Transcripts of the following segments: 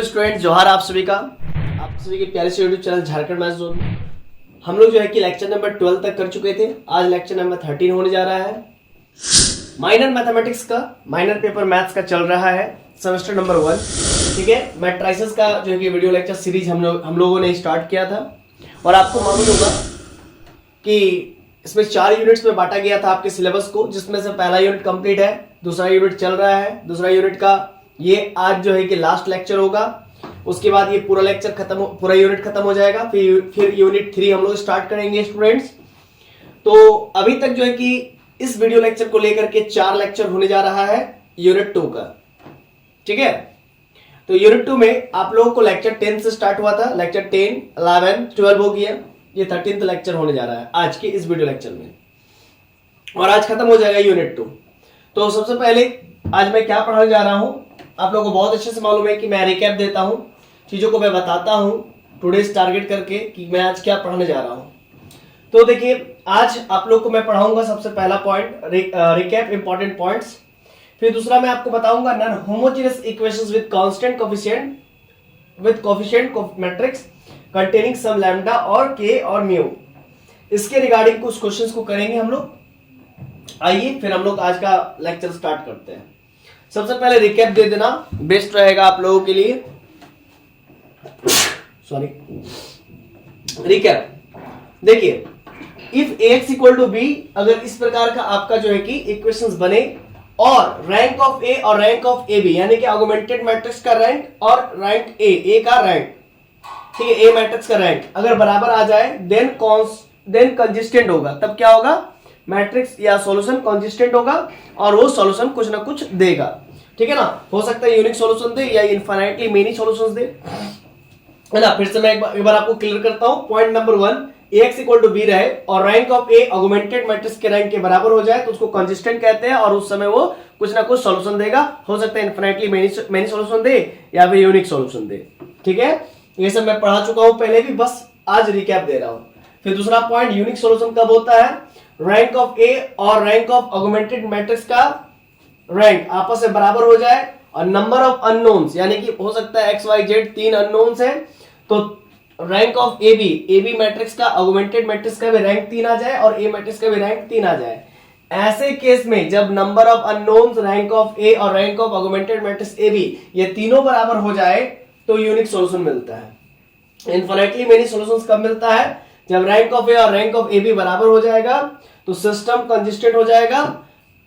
Hello student, जोहार आप सभी का। आप सभी के प्यारे से YouTube channel Jharkhand maths zone में हम लोग जो है कि लेक्चर नंबर 12 तक कर चुके थे। आज लेक्चर नंबर 13 होने जा रहा है। माइनर मैथमेटिक्स का माइनर पेपर मैथ्स का चल रहा है, सेमेस्टर नंबर 1। ठीक है, मैट्राइसेस का जो है कि वीडियो लेक्चर सीरीज हम लोगों ने स्टार्ट किया था और आपको मालूम होगा कि इसमें 4 यूनिट्स में बांटा गया था आपके सिलेबस को, जिसमें से पहला यूनिट कंप्लीट है, दूसरा यूनिट चल रहा है। दूसरा यूनिट का ये आज जो है कि लास्ट लेक्चर होगा। उसके बाद ये पूरा यूनिट खत्म हो जाएगा। फिर यूनिट 3 हम लोग स्टार्ट करेंगे स्टूडेंट्स। तो अभी तक जो है कि इस वीडियो लेक्चर को लेकर के 4 लेक्चर होने जा रहा है यूनिट 2 का। ठीक है, तो यूनिट 2 में आप लोगों को लेक्चर 10 से स्टार्ट हुआ था। लेक्चर 10, 11, 12 हो गया। ये 13th लेक्चर होने जा रहा है आज के इस वीडियो लेक्चर में, और आज खत्म हो जाएगा यूनिट 2। तो सबसे पहले आज मैं क्या पढ़ाने जा रहा हूं, आप लोगों को बहुत अच्छे से मालूम है कि मैं रिकैप देता हूं, चीजों को मैं बताता हूं टुडेज टारगेट करके कि मैं आज क्या पढ़ाने जा रहा हूं। तो देखिए, आज आप लोग को मैं पढ़ाऊंगा सबसे पहला पॉइंट रिकैप इंपॉर्टेंट पॉइंट्स। फिर दूसरा मैं आपको बताऊंगा non homogeneous equations with constant coefficient matrix containing some lambda और के और म्यू। इसके रिगार्डिंग कुछ क्वेश्चंस को करेंगे हम लोग। आइए फिर हम लोग आज का लेक्चर स्टार्ट करते हैं। सबसे पहले रिकैप दे देना बेस्ट रहेगा आप लोगों के लिए। सॉरी, रिकैप देखिए, if ax equal to b, अगर इस प्रकार का आपका जो है कि इक्वेशंस बने और रैंक ऑफ ए और रैंक ऑफ ए बी, यानी कि ऑगमेंटेड मैट्रिक्स का रैंक और रैंक ए का रैंक, ठीक है, ए मैट्रिक्स का रैंक अगर बराबर आ जाए देन कंसिस्टेंट होगा। तब क्या होगा, मैट्रिक्स या सॉल्यूशन कंसिस्टेंट होगा और वो सॉल्यूशन कुछ ना कुछ देगा। ठीक है ना, हो सकता है यूनिक सॉल्यूशन दे या इनफाइनाइटली मेनी सॉल्यूशंस दे, है ना। फिर से मैं एक बार आपको क्लियर करता हूं। Point number 1, ax equal to b रहे और rank of A augmented matrix के रैंक के बराबर हो जाए तो उसको कंसिस्टेंट कहते हैं, और उस समय वो कुछ ना कुछ सॉल्यूशन देगा। हो सकता है इनफाइनाइटली मेनी सॉल्यूशन दे या फिर यूनिक सॉल्यूशन दे। ठीक है, ये सब मैं पढ़ा चुका हूं पहले भी, बस आज रिकैप दे रहा हूं। फिर दूसरा पॉइंट, यूनिक सॉल्यूशन कब होता है, रैंक ऑफ ए और रैंक ऑफ ऑगमेंटेड मैट्रिक्स का रैंक आपस में बराबर हो जाए और नंबर ऑफ अननोन्स, यानी कि हो सकता है XYZ 3 अननोन्स है, तो rank of A B matrix का ऑगमेंटेड मैट्रिक्स का भी रैंक 3 आ जाए और ए मैट्रिक्स का भी रैंक 3 आ जाए। ऐसे केस में जब number of unknowns, rank of A और rank of augmented matrix A B ये तीनों बराबर हो जाए तो यूनिक सॉल्यूशन मिलता है। इनफाइनाइटली मेनी सॉल्यूशंस कब मिलता है, जब रैंक ऑफ ए और रैंक ऑफ ए बी बराबर हो जाएगा तो सिस्टम कंसिस्टेंट हो जाएगा,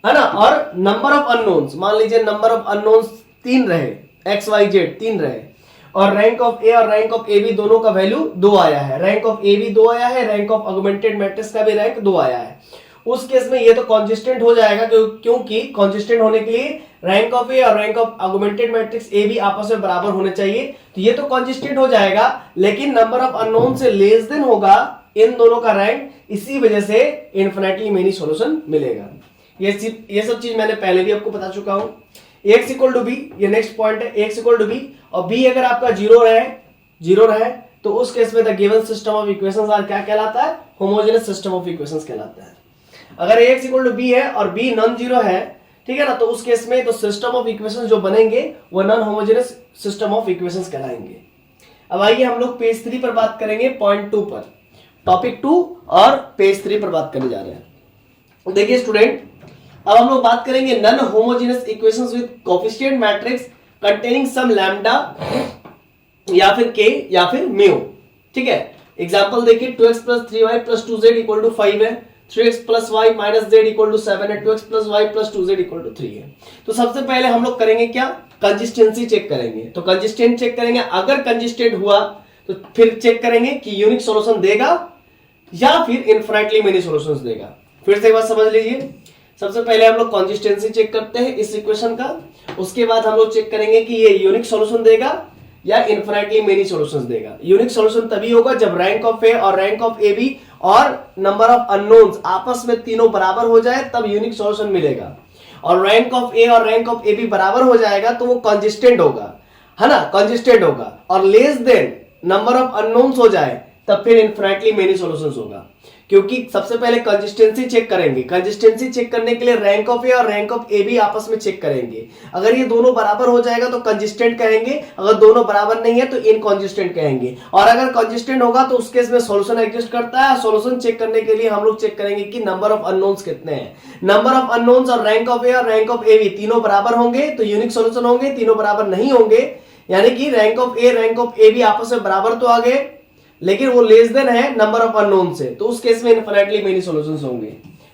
है ना। और नंबर ऑफ अननोन्स, मान लीजिए नंबर ऑफ अननोन्स 3 रहे, XYZ 3 रहे और रैंक ऑफ ए और रैंक ऑफ ए बी दोनों का वैल्यू 2 आया है, रैंक ऑफ ए बी 2 आया है, रैंक ऑफ ऑगमेंटेड मैट्रिक्स का भी रैंक 2 आया है। उस केस में ये तो कंसिस्टेंट हो जाएगा, क्योंकि कंसिस्टेंट होने के लिए रैंक ऑफ ए और rank of augmented matrix A B आपस में बराबर होने चाहिए, तो ये तो कंसिस्टेंट हो जाएगा। लेकिन नंबर ऑफ अननोन से लेस देन होगा इन दोनों का रैंक, इसी वजह से इनफिनिटली मेनी सॉल्यूशन मिलेगा। ये सब चीज मैंने पहले भी आपको बता चुका हूं। x इक्वल टू बी, ये नेक्स्ट पॉइंट है, x इक्वल टू बी और b अगर आपका जीरो रहे तो उस केस में the given system of equations are क्या कहलाता है, होमोजेनियस सिस्टम ऑफ इक्वेशंस कहलाता है। अगर x इक्वल टू बी है और b नॉन जीरो है, ठीक है ना, तो उस केस में तो सिस्टम ऑफ इक्वेशंस जो बनेंगे वो non homogeneous system of equations कहलाएंगे। अब आइए हम लोग पेज 3 पर बात करेंगे, पॉइंट 2 पर, टॉपिक 2 और पेज 3 पर बात करने जा रहे हैं। देखिए स्टूडेंट, अब हम लोग बात करेंगे non homogeneous equations with coefficient matrix containing some lambda या फिर k या फिर म्यू। ठीक है, एग्जांपल देखिए, 2x + 3y + 2z = 5 है, 3x + y - z = 7 है, 2x + y + 2z = 3 है। तो सबसे पहले हम लोग करेंगे क्या, कंसिस्टेंसी चेक करेंगे। तो कंसिस्टेंट चेक करेंगे, अगर कंसिस्टेंट हुआ तो फिर चेक करेंगे कि यूनिक सॉल्यूशन देगा या फिर इनफिनिटली मेनी सॉल्यूशंस देगा। फिर से एक बात समझ लीजिए, सबसे पहले हम लोग कंसिस्टेंसी चेक करते हैं इस इक्वेशन का, उसके बाद हम लोग चेक करेंगे कि ये यूनिक सॉल्यूशन देगा या इनफिनिटली मेनी सॉल्यूशंस देगा। यूनिक सॉल्यूशन तभी होगा जब रैंक ऑफ ए और रैंक ऑफ ए बी और नंबर ऑफ अननोन्स आपस में तीनों बराबर हो जाए, तब यूनिक सॉल्यूशन मिलेगा। और रैंक ऑफ ए और रैंक ऑफ ए बी बराबर हो जाएगा तो वो कंसिस्टेंट होगा, है ना, कंसिस्टेंट होगा। और less than number of unknowns हो जाए तब फिर इनफिनिटली मेनी सॉल्यूशंस होगा, क्योंकि सबसे पहले कंसिस्टेंसी चेक करेंगे। कंसिस्टेंसी चेक करने के लिए रैंक ऑफ ए और रैंक ऑफ ए बी आपस में चेक करेंगे। अगर ये दोनों बराबर हो जाएगा तो कंसिस्टेंट कहेंगे, अगर दोनों बराबर नहीं है तो इनकंसिस्टेंट कहेंगे। और अगर कंसिस्टेंट होगा तो उस केस में सॉल्यूशन एग्जिस्ट करता है। सॉल्यूशन चेक करने के लिए हम लोग चेक करेंगे कि नंबर ऑफ अननोन्स कितने हैं। नंबर ऑफ अननोन्स और रैंक ऑफ ए और रैंक ऑफ ए बी तीनों बराबर होंगे तो यूनिक सॉल्यूशन होंगे। तीनों बराबर नहीं होंगे यानी कि rank of A rank of A B आपस में बराबर तो आ गए लेकिन वो लेस देन है नंबर ऑफ अननोन से, तो उस केस में इनफिनिटली मेनी सॉल्यूशंस होंगे।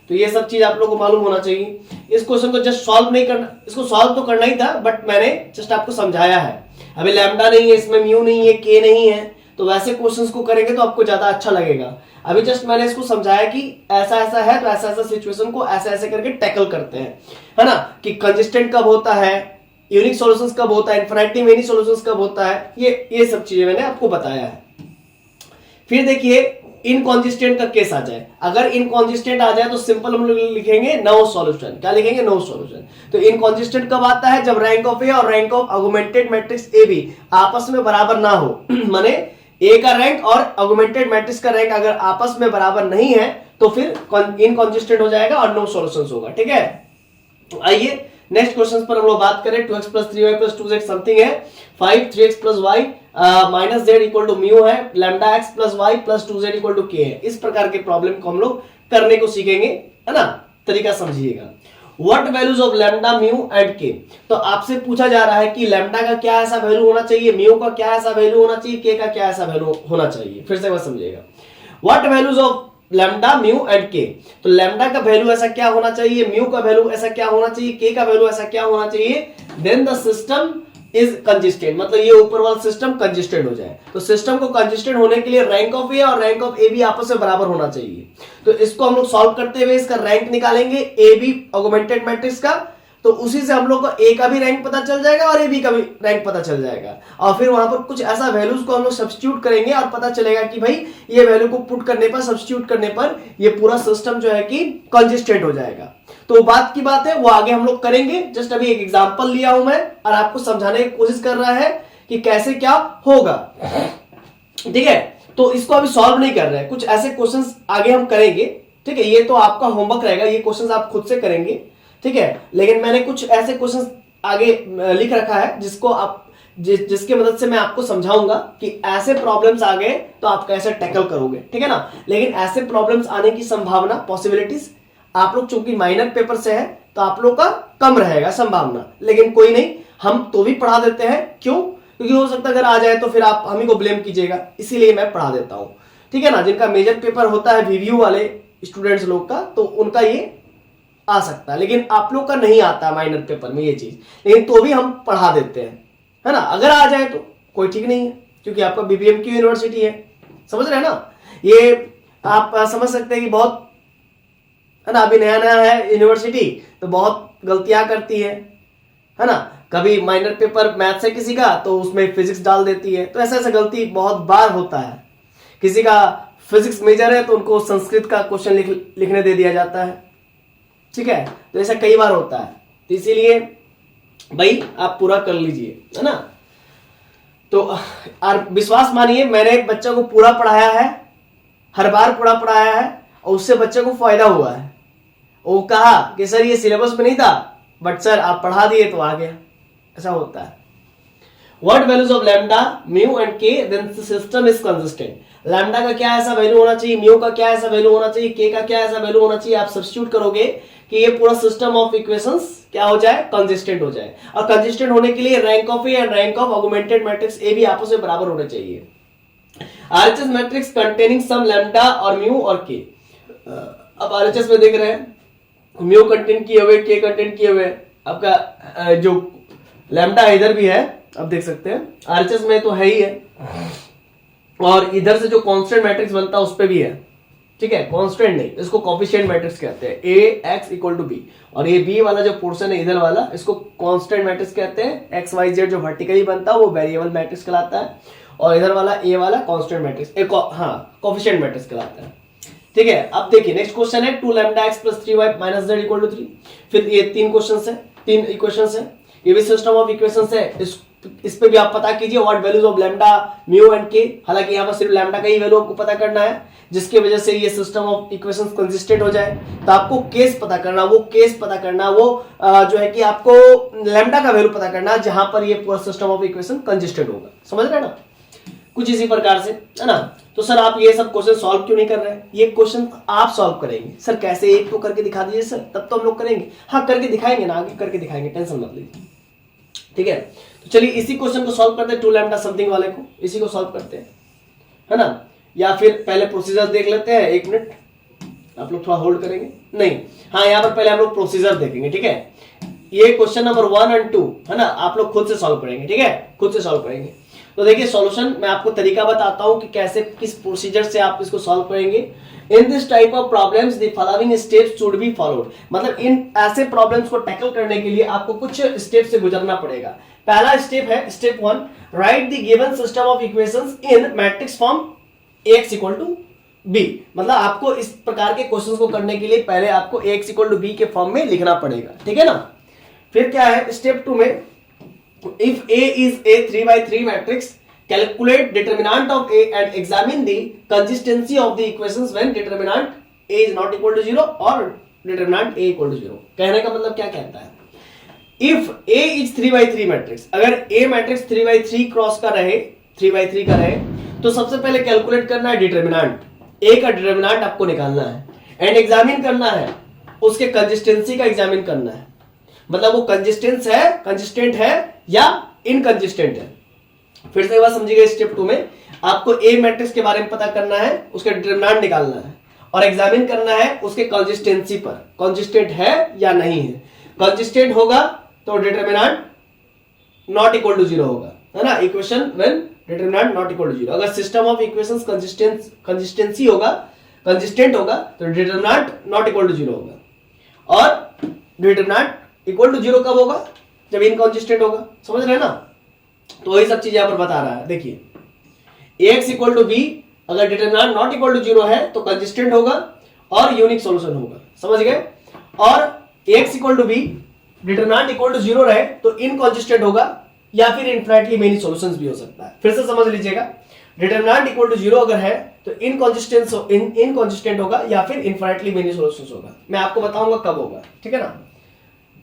तो ये सब चीज आप लोगों को मालूम होना चाहिए। इस क्वेश्चन को जस्ट सॉल्व नहीं करना, इसको सॉल्व तो करना ही था बट मैंने जस्ट आपको समझाया है। अभी लैम्डा नहीं है, इसमें म्यू नहीं है, के नहीं है, तो वैसे क्वेश्चंस को करेंगे तो आपको ज्यादा अच्छा लगेगा। अभी जस्ट मैंने इसको समझाया कि ऐसा ऐसा है तो ऐसा ऐसा सिचुएशन को ऐसे ऐसे करके टैकल करते हैं, है ना, कि कंसिस्टेंट कब होता है, यूनिक सॉल्यूशंस कब होता है, इनफिनिटली मेनी सॉल्यूशंस कब होता है, ये सब चीजें मैंने आपको बताया है। फिर देखिए इनकॉन्सिस्टेंट का केस आ जाए। अगर इनकॉन्सिस्टेंट आ जाए तो सिंपल हम लोग लिखेंगे नो सॉल्यूशन। क्या लिखेंगे? No solution. तो इनकॉन्सिस्टेंट कब आता है? जब रैंक ऑफ ए और rank of augmented matrix A B आपस में बराबर ना हो माने ए का रैंक और ऑगमेंटेड मैट्रिक्स का रैंक अगर आपस में बराबर नहीं है तो फिर इनकॉन्सिस्टेंट हो जाएगा और नो सॉल्यूशंस होगा। ठीक है, आइए नेक्स्ट क्वेश्चन पर हम लोग बात करें। 2x plus 3y plus 2z something है, 5 3x plus y minus z equal to mu है, lambda x plus y plus 2z equal to k है। इस प्रकार के प्रॉब्लम को हम लोग करने को सीखेंगे, है ना, तरीका समझिएगा। What values of lambda mu and k, तो आपसे पूछा जा रहा है कि लैम्डा का क्या ऐसा वैल्यू होना चाहिए, म्यू का क्या ऐसा वैल्यू होना चाहिए, k का क्या ऐसा वैल्यू होना चाहिए। फिर से बस समझिएगा, what values of lambda mu and के, तो लैम्डा का वैल्यू ऐसा क्या होना चाहिए, म्यू का वैल्यू ऐसा क्या होना चाहिए, के का वैल्यू ऐसा क्या होना चाहिए, then the system is consistent, मतलब ये ऊपर वाला सिस्टम कंसिस्टेंट हो जाए। तो सिस्टम को कंसिस्टेंट होने के लिए रैंक ऑफ ए और रैंक ऑफ ए बी आपस में बराबर होना चाहिए। तो इसको हम लोग सॉल्व करते हुए इसका रैंक निकालेंगे ए बी ऑगमेंटेड मैट्रिक्स का, तो उसी से हम लोग को ए का भी रैंक पता चल जाएगा और ए बी का भी रैंक पता चल जाएगा। और फिर वहां पर कुछ ऐसा वैल्यूज को हम लोग सब्स्टिट्यूट करेंगे और पता चलेगा कि भाई ये वैल्यू को पुट करने पर, सब्स्टिट्यूट करने पर ये पूरा सिस्टम जो है कि कंसिस्टेंट हो जाएगा। तो बात की बात है वो आगे हम लोग करेंगे। जस्ट अभी एक एग्जांपल लिया हूं मैं और आपको समझाने की कोशिश कर रहा है कि कैसे क्या होगा। ठीक है, तो इसको अभी सॉल्व नहीं कर रहे हैं, कुछ ऐसे क्वेश्चंस आगे हम करेंगे। ठीक है, ये तो आपका होमवर्क रहेगा, ये क्वेश्चंस आप खुद से करेंगे। ठीक है, लेकिन मैंने कुछ ऐसे क्वेश्चंस आगे लिख रखा है जिसको आप जिसके मदद से मैं आपको समझाऊंगा कि ऐसे प्रॉब्लम्स आ गए तो आप कैसे टैकल करोगे। ठीक है ना, लेकिन ऐसे प्रॉब्लम्स आने की संभावना, पॉसिबिलिटीज, आप लोग चूंकि माइनर पेपर से है तो आप लोग का कम रहेगा संभावना, लेकिन कोई नहीं, हम तो भी पढ़ा देते हैं। क्यों? क्योंकि हो सकता है अगर आ जाए तो फिर आप हम ही को ब्लेम कीजिएगा, इसीलिए मैं पढ़ा देता हूं। ठीक है ना, जिनका मेजर पेपर होता है वीवीयू वाले स्टूडेंट्स लोग का, तो उनका ये आ सकता है, लेकिन आप लोग का नहीं आता माइनर पेपर में ये चीज, लेकिन तो भी हम पढ़ा देते हैं, है ना। अगर आ जाए तो कोई ठीक नहीं है, क्योंकि आपका बीबीएम की यूनिवर्सिटी है, समझ रहे हैं ना। ये आप समझ सकते हैं कि बहुत, है ना, अभी नया नया है यूनिवर्सिटी तो बहुत गलतियां करती है ना। कभी माइनर पेपर मैथ्स है किसी का तो उसमें फिजिक्स डाल देती है, तो ऐसा ऐसा गलती बहुत बार होता है। किसी का फिजिक्स मेजर है तो उनको संस्कृत का क्वेश्चन लिखने दे दिया जाता है। ठीक है, तो ऐसा कई बार होता है, तो इसीलिए भाई आप पूरा कर लीजिए, है ना। तो और विश्वास मानिए, मैंने एक बच्चे को पूरा पढ़ाया है, हर बार पूरा पढ़ाया है और उससे बच्चे को फायदा हुआ है। वो कहा कि सर ये सिलेबस में नहीं था बट सर आप पढ़ा दिए तो आ गया, ऐसा होता है। What values of lambda, mu and k, then the system is consistent. Lambda का क्या ऐसा वैल्यू होना चाहिए, म्यू का क्या ऐसा वैल्यू होना चाहिए, के का क्या ऐसा वैल्यू होना चाहिए, आप सब्स्टिट्यूट करोगे कि ये पूरा सिस्टम ऑफ इक्वेशंस क्या हो जाए, कंसिस्टेंट हो जाए। और कंसिस्टेंट होने के लिए rank of A and rank of augmented matrix A भी आपस में बराबर होने चाहिए। RHS matrix containing some lambda और म्यू और के। अब आरएचएस में देख रहे हैं म्यू कंटेंट किए हुए, के कंटेंट किए हुए, आपका जो लैम्डा इधर भी है, आप देख सकते हैं आरएचएस में तो है ही है, और इधर से जो कांस्टेंट मैट्रिक्स बनता है उस पे भी है। ठीक है, कांस्टेंट नहीं, इसको कोफिशिएंट मैट्रिक्स कहते हैं, ए एक्स इक्वल टू बी, और ये बी वाला जो पोर्शन है इधर वाला, इसको कांस्टेंट मैट्रिक्स कहते हैं। एक्स वाई जेड जो वर्टिकली बनता है वो वेरिएबल मैट्रिक्स कहलाता है, और इधर वाला ए वाला कांस्टेंट मैट्रिक्स, कोफिशिएंट मैट्रिक्स कहलाता है। ठीक है, अब देखिए नेक्स्ट क्वेश्चन है 2 lambda x plus 3y minus z equal to 3। फिर ये 3 क्वेश्चन है, 3 इक्वेशंस है, ये भी सिस्टम ऑफ इक्वेशंस है। तो इस पे भी आप पता कीजिए what values of lambda, mu and के। हालांकि यहाँ पर सिर्फ लैम्डा का ही वैल्यू आपको पता करना है, जिसकी वजह से ये सिस्टम ऑफ इक्वेशंस कंसिस्टेंट हो जाए। तो आपको केस पता करना, वो केस पता करना, वो जो है कि आपको लैम्डा का वैल्यू पता करना जहां पर ये पूरा सिस्टम ऑफ इक्वेशन कंसिस्टेंट होगा। समझ रहे हैं ना, कुछ इसी प्रकार से, है ना। तो सर आप ये सब क्वेश्चन सॉल्व क्यों नहीं कर रहे हैं? ये क्वेश्चन आप सॉल्व करेंगे सर, कैसे? एक तो करके दिखा दीजिए सर, तब तो हम लोग करेंगे। हाँ करके दिखाएंगे ना, आगे करके दिखाएंगे, टेंशन मत लीजिए, ठीक है। तो चलिए इसी क्वेश्चन को सॉल्व करते हैं, 2 लैम्डा समथिंग वाले को, इसी को सॉल्व करते हैं, है ना। या फिर पहले प्रोसीजर देख लेते हैं, 1 मिनट आप लोग थोड़ा होल्ड करेंगे। नहीं, हाँ यहाँ पर पहले हम लोग प्रोसीजर देखेंगे, ठीक है। ये क्वेश्चन नंबर 1 और 2, है ना, आप लोग खुद से सॉल्व करेंगे, ठीक है, खुद से सॉल्व करेंगे। तो देखिए सॉल्यूशन मैं आपको तरीका बताता हूं कि कैसे, किस प्रोसीजर से आप इसको सॉल्व करेंगे। In this type of problems the following steps should be followed. मतलब इन ऐसे प्रॉब्लम्स को टैकल करने के लिए आपको कुछ स्टेप से गुजरना पड़ेगा। पहला स्टेप है step 1, write the given system of equations in matrix form Ax equal to B। मतलब आपको इस प्रकार के क्वेश्चंस को करने के लिए पहले आपको Ax इक्वल टू B के फॉर्म में लिखना पड़ेगा, ठीक है ना। फिर क्या है स्टेप 2 में, if A is a 3x3 matrix, calculate determinant of A and examine the consistency of the equations when determinant A is not equal to 0 और determinant A equal to 0। कहने का मतलब क्या कहता है, if A is 3x3 matrix, अगर A matrix 3x3 cross का रहे, 3x3 का रहे, तो सबसे पहले कैलकुलेट करना है डिटर्मिनेंट, A का डिटर्मिनेंट आपको निकालना है, एंड एग्जामिन करना है, उसके कंसिस्टेंसी का एग्जामिन करना है। मतलब वो कंसिस्टेंट है या इनकंसिस्टेंट है। फिर से एक बार समझिएगा, स्टेप 2 में आपको ए मैट्रिक्स के बारे में पता करना है, उसका डिटरमिनेंट निकालना है और एग्जामिन करना है उसके कंसिस्टेंसी पर, कंसिस्टेंट है या नहीं है। कंसिस्टेंट होगा तो डिटरमिनेंट नॉट इक्वल टू 0 होगा, है ना, equation when determinant not equal to 0। अगर सिस्टम ऑफ इक्वेशंस कंसिस्टेंसी होगा, कंसिस्टेंट होगा, तो डिटरमिनेंट नॉट इक्वल टू 0 होगा। और डिटरमिनेंट इक्वल टू 0 कब होगा, जब इनकंसिस्टेंट होगा। समझ रहे हैं ना। तो वही सब चीज यहां पर बता रहा है। देखिए Ax इक्वल टू B, अगर डिटरमिनेंट नॉट इक्वल टू 0 है तो कंसिस्टेंट होगा और यूनिक सॉल्यूशन होगा। समझ गए। और Ax equal to B, determinant equal to 0 रहे तो इनकंसिस्टेंट होगा या फिर इनफिनिटली मेनी सॉल्यूशंस भी हो सकता है। फिर से समझ लीजिएगा, डिटरमिनेंट इक्वल टू 0 अगर है तो इनकंसिस्टेंट होगा या फिर इनफिनिटली मेनी सॉल्यूशंस होगा। मैं आपको बताऊंगा कब होगा, ठीक है ना।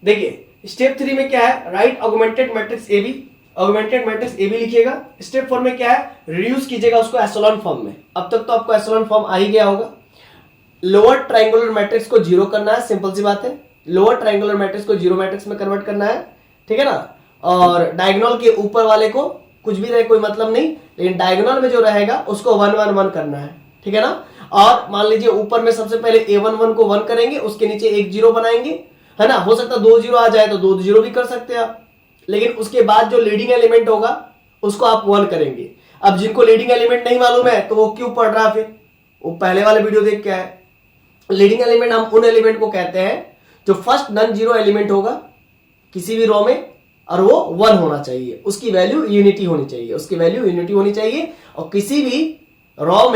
देखिए स्टेप 3 में क्या है, right augmented matrix AB, augmented matrix AB लिखिएगा। स्टेप 4 में क्या है, रिड्यूस कीजिएगा उसको एशेलॉन फॉर्म में। अब तक तो आपको एशेलॉन फॉर्म आ ही गया होगा। लोअर ट्रायंगुलर मैट्रिक्स को 0 करना है, सिंपल सी बात है। लोअर ट्रायंगुलर मैट्रिक्स को 0 मैट्रिक्स में कन्वर्ट करना है, ठीक है ना। और डायगोनल के ऊपर वाले को कुछ भी रहे कोई मतलब नहीं, लेकिन डायगोनल में जो रहेगा उसको 1 1 1 करना है, ठीक है ना। और मान लीजिए ऊपर में सबसे पहले A11 को 1 करेंगे, उसके नीचे एक 0 बनाएंगे, है ना। हो सकता है 2 0 आ जाए तो 2 0 भी कर सकते हैं आप, लेकिन उसके बाद जो लीडिंग एलिमेंट होगा उसको आप 1 करेंगे। अब जिनको लीडिंग एलिमेंट नहीं मालूम है तो वो क्यों पढ़ रहा, फिर वो पहले वाले वीडियो देख के आए। लीडिंग एलिमेंट हम उन एलिमेंट को कहते हैं जो फर्स्ट नॉन जीरो एलिमेंट होगा किसी भी रो में और वो 1 होना चाहिए, उसकी वैल्यू यूनिटी होनी चाहिए, उसकी वैल्यू यूनिटी होनी चाहिए। और किसी भी रॉ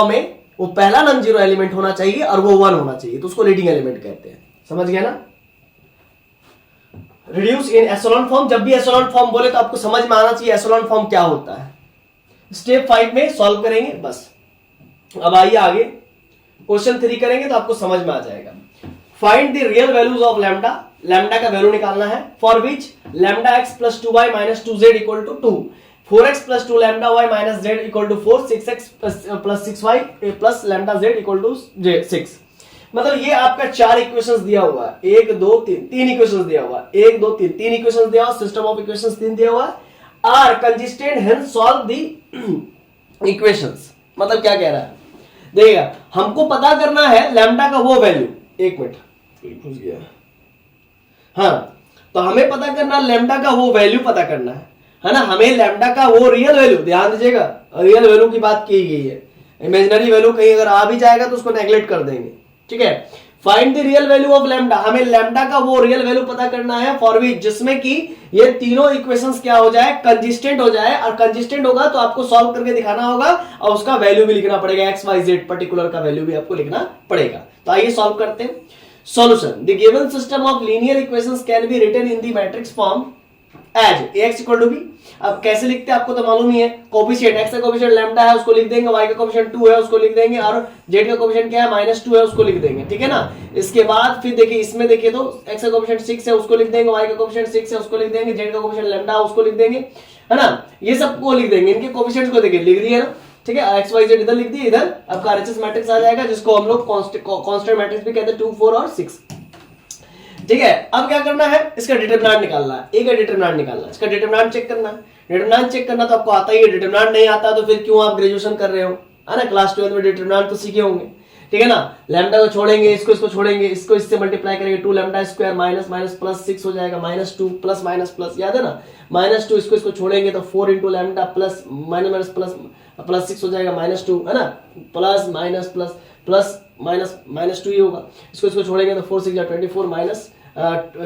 में वो पहला नॉन जीरो एलिमेंट होना चाहिए और वो 1 होना चाहिए, तो उसको लीडिंग एलिमेंट कहते हैं। समझ गया ना। रिड्यूस इन एशेलॉन फॉर्म, जब भी एशेलॉन फॉर्म बोले तो आपको समझ में आना चाहिए एशेलॉन फॉर्म क्या होता है। स्टेप 5 में सॉल्व करेंगे बस। अब आइए आगे क्वेश्चन 3 करेंगे तो आपको समझ में आ जाएगा। Find the real values of lambda, lambda का वैल्यू निकालना है, for which lambda x plus 2y minus 2z equal to 2, 4x plus 2 lambda y minus z equal to 4, 6x plus 6y plus lambda z equal to 6। मतलब ये आपका 4 equations दिया हुआ है, 1 2 3 equations दिया हुआ है, 1 2 3 इक्वेशंस दिया हुआ, सिस्टम ऑफ इक्वेशंस 3 दिया हुआ है। Are consistent hence solve the equations. मतलब क्या कह रहा है, देखिएगा हमको पता करना है लैम्डा का वो वैल्यू, एक मिनट घुस गया, हाँ, तो हमें पता करना लैम्डा का वो वैल्यू पता करना है ना। हमें लैम्डा का वो रियल वैल्यू, ध्यान दीजिएगा रियल वैल्यू की बात की गई है, इमेजिनरी वैल्यू कहीं अगर आ भी जाएगा तो उसको नेग्लेक्ट कर देंगे, ठीक है। Find the real value of lambda, हमें लैम्डा का वो रियल वैल्यू पता करना है फॉर विच जिसमें कि ये तीनों इक्वेशंस क्या हो जाए, कंसिस्टेंट हो जाए। और कंसिस्टेंट होगा तो आपको सॉल्व करके दिखाना होगा और उसका वैल्यू भी लिखना पड़ेगा, एक्स वाई जेड पर्टिकुलर का वैल्यू भी आपको लिखना पड़ेगा। तो आइए सॉल्व करते हैं। Solution, the given system of linear equations can be written in the matrix form as ax equal to b. अब कैसे लिखते हैं आपको तो मालूम ही है, कोफिशिएंट x का कोफिशिएंट लैम्डा है उसको लिख देंगे, y का कोफिशिएंट 2 है उसको लिख देंगे, और z का कोफिशिएंट क्या है -2 है उसको लिख देंगे, ठीक है ना। इसके बाद फिर देखिए इसमें देखिए तो x का कोफिशिएंट 6 है उसको लिख देंगे, y का कोफिशिएंट 6 है उसको लिख देंगे, z का कोफिशिएंट लैम्डा उसको लिख देंगे, है ना। ये सबको लिख देंगे, इनके कोफिशिएंट्स को देखिए लिख दिए ना, ठीक है। x y z इधर लिख दिए, इधर आपका RHS मैट्रिक्स आ जाएगा जिसको हम लोग कांस्टेंट मैट्रिक्स भी कहते हैं, 2 4 और 6, ठीक है। अब क्या करना है, इसका डिटरमिनेंट निकालना है, ए का डिटरमिनेंट निकालना है, इसका डिटरमिनेंट चेक करना है। डिटरमिनेंट चेक करना तो आपको आता ही है, डिटरमिनेंट नहीं आता तो फिर क्यों आप ग्रेजुएशन कर रहे हो, है ना। क्लास 12 में डिटरमिनेंट तो सीखे होंगे, ठीक है ना। लैम्डा को छोड़ेंगे, इसको छोड़ेंगे, इसको इससे मल्टीप्लाई करेंगे, 2 lambda square minus minus plus 6 हो जाएगा, -2 प्लस माइनस प्लस, याद है ना, -2 इसको छोड़ेंगे तो 4 into lambda plus minus plus 6 हो जाएगा, -2, है ना, plus minus plus plus minus -2 ही होगा, इसको छोड़ेंगे तो 4 6 जा 24 माइनस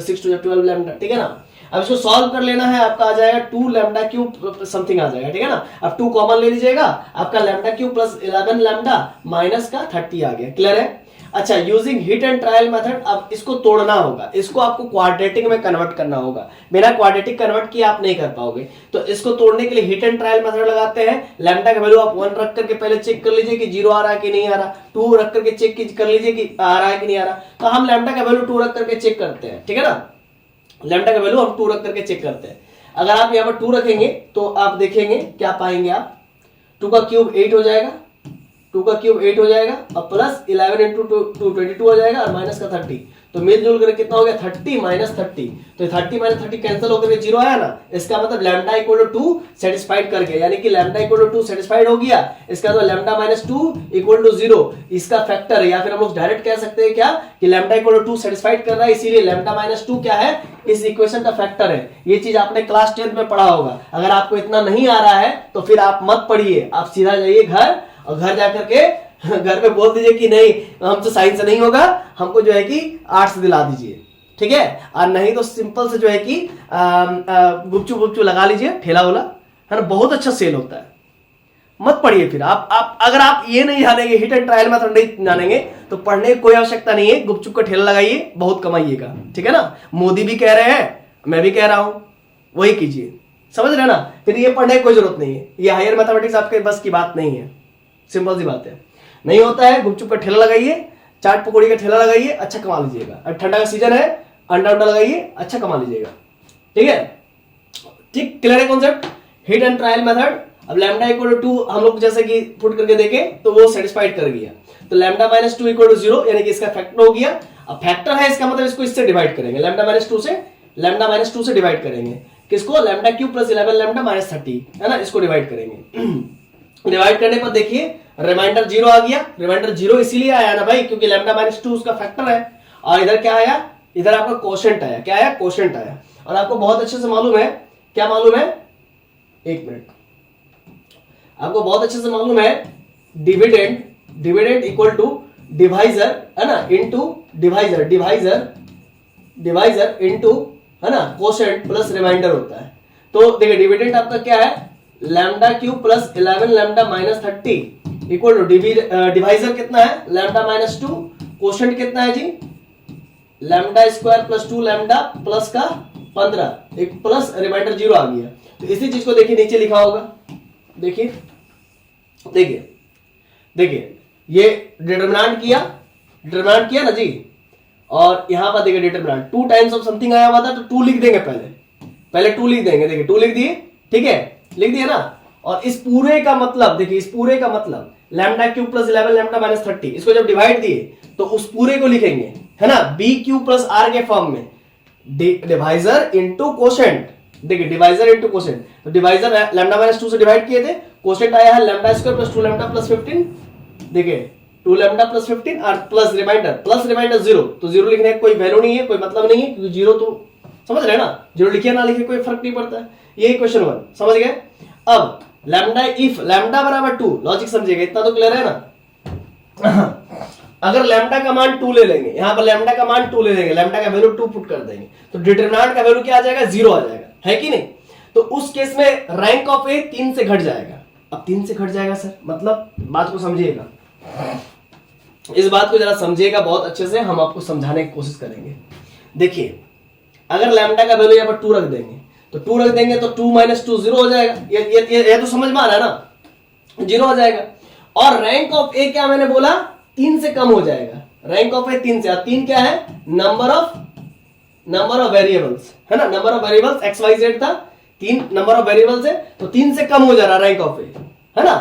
6 2 12 लैम्डा, ठीक है ना। अब इसको सॉल्व कर लेना है, आपका आ जाएगा 2 लैम्डा क्यूब समथिंग आ जाएगा, ठीक है ना। अब 2 कॉमन ले लीजिएगा, आपका lambda cube plus 11 lambda minus का 30 आ गया, क्लियर है। अच्छा, using hit and trial method, अब इसको तोड़ना होगा, इसको आपको क्वाड्रेटिक में कन्वर्ट करना होगा, बिना क्वाड्रेटिक कन्वर्ट किए आप नहीं कर पाओगे। तो इसको तोड़ने के लिए हिट एंड ट्रायल मेथड लगाते हैं। लैम्डा का वैल्यू आप 1 रख करके पहले चेक कर लीजिए कि 0 आ रहा है कि नहीं आ रहा, 2 रख करके चेक कर लीजिए कि आ रहा है कि नहीं आ रहा। तो हम लैम्डा का वैल्यू 2 रख करके चेक करते हैं, ठीक है ना। लैम्डा का वैल्यू हम 2 रख करके चेक करते हैं। अगर आप यहाँ पर 2 रखेंगे तो आप देखेंगे क्या पाएंगे, आप 2 का क्यूब 8 हो जाएगा, 2 का क्यूब 8 हो जाएगा, और प्लस 11 इंटू 2 22 हो जाएगा, और माइनस का 30, तो मिलजुल कर कितना हो गया 30 माइनस 30, तो 30 माइनस 30 कैंसिल होकर 0 आया ना। इसका मतलब लैम्डा इक्वल टू 2 सेटिस्फाइड कर गया, यानी कि लैम्डा इक्वल टू 2 सेटिस्फाइड हो गया। इसका मतलब लैम्डा माइनस 2 इक्वल टू 0 इसका फैक्टर है, या फिर हम लोग डायरेक्ट कह सकते हैं क्या कि लैम्डा इक्वल टू 2 सेटिस्फाइड कर रहा है, इसीलिए लैम्डा माइनस 2 क्या है, इस इक्वेशन का फैक्टर है। ये चीज आपने क्लास 10th में पढ़ा होगा। अगर आपको इतना नहीं आ रहा है तो फिर आप मत पढ़िए, आप सीधा जाइए घर, और घर जाकर के घर पे बोल दीजिए कि नहीं हमसे साइंस नहीं होगा, हमको जो है कि आर्ट्स से दिला दीजिए, ठीक है। और नहीं तो सिंपल से जो है कि गुपचुप लगा लीजिए, ठेला वाला, है ना, बहुत अच्छा सेल होता है। मत पढ़िए फिर आप अगर आप ये नहीं जानेंगे, हिट एंड ट्रायल मेथड नहीं जानेंगे, तो पढ़ने की कोई आवश्यकता नहीं है। गुपचुप का ठेला लगाइए, बहुत कमाइएगा, ठीक है ना। मोदी भी कह रहे हैं, मैं भी कह रहा हूं, वही कीजिए, समझ रहे ना। फिर ये पढ़ने की कोई जरूरत नहीं है, ये हायर मैथमेटिक्स आपके बस की बात नहीं है, सिंपल सी बात है। नहीं होता है, गुपचुप का ठेला लगाइए, चाट पकौड़ी का ठेला लगाइए, अच्छा कमा लीजिएगा। अब ठंडा का सीजन है, अंडा लगाइए, अच्छा कमा लीजिएगा, ठीक है। ठीक, क्लियर है concept, hit and trial method. अब लैम्डा इक्वल टू 2 हम लोग जैसे कि पुट करके देखें तो वो सेटिस्फाइड कर गया, तो लैम्डा माइनस 2 इक्वल टू 0, यानी कि इसका फैक्टर हो गया। अब फैक्टर है, इसका मतलब इसको इससे डिवाइड करेंगे, लैम्डा माइनस 2 से डिवाइड करेंगे, किसको, lambda cube plus 11 lambda minus 30, है ना, इसको डिवाइड करेंगे। डिवाइड करने पर देखिए रिमाइंडर 0 आ गया। रिमाइंडर 0 इसीलिए आया ना भाई, क्योंकि लैम्डा माइनस 2 उसका फैक्टर है। और इधर क्या आया, इधर आपका कोशेंट आया, क्या आया, कोशेंट आया। और आपको बहुत अच्छे से मालूम है, क्या मालूम है, एक मिनट, आपको बहुत अच्छे से मालूम है, डिविडेंड इक्वल टू डिवाइजर, है ना, इनटू डिवाइजर इनटू, है ना, कोशेंट प्लस रिमाइंडर होता है। तो देखिए डिविडेंड आपका क्या है, lambda cube plus 11 lambda minus 30 equal to divisor कितना है, लैम्डा माइनस 2, कोशेंट कितना है जी, lambda square plus 2 lambda plus का 15, एक प्लस रिमाइंडर 0 आ गया। तो इसी चीज को देखिए नीचे लिखा होगा, देखिए ये डिटरमिनेंट किया ना जी, और यहां पर देखिए डिटरमिनेंट 2 टाइम्स ऑफ समथिंग आया हुआ था, तो 2 लिख देंगे, पहले 2 लिख देंगे, देखिए 2 लिख दिए, ठीक है, लिख दिया ना। और इस पूरे का मतलब देखिए, इस पूरे का मतलब lambda cube plus 11 lambda minus 30, इसको जब डिवाइड दिए तो उस पूरे को लिखेंगे, है ना, बी क्यूब प्लस आर के फॉर्म में, डिवाइजर इंटू कोशेंट। देखिए डिवाइजर इंटू कोशेंट, तो डिवाइजर लैम्डा माइनस 2 से डिवाइड किए थे, कोशेंट आया है lambda square plus 2 lambda plus 15, देखिए 2 लैम्डा प्लस 15 और प्लस रिमाइंडर 0, तो 0 लिखने का कोई वैल्यू नहीं है, कोई मतलब नहीं है, क्योंकि 0 तो समझ रहे हैं ना, 0 लिखे ना लिखे कोई फर्क नहीं पड़ता है। ये क्वेश्चन 1 समझ गए। अब लैम्डा, इफ लैम्डा बराबर 2, लॉजिक समझिएगा, इतना तो क्लियर है ना। अगर लैम्डा का मान 2 ले लेंगे, यहां पर लैम्डा का मान 2 ले लेंगे, लैम्डा का वैल्यू 2 पुट कर देंगे, तो डिटरमिनेंट का वैल्यू क्या आ जाएगा, 0 आ जाएगा, है कि नहीं। तो उस केस में रैंक ऑफ ए 3 से घट जाएगा। अब 3 से घट जाएगा सर, मतलब बात को समझिएगा, इस बात को जरा समझिएगा बहुत अच्छे से, हम आपको समझाने की कोशिश करेंगे। देखिए अगर लैम्डा का वैल्यू यहाँ पर 2 रख देंगे तो 2 रख देंगे तो 2 - 2 0 हो जाएगा। ये तो समझ में आ रहा है ना, 0 हो जाएगा। और रैंक ऑफ ए क्या मैंने बोला, 3 से कम हो जाएगा। रैंक ऑफ ए 3 से, और 3 क्या है, नंबर ऑफ वेरिएबल्स है ना, number of variables x y z था, 3 नंबर ऑफ वेरिएबल्स है, तो 3 से कम हो जा रहा रैंक ऑफ ए, है ना,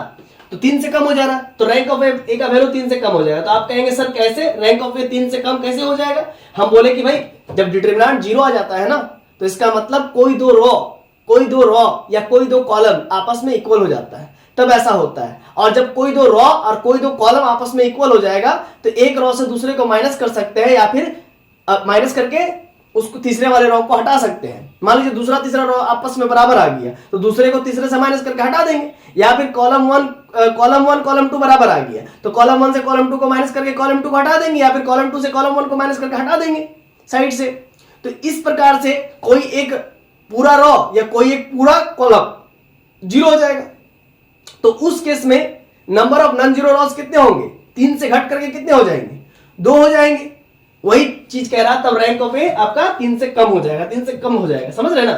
तो 3 से कम हो जा रहा, तो रैंक ऑफ ए का वैल्यू 3 से कम हो जाएगा। तो आप कहेंगे सर कैसे रैंक ऑफ ए 3 से कम कैसे हो जाएगा? हम बोले कि भाई जब डिटरमिनेंट 0 आ जाता है ना, तो इसका मतलब कोई दो रो या कोई दो कॉलम आपस में इक्वल हो जाता है, तब ऐसा होता है। और जब कोई दो रो और कोई दो कॉलम आपस में इक्वल हो जाएगा तो एक रो से दूसरे को माइनस कर सकते हैं, या फिर माइनस करके उसको तीसरे वाले रो को हटा सकते हैं। मान लीजिए दूसरा तीसरा रो आपस में बराबर आ गया तो दूसरे को तीसरे से माइनस करके हटा देंगे, या फिर कॉलम 1 कॉलम 2 बराबर आ गया तो कॉलम 1 से कॉलम 2 को माइनस करके कॉलम 2 को हटा देंगे, या फिर कॉलम 2 से कॉलम 1 को माइनस करके हटा देंगे साइड से। तो इस प्रकार से कोई एक पूरा रो या कोई एक पूरा कॉलम 0 हो जाएगा। तो उस केस में number of non zero rows कितने होंगे, 3 से घट करके कितने हो जाएंगे, 2 हो जाएंगे। वही चीज कह रहा, तब रैंक ऑफ ए आपका 3 से कम हो जाएगा, 3 से कम हो जाएगा। समझ रहे ना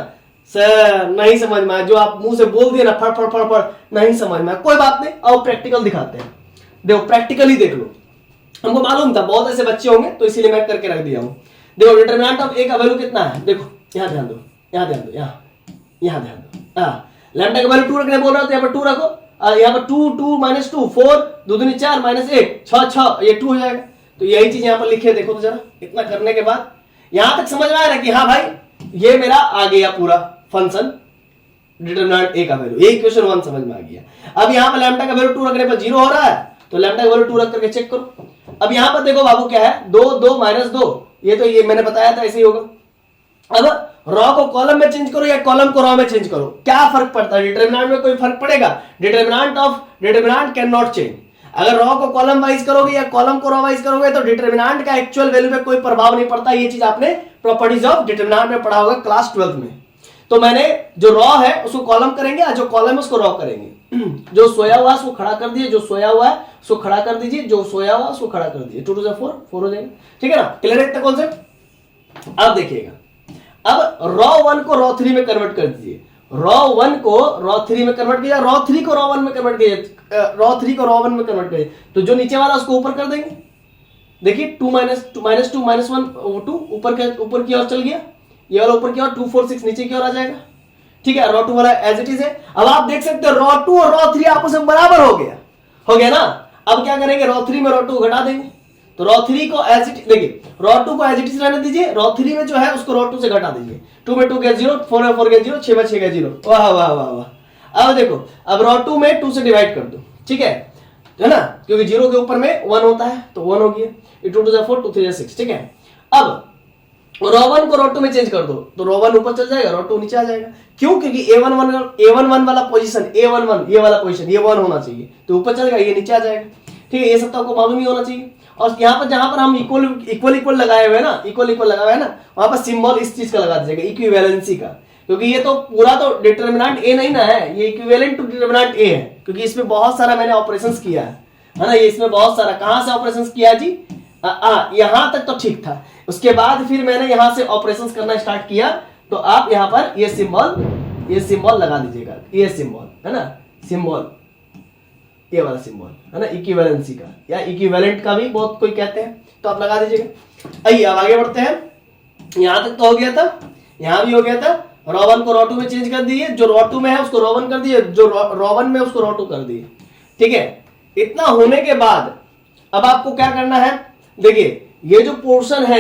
सर? नहीं समझ में आया, जो आप मुंह से बोल दिए ना फड़ फड़ फड़ फड़, नहीं समझ में आया, कोई बात नहीं, आओ प्रैक्टिकल दिखाते हैं। देखो प्रैक्टिकली देख लो, हमको मालूम था बहुत ऐसे बच्चे होंगे तो इसीलिए मैं करके रख दिया हूं। देखो डिटरमिनेंट ऑफ ए का वैल्यू कितना है, देखो यहां ध्यान दो, यहां ध्यान दो, यहां ध्यान दो। लैम्डा का वैल्यू 2 रखने बोल रहा है तो यहाँ पर 2 रखो, यहाँ पर 2 2 - 2 4 2 दूनी 4 -1 6 ये 2 हो जाएगा। तो यही चीज यहाँ पर लिखे, देखो तो जरा, इतना करने के बाद यहां तक समझ में आया ना कि हाँ भाई ये मेरा आ गया पूरा फंक्शन डिटरमिनेंट ए का वैल्यू, ये इक्वेशन 1 समझ में आ गया। अब यहाँ पर लैम्डा का वैल्यू 2 रखने पर 0 हो रहा है, तो लैम्डा का वैल्यू 2 रख करके चेक करो। अब यहाँ पर देखो बाबू क्या है, 2 2 - 2, ये तो ये मैंने बताया था ऐसे ही होगा। अब रॉ को कॉलम में चेंज करो या कॉलम को रॉ में चेंज करो, क्या फर्क पड़ता है? डिटरमिनेंट में कोई फर्क पड़ेगा? Determinant can not change. अगर रॉ को कॉलम वाइज करोगे या कॉलम को रॉ वाइज करोगे तो डिटरमिनेंट का एक्चुअल वैल्यू में कोई प्रभाव नहीं पड़ता। ये चीज आपने प्रॉपर्टीज ऑफ डिटरमिनेंट में पढ़ा होगा क्लास 12 में। तो मैंने जो रॉ है उसको कॉलम करेंगे और जो कॉलम है उसको रॉ करेंगे। जो सोया हुआ है उसको खड़ा कर दिए, जो सोया हुआ है उसको खड़ा कर दीजिए, जो सोया हुआ उसको खड़ा कर दीजिए। 2 2 4 4 हो जाएगा, ठीक है ना? क्लियर है इतना कॉन्सेप्ट? अब देखिएगा, अब रॉ 1 को रॉ 3 में कन्वर्ट कर दीजिए, रॉ 1 को रॉ 3 में कन्वर्ट कीजिए, रॉ 3 को रॉ 1 में कन्वर्ट कीजिए, रॉ 3 को रॉ 1 में कन्वर्ट कीजिए। तो जो नीचे वाला उसको ऊपर कर देंगे, देखिए 2 - 2 - 1 2 ऊपर की ओर चल गया, ये वाला ऊपर की ओर 2 4 6 नीचे की ओर आ जाएगा, ठीक है? रॉ 2 वाला एज इट इज है। अब आप देख सकते हो रॉ 2 और रॉ 3 आपस में बराबर हो गया ना। अब क्या करेंगे, रॉ 3 में रॉ 2 घटा देंगे, तो रॉ 3 को एज इट, देखिए रॉ 2 को एज इट इज रहने दीजिए, रॉ 3 में जो है उसको रॉ 2 से घटा दीजिए। 2 में 2 गया 0, 4 में 4 गया 0, 6 में 6 गया 0। वाह वाह वाह वाह। अब देखो, अब रॉ 2 में 2 से डिवाइड कर दो, ठीक है ना, क्योंकि 0 के ऊपर में 1 होता है तो 1 हो गया। 2 2 4 2 3 6, ठीक है? अब रॉ 1 को रॉ 2 में चेंज कर दो तो रॉ 1 ऊपर चल जाएगा, रॉ 2 नीचे आ जाएगा। क्यों? क्योंकि A11 वाला पोजीशन, A11 ये वाला पोजीशन, ये 1 होना चाहिए, तो ऊपर चलेगा, ये नीचे आ जाएगा, ठीक है? ये सब तो आपको मालूम ही होना चाहिए। और यहाँ पर जहां पर हम इक्वल लगाए हुए हैं ना, इक्वल लगाए हैं ना, वहां पर सिंबल इस चीज का लगा दीजिएगा, इक्विवेलेंसी का, क्योंकि ये तो पूरा तो डिटरमिनेंट ए नहीं ना है, ये इक्विवेलेंट टू डिटरमिनेंट ए है, क्योंकि इसमें बहुत सारा मैंने ऑपरेशंस किया है ना, ये इसमें बहुत सारा कहां से ऑपरेशंस किया जी, यहां तक तो ठीक था, उसके बाद फिर मैंने यहां से ऑपरेशंस करना स्टार्ट किया, तो आप यहां पर ये सिंबल लगा दीजिएगा, ये सिंबल है ना, सिंबल ये वाला सिंबल है ना, इक्विवेलेंसी का या इक्विवेलेंट का भी बहुत कोई कहते हैं, तो आप लगा दीजिएगा। आइए अब आगे बढ़ते हैं, यहां तक तो हो गया था, यहां भी हो गया था। रॉ 1 को रॉ 2 में चेंज कर दिए, जो रॉ 2 में है उसको रॉ 1 कर दिए, जो रॉ 1 में उसको रॉ 2 कर दिए, ठीक है? इतना होने के बाद अब आपको क्या करना है, देखिए ये जो पोर्शन है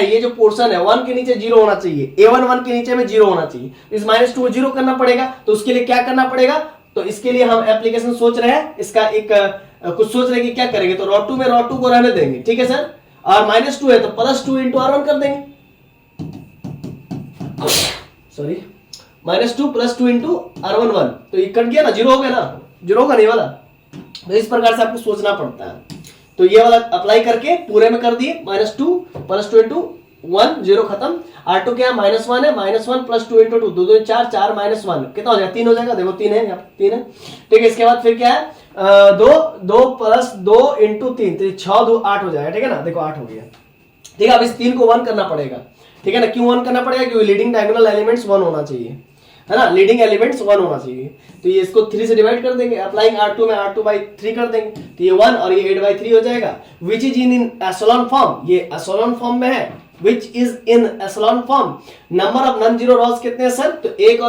1 के नीचे 0 होना चाहिए, A11 के नीचे में 0 होना चाहिए, इस -2 को 0 करना पड़ेगा। तो उसके लिए क्या करना पड़ेगा, तो इसके लिए हम एप्लीकेशन सोच रहे हैं, इसका एक कुछ सोच रहे हैं कि क्या करेंगे। तो रॉ 2 में रॉ 2 को रहने देंगे, ठीक है सर, और -2 है तो +2 × R1 कर देंगे, सॉरी -2 + 2 × R11, तो ये कट गया ना, 0 हो गया ना, 0 होगा नहीं वाला। तो इस प्रकार से आपको सोचना पड़ता है। तो ये वाला अप्लाई करके पूरे में कर दिए, -2 + 2 × 1 0 खत्म। R2 क्या है, -1 है, -1 + 2 × 2 2 2 4 4 -1 कितना हो जाएगा, 3 हो जाएगा, देखो 3 है, यहाँ 3 है, ठीक है? इसके बाद फिर क्या है, दो प्लस 2 इंटू 3, तो 6 2 8 हो जाएगा, ठीक है ना। देखो 8 हो गया, ठीक है। अब इस 3 को 1 करना पड़ेगा, ठीक है ना। क्यों 1 करना पड़ेगा? क्योंकि लीडिंग डायगोनल एलिमेंट्स 1 होना चाहिए, है ना। लीडिंग एलिमेंट्स 1 होना चाहिए, तो ये इसको 3 से डिवाइड कर देंगे, अप्लाइंग R2 में R2/3 कर देंगे, तो ये 1 और ये 8/3 हो जाएगा। विच इज इन एशेलॉन फॉर्म, ये एशेलॉन फॉर्म में है, which is in echelon form. Number of non zero rows कितने हैं सर? तो एक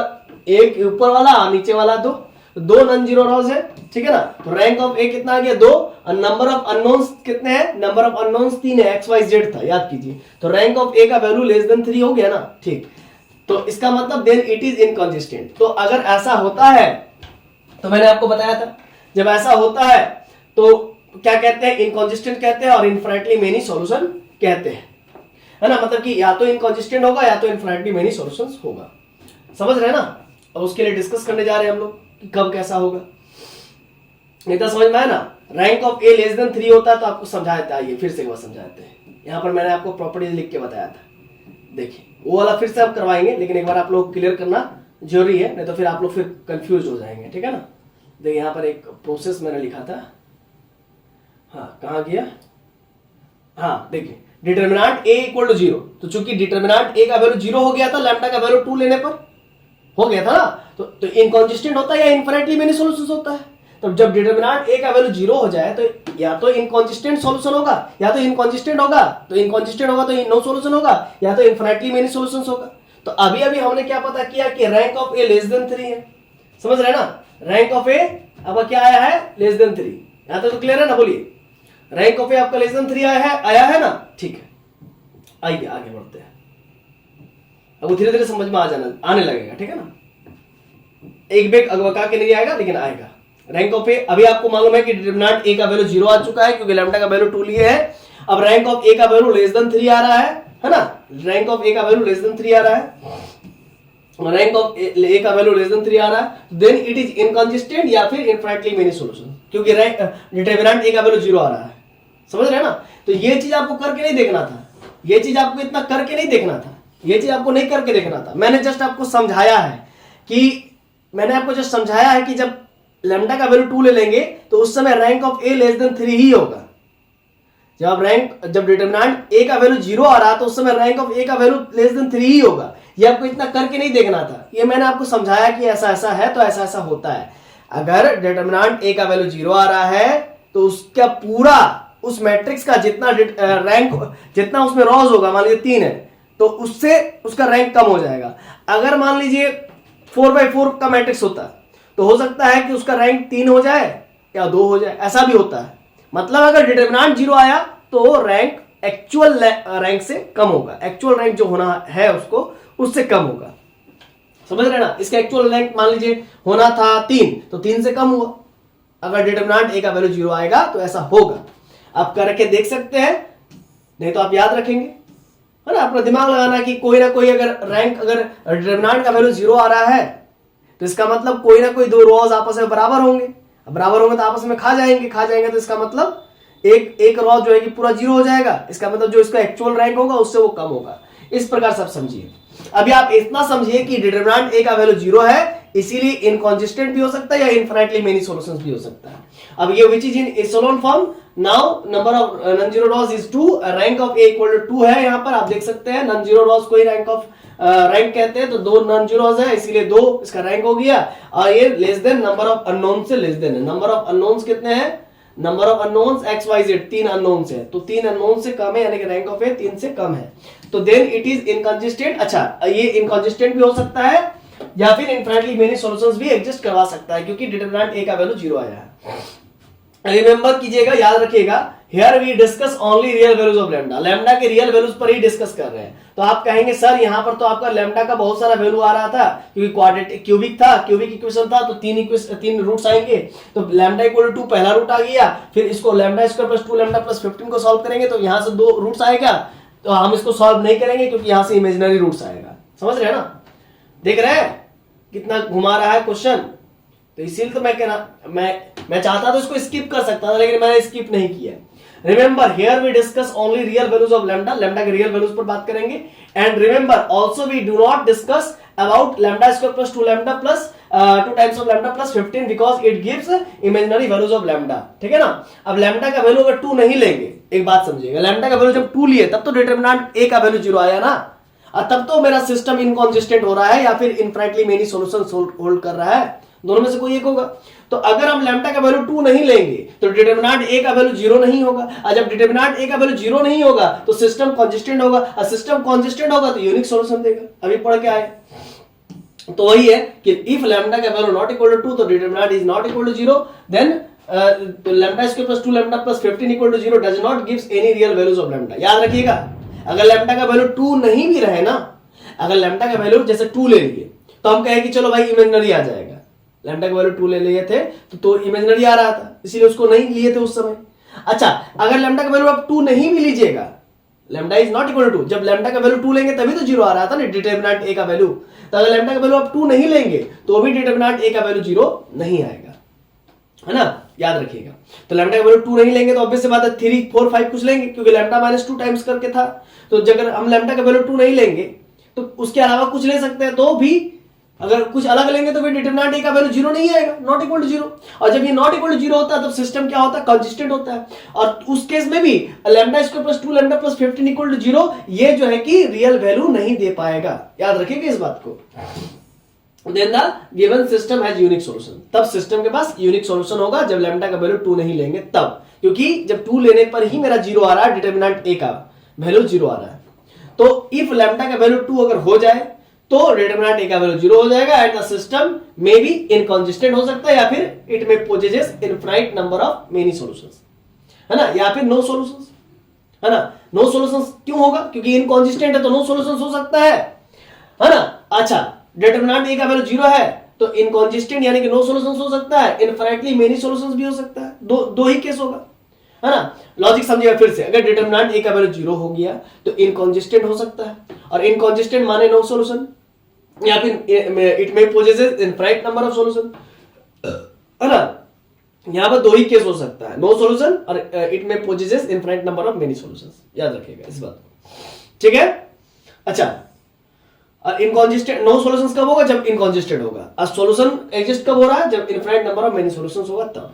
ऊपर वाला और नीचे वाला 2 नॉन जीरो रॉस है, ठीक है ना। तो रैंक ऑफ ए कितना आ गया? 2, और नंबर ऑफ अननोन्स कितने हैं? नंबर ऑफ अननोन्स 3 है, XYZ था, याद कीजिए। तो रैंक ऑफ ए का वैल्यू लेस देन 3 हो गया ना, ठीक। तो इसका मतलब देन इट इज इनकंसिस्टेंट। तो अगर ऐसा होता है, तो मैंने आपको बताया था, जब ऐसा होता है तो क्या कहते हैं? इनकंसिस्टेंट कहते हैं, और इनफिनिटली मेनी सॉल्यूशन कहते हैं, है ना। मतलब कि या तो इनकंसिस्टेंट होगा या तो इनफिनिटली मेनी सॉल्यूशंस होगा, समझ रहे हैं ना। अब उसके लिए डिस्कस करने जा रहे हैं हम लोग कि कब कैसा होगा, नहीं तो समझ में आया ना। Rank of A less than 3 होता है तो आपको समझाते, आइए फिर से एक बार समझाते हैं। यहां पर मैंने आपको प्रॉपर्टीज लिख के बताया था, देखिए वो वाला फिर से आप करवाएंगे, लेकिन एक बार आप लोग क्लियर करना जरूरी है, नहीं तो फिर आप लोग फिर कंफ्यूज हो जाएंगे, ठीक है ना। देखिए यहाँ पर एक प्रोसेस मैंने लिखा था, हाँ कहाँ गया, हाँ देखिए डिटर्मिनेंट a इक्वल टू 0, तो चूंकि डिटर्मिनेंट a का वैल्यू 0 हो गया था, लैम्डा का वैल्यू 2 लेने पर हो गया था ना, तो इनकंसिस्टेंट होता है या इनफिनिटली मेनी सॉल्यूशंस होता है। तो जब डिटर्मिनेंट a का वैल्यू 0 हो जाए तो या तो इनकंसिस्टेंट सॉल्यूशन होगा, या तो इनकंसिस्टेंट होगा, तो इनकंसिस्टेंट होगा तो नो सॉल्यूशन होगा, या तो इनफिनिटली मेनी सॉल्यूशंस होगा। तो अभी अभी हमने क्या पता किया कि rank of A less than 3 है, समझ रहे हैं ना। रैंक ऑफ ए अब क्या आया है? Less than 3। यहां तक तो क्लियर है ना, बोलिए। रैंक ऑफ ए आपका लेस देन 3 आया है ना, ठीक है। आइए आगे बढ़ते हैं, अब धीरे धीरे समझ में आने लगेगा, ठीक है ना। एक बेग अगवका के नहीं आएगा, लेकिन आएगा। रैंक ऑफ ए अभी आपको मालूम है कि डिटर्मिनेंट ए का वैल्यू 0 आ चुका है, क्योंकि लैम्डा का वैल्यू 2 लिए है। अब रैंक ऑफ ए का वैल्यू लेस देन 3 आ रहा है ना। रैंक ऑफ ए का वैल्यू लेस देन 3 आ रहा है, रैंक ऑफ ए का वैल्यू लेस देन 3 आ रहा है, देन इट इज इनकंसिस्टेंट या फिर इनफिनिटली मेनी सॉल्यूशन, क्योंकि डिटर्मिनेंट ए का वैल्यू 0 आ रहा है, समझ रहे हैं ना। तो ये चीज आपको करके नहीं देखना था, ये चीज आपको इतना करके नहीं देखना था, ये चीज आपको नहीं करके देखना था। मैंने जस्ट आपको समझाया है कि जब लैम्डा का वैल्यू 2 ले लेंगे तो उस समय rank of A less than 3 ही होगा। जब डिटर्मिनेंट ए का वैल्यू 0 आ रहा तो उस समय रैंक ऑफ ए का वैल्यू लेस देन 3 ही होगा। ये आपको इतना करके नहीं देखना था, ये मैंने आपको समझाया कि ऐसा ऐसा है तो ऐसा ऐसा होता है। अगर डिटर्मिनेंट ए का वैल्यू 0 आ रहा है तो उसका पूरा उस मैट्रिक्स का जितना रैंक, जितना उसमें रॉज होगा, मान लीजिए 3 है, तो उससे उसका रैंक कम हो जाएगा। अगर मान लीजिए 4/4 का मैट्रिक्स होता तो हो सकता है कि उसका रैंक 3 हो जाए या 2 हो जाए, ऐसा भी होता है। मतलब अगर डिटर्मिनेंट 0 आया तो रैंक एक्चुअल रैंक से कम होगा, एक्चुअल रैंक जो होना है उसको उससे कम होगा, समझ रहे ना। इसका एक्चुअल रैंक मान लीजिए होना था 3, तो 3 से कम हुआ। अगर डिटर्मिनेंट ए का वैल्यू 0 आएगा तो ऐसा होगा। आप करके देख सकते हैं, नहीं तो आप याद रखेंगे, है ना। अपना दिमाग लगाना कि कोई ना कोई अगर डिटर्मिनेंट का वैल्यू 0 आ रहा है तो इसका मतलब कोई ना कोई 2 रोज आपस में बराबर होंगे तो आपस में खा जाएंगे, तो इसका मतलब एक रॉ जो है कि पूरा 0 हो जाएगा। इसका मतलब जो इसका एक्चुअल रैंक होगा उससे वो कम होगा। इस प्रकार से आप समझिए। अभी आप इतना समझिए कि डिटर्मिनेंट ए का वैल्यू 0 है, इसीलिए इनकंसिस्टेंट भी हो सकता है या इनफिनिटली मेनी सॉल्यूशंस भी हो सकता है। अब ये which is in echelon form, now number of non zero rows is 2, rank of A equal to 2 है। यहां पर आप देख सकते हैं नॉन जीरो रॉस को ही रैंक कहते हैं, तो 2 नॉन जीरोस है, इसीलिए 2 इसका रैंक हो गया। और ये less than number of unknown से लेस देन है। नंबर ऑफ अननोन्स कितने हैं? Number of unknowns XYZ 3 unknowns है, तो 3 अननोन से कम है, यानी कि रैंक ऑफ ए 3 से कम है, तो देन इट इज इनकंसिस्टेंट। अच्छा, ये इनकंसिस्टेंट भी हो सकता है या फिर इनफिनिटली मेनी सॉल्यूशंस भी एग्जिस्ट करवा सकता है, क्योंकि डिटर्मिनेंट ए का वैल्यू 0 आया है। रिमेंबर कीजिएगा, याद रखिएगा, here we discuss only real values of lambda. Lambda के रियल वैल्यूज पर ही डिस्कस कर रहे हैं। तो आप कहेंगे सर यहां पर तो आपका लैम्डा का बहुत सारा वैल्यू आ रहा था, क्योंकि क्वाड्रेटिक क्यूबिक इक्वेशन था, तो 3 रूट्स आएंगे, तो लैम्डा इक्वल टू 2 पहला रूट आ गया, फिर इसको lambda square plus 2 lambda plus 15 को सॉल्व करेंगे तो यहां से 2 रूट्स आएगा, तो हम इसको सॉल्व नहीं करेंगे क्योंकि यहां से इमेजिनरी रूट्स आएगा। समझ रहे हैं ना, देख रहे हैं कितना घुमा रहा है क्वेश्चन। तो इसीलिए तो मैं कह रहा, मैं चाहता तो इसको स्किप कर सकता था, लेकिन मैंने स्किप नहीं किया। Remember here we discuss only real values of lambda, lambda के रियल वैल्यूज पर बात करेंगे। And remember also we do not discuss about lambda square plus 2 lambda plus 2 times of lambda plus 15 because it gives imaginary values of lambda, ठीक है ना। अब lambda का value अगर 2 नहीं लेंगे, एक बात समझिएगा, लैम्डा का वैल्यू जब 2 लिए तब तो डिटरमिनेंट ए का वैल्यू 0 आया ना, और तब तो मेरा सिस्टम इनकॉन्सिस्टेंट हो रहा है या फिर इनफाइनाइटली मेनी सॉल्यूशंस होल्ड कर रहा है, दोनों में से कोई एक होगा। तो अगर हम लैम्डा का वैल्यू 2 नहीं लेंगे तो डिटरमिनेंट ए का वैल्यू 0 नहीं होगा, और जब डिटरमिनेंट ए का वैल्यू 0 नहीं होगा तो सिस्टम कंसिस्टेंट होगा, और सिस्टम कंसिस्टेंट होगा तो यूनिक सॉल्यूशन देगा। अभी पढ़ के आए तो वही है कि इफ लैम्डा का वैल्यू नॉट इक्वल टू 2 तो determinant is not equal to 0, then lambda square plus 2 lambda plus 15 equal to 0 does not gives any real values of lambda. याद रखिएगा, अगर लैम्डा का वैल्यू 2 नहीं भी रहे ना, अगर लैम्डा का वैल्यू जैसे 2 ले लिए तो हम कहें कि चलो भाई इमेजिनरी आ जाएगा, लैम्डा का वैल्यू 2 ले लिए थे तो इमेजिनरी आ रहा था, इसीलिए उसको नहीं लिए थे उस समय। अच्छा, अगर लैम्डा का वैल्यू आप 2 नहीं भी लीजिएगा, lambda is not equal to 2, जब लैम्डा का वैल्यू 2 लेंगे तभी तो 0 आ रहा था ना डिटरमिनेंट ए का वैल्यू, तो अगर लैम्डा का वैल्यू आप 2 नहीं लेंगे तो भी डिटरमिनेंट ए का वैल्यू 0 नहीं आएगा, है ना, याद रखिएगा। तो लैम्डा का वैल्यू 2 नहीं लेंगे तो ऑब्वियस सी बात है 3 4 5 कुछ लेंगे, क्योंकि लैम्डा -2 टाइम्स करके था, तो अगर हम लैम्डा का वैल्यू 2 नहीं लेंगे तो उसके अलावा कुछ ले सकते हैं, तो भी अगर कुछ अलग लेंगे तो फिर डिटरमिनेंट ए का वैल्यू 0 नहीं आएगा, नॉट इक्वल टू 0। और जब ये नॉट इक्वल टू 0 होता है तब सिस्टम क्या होता है, कंसिस्टेंट होता है, और उस केस में भी lambda square plus 2 lambda plus 15 equal to 0 ये जो है कि रियल वैल्यू नहीं दे पाएगा, याद रखिएगा इस बात को। Then the given system has unique solution, तब सिस्टम के पास यूनिक सॉल्यूशन होगा जब लैम्डा का वैल्यू 2 नहीं लेंगे तब, क्योंकि जब 2 लेने पर ही मेरा 0 आ रहा है, डिटरमिनेंट ए का वैल्यू 0 आ रहा है। तो इफ लैम्डा का वैल्यू 2 अगर हो जाए तो डिटरमिनेंट ए का वैल्यू 0 हो जाएगा, and the system may be inconsistent हो सकता है, या फिर it may possesses infinite number of many solutions, है ना, या फिर नो सॉल्यूशंस, है ना। नो सॉल्यूशंस क्यों होगा, क्योंकि इनकंसिस्टेंट है तो नो सॉल्यूशंस हो सकता है ना। अच्छा, डिटरमिनेंट ए का वैल्यू 0 है तो इनकंसिस्टेंट यानी कि नो सॉल्यूशंस हो सकता है, इनफाइनाइटली मेनी सॉल्यूशंस भी हो सकता है, दो ही केस होगा, है ना। लॉजिक समझिएगा फिर से, अगर डिटरमिनेंट ए का वैल्यू 0 हो गया तो इनकंसिस्टेंट हो सकता है, और इनकंसिस्टेंट माने नो सॉल्यूशन, या फिर it may possesses infinite number of solution, है ना। यहां पर दो ही केस हो सकता है, नो सॉल्यूशन और it may possesses infinite number of many solutions, याद रखिएगा इस बात को, ठीक है। अच्छा, इनकंसिस्टेंट नो सॉल्यूशंस कब होगा, जब इनकंसिस्टेंट होगा, और सॉल्यूशन एग्जिस्ट कब हो रहा है, जब infinite number of many solutions होगा तब।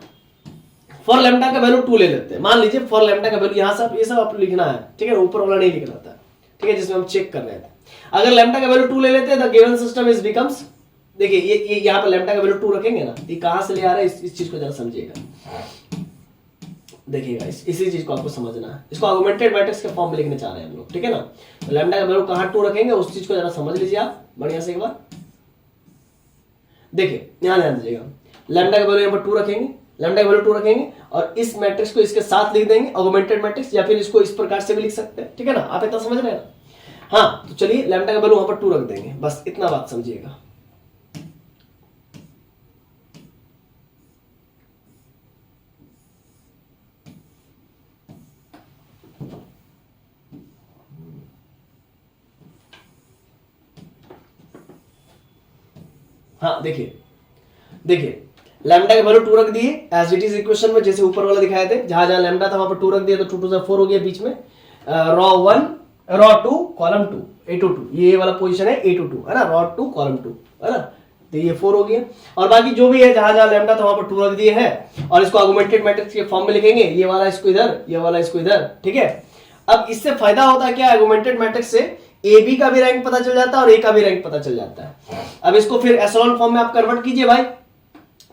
फॉर लैम्डा का वैल्यू 2 ले लेते हैं, मान लीजिए फॉर लैम्डा का वैल्यू, यहां से ये सब आपको लिखना है, ठीक है, ऊपर वाला नहीं लिखना था, ठीक है, जिसमें हम चेक कर रहे थे। अगर लैम्डा का वैल्यू 2 ले लेते हैं the given system is becomes, देखिए ये यहां पर लैम्डा का वैल्यू 2 रखेंगे ना, ये कहां से ले आ रहा है, इस चीज को जरा समझिएगा, देखिएगा इसी चीज को आपको समझना है, इसको आर्गुमेंटेड मैट्रिक्स के फॉर्म में लिखने चाह रहे हैं हम लोग, ठीक है ना। तो लैम्डा का वैल्यू कहां 2 रखेंगे उस चीज को जरा समझ लीजिए आप बढ़िया से एक बार। देखिए यहां ध्यान दीजिएगा, लैम्डा का वैल्यू यहां पर 2 रखेंगे, लैम्डा का वैल्यू 2 रखेंगे और इस मैट्रिक्स को इसके साथ लिख देंगे ऑगमेंटेड मैट्रिक्स, या फिर इसको इस प्रकार से भी लिख सकते हैं, ठीक है ना, आप इतना समझ रहे हैं ना। हाँ, तो चलिए लैम्डा का वैल्यू वहां पर 2 रख देंगे, बस इतना बात समझिएगा। हाँ देखिए लैम्डा का वैल्यू 2 रख दिए एज इट इज इक्वेशन में, जैसे ऊपर वाला दिखाए थे, जहां जहां लैम्डा था वहां पर 2 रख दिया, तो 2 2 से 4 हो गया बीच में, raw 1 raw 2 column 2 a to 2, ये वाला पोजीशन है a to 2, है ना, रॉ 2 कॉलम 2, है ना, तो ये 4 हो गया। और बाकी जो भी है जहां जहां लैम्डा था वहां पर 2 रख दिए हैं, और इसको आर्गुमेंटेड मैट्रिक्स के फॉर्म में लिखेंगे, ये वाला इसको इधर, ये वाला इसको इधर, ठीक है। अब इससे फायदा होता है क्या, आर्गुमेंटेड मैट्रिक्स से ए बी का भी रैंक पता चल जाता है और ए का भी रैंक पता चल जाता है। अब इसको फिर एशेलॉन फॉर्म में आप कन्वर्ट कीजिए भाई।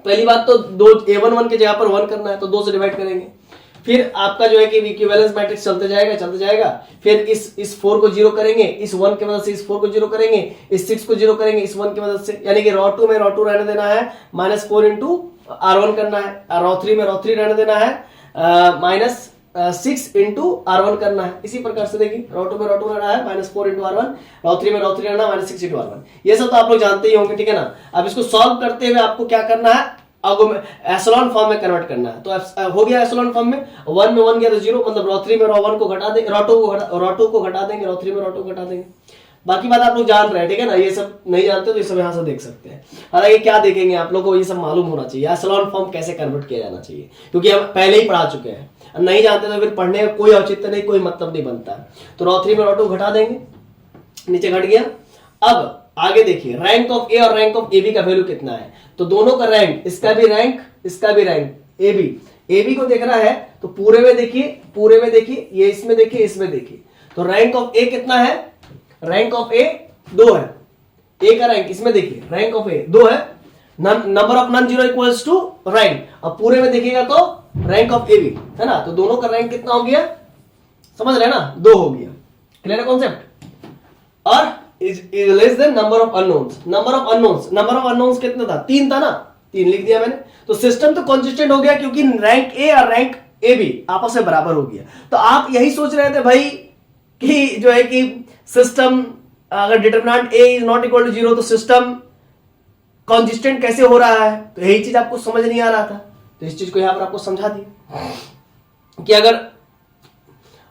पहली बात तो दो a11 के जगह पर 1 करना है तो 2 से डिवाइड करेंगे, फिर आपका जो है कि इक्विवेलेंस मैट्रिक्स चलते जाएगा, फिर इस 4 को 0 करेंगे, इस 1 की मदद से इस 4 को 0 करेंगे, इस 6 को 0 करेंगे इस 1 की मदद से, यानी कि रॉ 2 में रॉ 2 रहने देना है, -4 इंटू r1 करना है, रॉ 3 में रॉ 3 रहने देना है, -6 इंटू r1 करना है। इसी प्रकार से देखिए रॉ 2 में रॉ 2 रहना है, -4 इंटू r1, रॉ 3 में रॉ 3 रहना है, -6 इंटू r1। ये सब तो आप लोग जानते ही होंगे, ठीक है ना। अब इसको सॉल्व करते हुए आपको क्या करना है, एशेलॉन फॉर्म में कन्वर्ट करना है। तो हो गया एशेलॉन फॉर्म में, 1 में 1 गया तो 0, मतलब रॉ 3 में रॉ 1 को घटा देंगे, रॉ 2 को घटा देंगे, रॉ 3 में रॉ 2 घटा देंगे। बाकी बात आप लोग जान रहे हैं, ठीक है ना, ये सब नहीं जानते तो ये सब यहाँ से देख सकते हैं। हालांकि क्या देखेंगे आप लोगों को ये सब मालूम होना चाहिए, एशेलॉन फॉर्म कैसे कन्वर्ट किया जाना चाहिए, क्योंकि हम पहले ही पढ़ा चुके हैं, नहीं जानते तो फिर पढ़ने का कोई औचित्य नहीं, कोई मतलब नहीं बनता है। तो रॉ 3 में रॉ 2 घटा देंगे, नीचे घट गया। अब आगे देखिए रैंक ऑफ ए और रैंक ऑफ ए बी का वैल्यू कितना है, तो दोनों का रैंक, इसका भी रैंक, इसका भी रैंक, ए बी को देखना है तो पूरे में देखिए, ये इसमें देखिए, इसमें देखिए, तो रैंक ऑफ ए कितना है, रैंक ऑफ ए 2 है, ए का रैंक इसमें देखिए, रैंक ऑफ ए 2 है, number of non zero equals to rank, अब पूरे में देखिएगा तो रैंक ऑफ ए बी है ना, तो दोनों का रैंक कितना हो गया, समझ रहे ना, 2 हो गया, क्लियर है कॉन्सेप्ट। और is less than number of unknowns, number of unknowns कितना था, 3 था ना, 3 लिख दिया मैंने, तो सिस्टम तो कंसिस्टेंट हो गया क्योंकि रैंक ए और रैंक ए बी आपस में बराबर हो गया। तो आप यही सोच रहे थे भाई कि जो है कि सिस्टम अगर determinant A is not equal to 0 तो सिस्टम कंसिस्टेंट कैसे हो रहा है, तो यही चीज आपको समझ नहीं आ रहा था, तो इस चीज को यहां पर आपको समझा दिया कि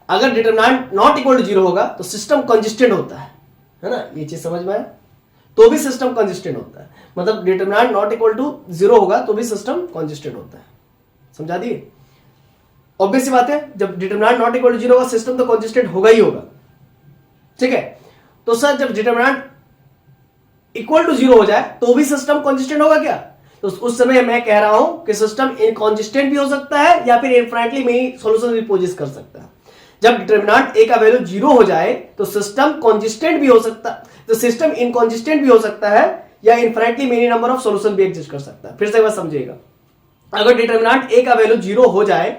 अगर डिटरमिनेंट नॉट इक्वल टू 0 होगा तो सिस्टम कंसिस्टेंट होता है ना, ये चीज समझ में आया, तो भी सिस्टम कंसिस्टेंट होता है, मतलब डिटरमिनेंट नॉट इक्वल टू 0 होगा तो भी सिस्टम कंसिस्टेंट होता है, समझा दिए। ऑब्वियस सी बात है, जब डिटरमिनेंट नॉट इक्वल टू 0 होगा सिस्टम तो कंसिस्टेंट होगा ही होगा, ठीक है। तो सर जब डिटरमिनेंट इक्वल टू 0 हो जाए तो भी सिस्टम कंसिस्टेंट होगा क्या, तो उस समय मैं कह रहा हूं कि सिस्टम इनकंसिस्टेंट भी हो सकता है या फिर इनफाइनाइटली मेनी सॉल्यूशन भी पोजेस कर सकता है। जब डिटरमिनेंट ए का वैल्यू 0 हो जाए तो सिस्टम कंसिस्टेंट भी हो सकता है, तो सिस्टम इनकंसिस्टेंट भी हो सकता है या infinitely many number of solution भी एग्जिस्ट कर सकता है। फिर से एक बार समझिएगा, अगर डिटरमिनेंट ए का वैल्यू 0 हो जाए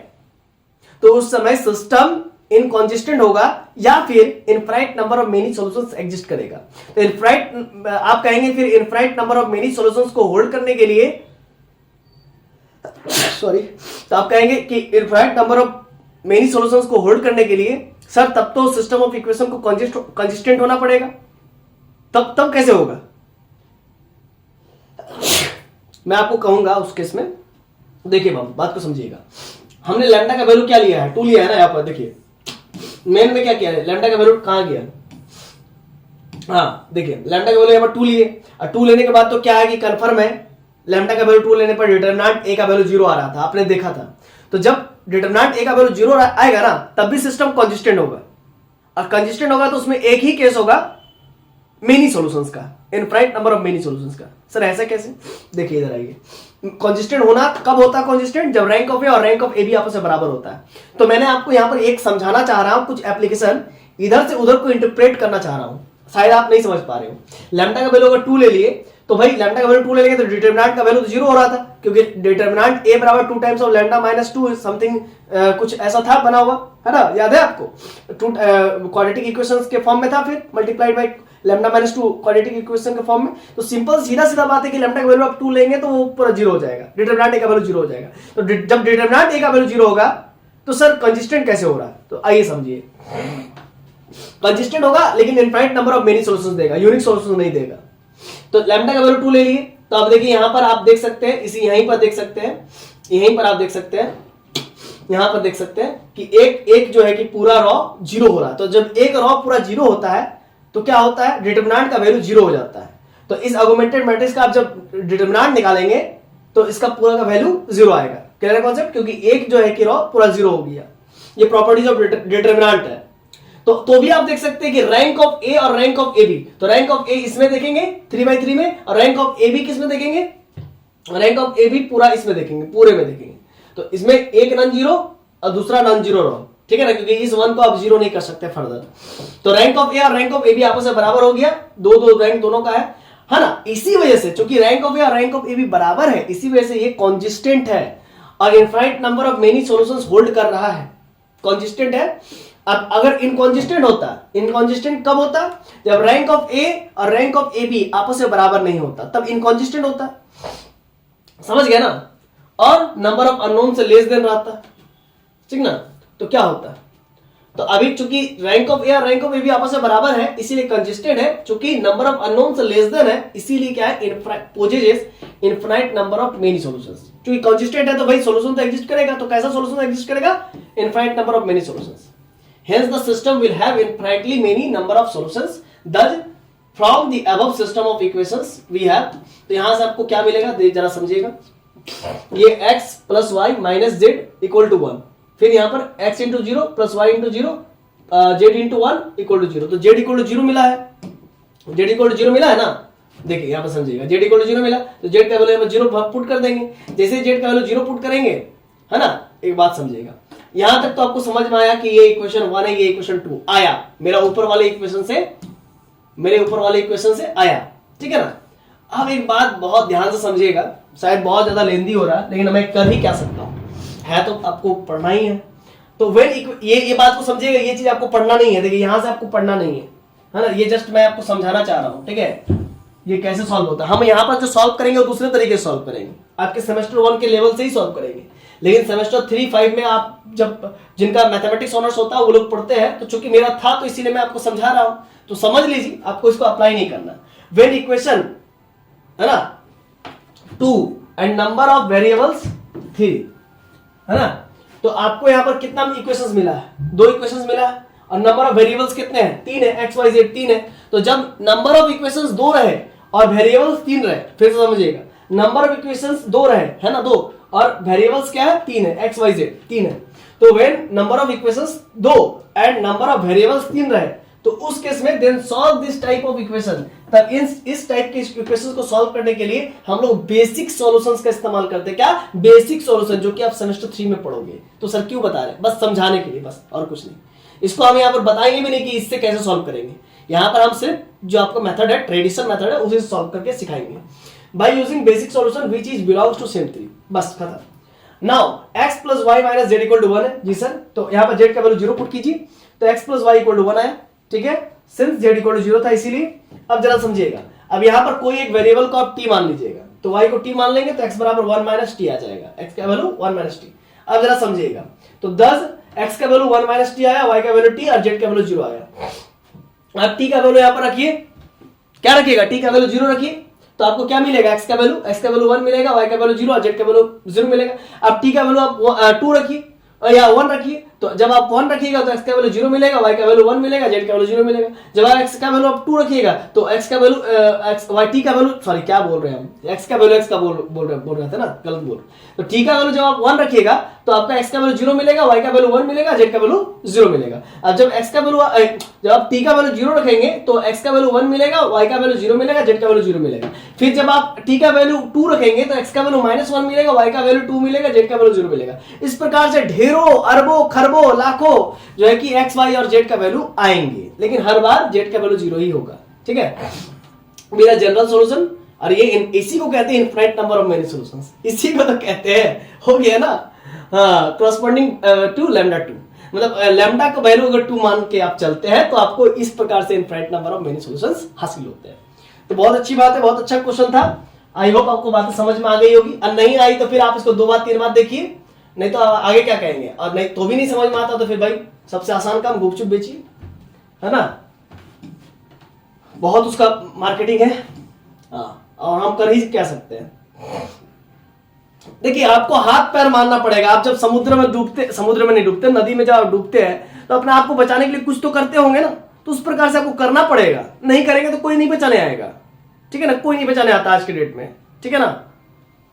तो उस समय सिस्टम इनकंसिस्टेंट होगा या फिर infinite number of many solutions exist करेगा। तो इनफाइनाइट आप कहेंगे फिर infinite number of many solutions को होल्ड करने के लिए तो आप कहेंगे कि infinite number of many solutions को होल्ड करने के लिए सर तब तो सिस्टम ऑफ इक्वेशन को कंसिस्टेंट होना पड़ेगा, तब कैसे होगा, मैं आपको कहूंगा उस केस में। देखिए बात को समझिएगा, हमने लैम्डा का वैल्यू क्या लिया है, 2 लिया है ना, यहां पर देखिए मेन में क्या किया है, लैम्डा का वैल्यू कहां गया, हाँ देखिए लैम्डा का वैल्यू यहां पर 2 लिए, और 2 लेने के बाद तो क्या है कि कंफर्म है लैम्डा का वैल्यू 2 लेने पर डिटरमिनेंट ए का वैल्यू 0 आ रहा था, आपने देखा था। तो जब डिटरमिनेंट ए का वैल्यू 0 आएगा ना तब भी सिस्टम कंसिस्टेंट होगा, और कंसिस्टेंट होगा तो उसमें एक ही केस होगा मेनी सॉल्यूशंस का, infinite number of many solutions का। सर ऐसा कैसे, देखिए इधर आइए, कंसिस्टेंट होना कब होता है कंसिस्टेंट, जब रैंक ऑफ ए और रैंक ऑफ ए बी आपस में बराबर होता है। तो मैंने आपको यहां पर एक समझाना चाह रहा हूं, कुछ एप्लीकेशन इधर से उधर को इंटरप्रेट करना चाह रहा हूं, शायद आप नहीं समझ पा रहे हो। लैम्डा का वैल्यू अगर 2 ले लिए तो भाई लैम्डा का वैल्यू 2 ले लेंगे तो डिटरमिनेंट का वैल्यू तो 0 हो रहा था, क्योंकि डिटरमिनेंट ए बराबर 2 times of lambda minus 2 something कुछ ऐसा था बना हुआ है ना, याद है आपको, क्वाड्रेटिक इक्वेशंस के फॉर्म में था, फिर multiplied by lambda minus 2 quadratic equation के फॉर्म में। तो सिंपल सीधा बात है कि लैम्डा का वैल्यू आप 2 लेंगे तो वो पूरा 0 हो जाएगा, डिटरमिनेंट ए का वैल्यू 0 हो जाएगा। तो जब डिटरमिनेंट ए का वैल्यू 0 होगा तो सर कंसिस्टेंट कैसे हो रहा है, तो आइए समझिए। कंसिस्टेंट होगा लेकिन infinite number of many solutions देगा, यूनिक सॉल्यूशन नहीं देगा। तो लैम्डा का वैल्यू 2 ले लिए, तो अब देखिए यहां पर आप देख सकते हैं, इसी यहीं पर देख सकते हैं, यहीं पर आप देख सकते हैं, यहां पर देख सकते हैं कि एक जो है कि पूरा रॉ 0 हो रहा है। तो जब एक रॉ पूरा 0 होता है तो क्या होता है, डिटरमिनेंट का वैल्यू 0 हो जाता है। तो इस ऑगमेंटेड मैट्रिक्स का आप जब डिटरमिनेंट निकालेंगे तो इसका पूरा का वैल्यू 0 आएगा। क्लियर है कॉन्सेप्ट, क्योंकि एक जो है कि रॉ पूरा 0 हो गया। ये प्रॉपर्टीज ऑफ डिटरमिनेंट है। तो भी आप देख सकते हैं कि रैंक ऑफ ए और रैंक ऑफ ए बी, तो रैंक ऑफ ए इसमें देखेंगे 3/3 में, और रैंक ऑफ ए बी किस में देखेंगे, रैंक ऑफ ए बी पूरा इसमें देखेंगे, पूरे में देखेंगे। तो इसमें एक नॉन जीरो और दूसरा नॉन जीरो रॉ, ठीक है ना, क्योंकि इस 1 को आप 0 नहीं कर सकते फर्दर। तो रैंक ऑफ ए और रैंक ऑफ ए बी आपस में बराबर हो गया, दो रैंक दोनों का है ना। इसी वजह से चूंकि रैंक ऑफ ए और रैंक ऑफ ए बी बराबर है, इसी वजह से ये कंसिस्टेंट है और infinite number of many solutions hold कर रहा है, कंसिस्टेंट है। अब अगर इनकंसिस्टेंट होता, इनकंसिस्टेंट कब होता, जब रैंक ऑफ ए और रैंक ऑफ ए बी आपस में बराबर नहीं होता, तब इनकंसिस्टेंट होता, समझ गया ना, और नंबर ऑफ अननोन से लेस देन रहता, ठीक ना। तो क्या होता, तो अभी चूंकि रैंक ऑफ ए और रैंक ऑफ ए बी आपस में बराबर है इसीलिए कंसिस्टेंट है, चूंकि नंबर ऑफ अननोन से लेस देन है इसीलिए क्या है, possesses infinite number of many solutions. क्योंकि कंसिस्टेंट है तो भाई सॉल्यूशन तो एग्जिस्ट करेगा, तो कैसा सॉल्यूशन एग्जिस्ट करेगा, infinite number of many solutions. Hence the system will have infinitely many number of solutions. Thus from the above system of equations we have, तो यहां से आपको क्या मिलेगा, जरा समझिएगा, ये x plus y minus z equal to 1, फिर यहां पर x into 0 plus y into 0 z into 1 equal to 0, तो जेड इक्वल टू 0 मिला है, जेड इक्वल टू 0 मिला है ना, देखिए यहाँ पर समझिएगा, जेड इक्वल टू 0 मिला तो जेड का वैल्यू 0 पुट कर देंगे। जैसे जेड का वैल्यू 0 पुट करेंगे, है ना, एक बात समझिएगा, यहां तक तो आपको समझ में आया कि ये इक्वेशन 1 है, ये इक्वेशन 2 आया मेरे ऊपर वाले इक्वेशन से आया, ठीक है ना। अब एक बात बहुत ध्यान से समझिएगा, शायद बहुत ज्यादा लेंदी हो रहा है, लेकिन मैं कर ही क्या सकता हूं, है तो आपको पढ़ना ही है। तो वेन ये बात को समझिएगा, ये चीज आपको पढ़ना नहीं है, देखिए यहां से आपको पढ़ना नहीं है ना, ये जस्ट मैं आपको समझाना चाह रहा हूं, ठीक है। ये कैसे सॉल्व होता है, हम यहां पर जो सॉल्व करेंगे वो दूसरे तरीके से सॉल्व करेंगे, आपके सेमेस्टर 1 के लेवल से ही सॉल्व करेंगे। लेकिन सेमेस्टर 3, 5 में आप जब जिनका मैथमेटिक्स ऑनर्स होता है वो लोग पढ़ते हैं, तो चूंकि मेरा था तो इसीलिए मैं आपको समझा रहा हूं, तो समझ लीजिए, आपको इसको अप्लाई नहीं करना। वेन इक्वेशन, है ना, 2 एंड नंबर ऑफ वेरिएबल्स 3, है ना, तो आपको यहां पर कितना इक्वेशंस मिला है, 2 इक्वेशंस मिला है, और नंबर ऑफ वेरिएबल्स कितने हैं, 3 है, एक्स वाई जेड 3 है। तो जब नंबर ऑफ इक्वेशंस 2 रहे और वेरिएबल्स 3 रहे, फिर से समझिएगा, नंबर ऑफ इक्वेशंस 2 रहे, है ना, 2, और वेरिएबल्स क्या है, 3 है, एक्स वाई जेड 3 है। तो when number of equations 2 and number of variables 3 रहे, तो उस केस में then solve this type of equation. तब इस टाइप के इक्वेशंस को सॉल्व करने के लिए हम लोग बेसिक सॉल्यूशंस का इस्तेमाल करते हैं। क्या? बेसिक सॉल्यूशन, जो कि आप सेमेस्टर 3 में पढ़ोगे। तो सर क्यों बता रहे हैं? बस समझाने के लिए, बस, और कुछ नहीं। इसको हम यहाँ पर बताएंगे भी नहीं कि इससे कैसे सॉल्व करेंगे, यहाँ पर हम सिर्फ जो आपका मेथड है, ट्रेडिशनल मेथड है, उसे सॉल्व करके सिखाएंगे by using basic solution which is belongs to same 3। बस खत्म। Now x plus y minus z equal to 1 है जी सर, तो यहाँ पर जेड का वैल्यू 0 पुट कीजिए, तो x plus y equal to 1 आया, ठीक है, सिंस जेड इक्वल टू 0 था इसीलिए। अब जरा समझिएगा, अब यहाँ पर कोई एक वेरिएबल को आप t मान लीजिएगा, तो y को t मान लेंगे तो x बराबर 1 माइनस टी आ जाएगा, x का वैल्यू 1 माइनस टी। अब जरा समझिएगा, तो 10 x का वैल्यू 1 माइनस टी आया, y का वैल्यू t और z का वैल्यू 0 आया। अब t का वैल्यू यहाँ पर रखिए, क्या रखिएगा, t का वैल्यू 0 रखिए, तो आपको क्या मिलेगा, x का वैल्यू 1 मिलेगा, y का वैल्यू 0 और z का वैल्यू 0 मिलेगा। अब t का वैल्यू आप 2 रखिए या 1 रखिए, तो जब आप 1 रखिएगा तो x का वैल्यू 0 मिलेगा, y का वैल्यू 1 मिलेगा, z का वैल्यू 0 मिलेगा। जब आप x का वैल्यू आप 2 रखिएगा तो x का वैल्यू t का वैल्यू, सॉरी क्या बोल रहे हैं हम, x का वैल्यू x का बोल रहे थे ना, गलत बोल। तो t का वैल्यू जब आप 1 रखिएगा तो आपका x का वैल्यू 0 मिलेगा, y का वैल्यू 1 मिलेगा, z का वैल्यू 0 मिलेगा। अब जब x का वैल्यू जब आप t का वैल्यू 0 रखेंगे तो x का वैल्यू 1 मिलेगा, y का वैल्यू 0 मिलेगा, z का वैल्यू 0 मिलेगा। फिर जब आप t का वैल्यू 2 रखेंगे तो x का वैल्यू -1 मिलेगा, y का वैल्यू 2 मिलेगा, z का वैल्यू 0 मिलेगा। इस प्रकार से ढेरों अरबों खरबों लाखों जो है कि x y और z का वैल्यू आएंगे, लेकिन हर बार z का वैल्यू 0 ही होगा, ठीक है। मेरा जनरल सॉल्यूशन, और ये इसी को कहते हैं infinite number of many solutions, इसी को तो कहते हैं, हो गया ना, हाँ, corresponding टू लैम्डा 2, मतलब लैम्डा का वैल्यू अगर 2 मान के आप चलते हैं तो आपको इस प्रकार से infinite number of many solutions हासिल होते हैं। तो बहुत अच्छी बात है, बहुत अच्छा क्वेश्चन था। आई होप आपको बातें समझ में आ गई होगी, और नहीं आई तो फिर आप इसको 2 बार 3 बार देखिए, नहीं तो आगे क्या कहेंगे, और नहीं तो भी नहीं समझ में आता तो फिर भाई सबसे आसान काम गुपचुप बेचिए, है ना, बहुत उसका मार्केटिंग है, हाँ, और हम कर ही क्या सकते हैं। देखिए आपको हाथ पैर मारना पड़ेगा, आप जब समुद्र में नहीं डूबते, नदी में जब आप डूबते हैं तो अपने आप को बचाने के लिए कुछ तो करते होंगे ना, तो उस प्रकार से आपको करना पड़ेगा, नहीं करेंगे तो कोई नहीं बचाने आएगा, ठीक है ना, कोई नहीं बचाने आता आज के डेट में, ठीक है ना।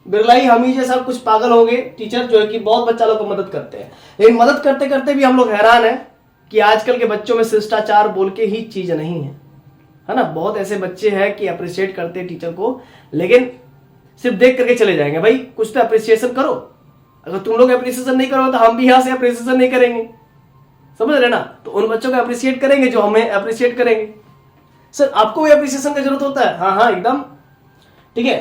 बिरला ही हम ही जैसा कुछ पागल होंगे टीचर जो है कि बहुत बच्चा लोग को मदद करते हैं, लेकिन मदद करते करते भी हम लोग हैरान है कि आजकल के बच्चों में शिष्टाचार बोल के ही चीज नहीं है ना। बहुत ऐसे बच्चे हैं कि अप्रिशिएट करते हैं टीचर को, लेकिन सिर्फ देख करके चले जाएंगे। भाई कुछ तो अप्रिसिएशन करो, अगर तुम लोग अप्रिसिएशन नहीं करो तो हम भी यहां से अप्रिसिएशन नहीं करेंगे, समझ रहे ना। तो उन बच्चों को अप्रिशिएट करेंगे जो हमें अप्रिशिएट करेंगे। सर आपको भी अप्रिसिएशन की जरूरत होता है, हाँ हाँ एकदम, ठीक है।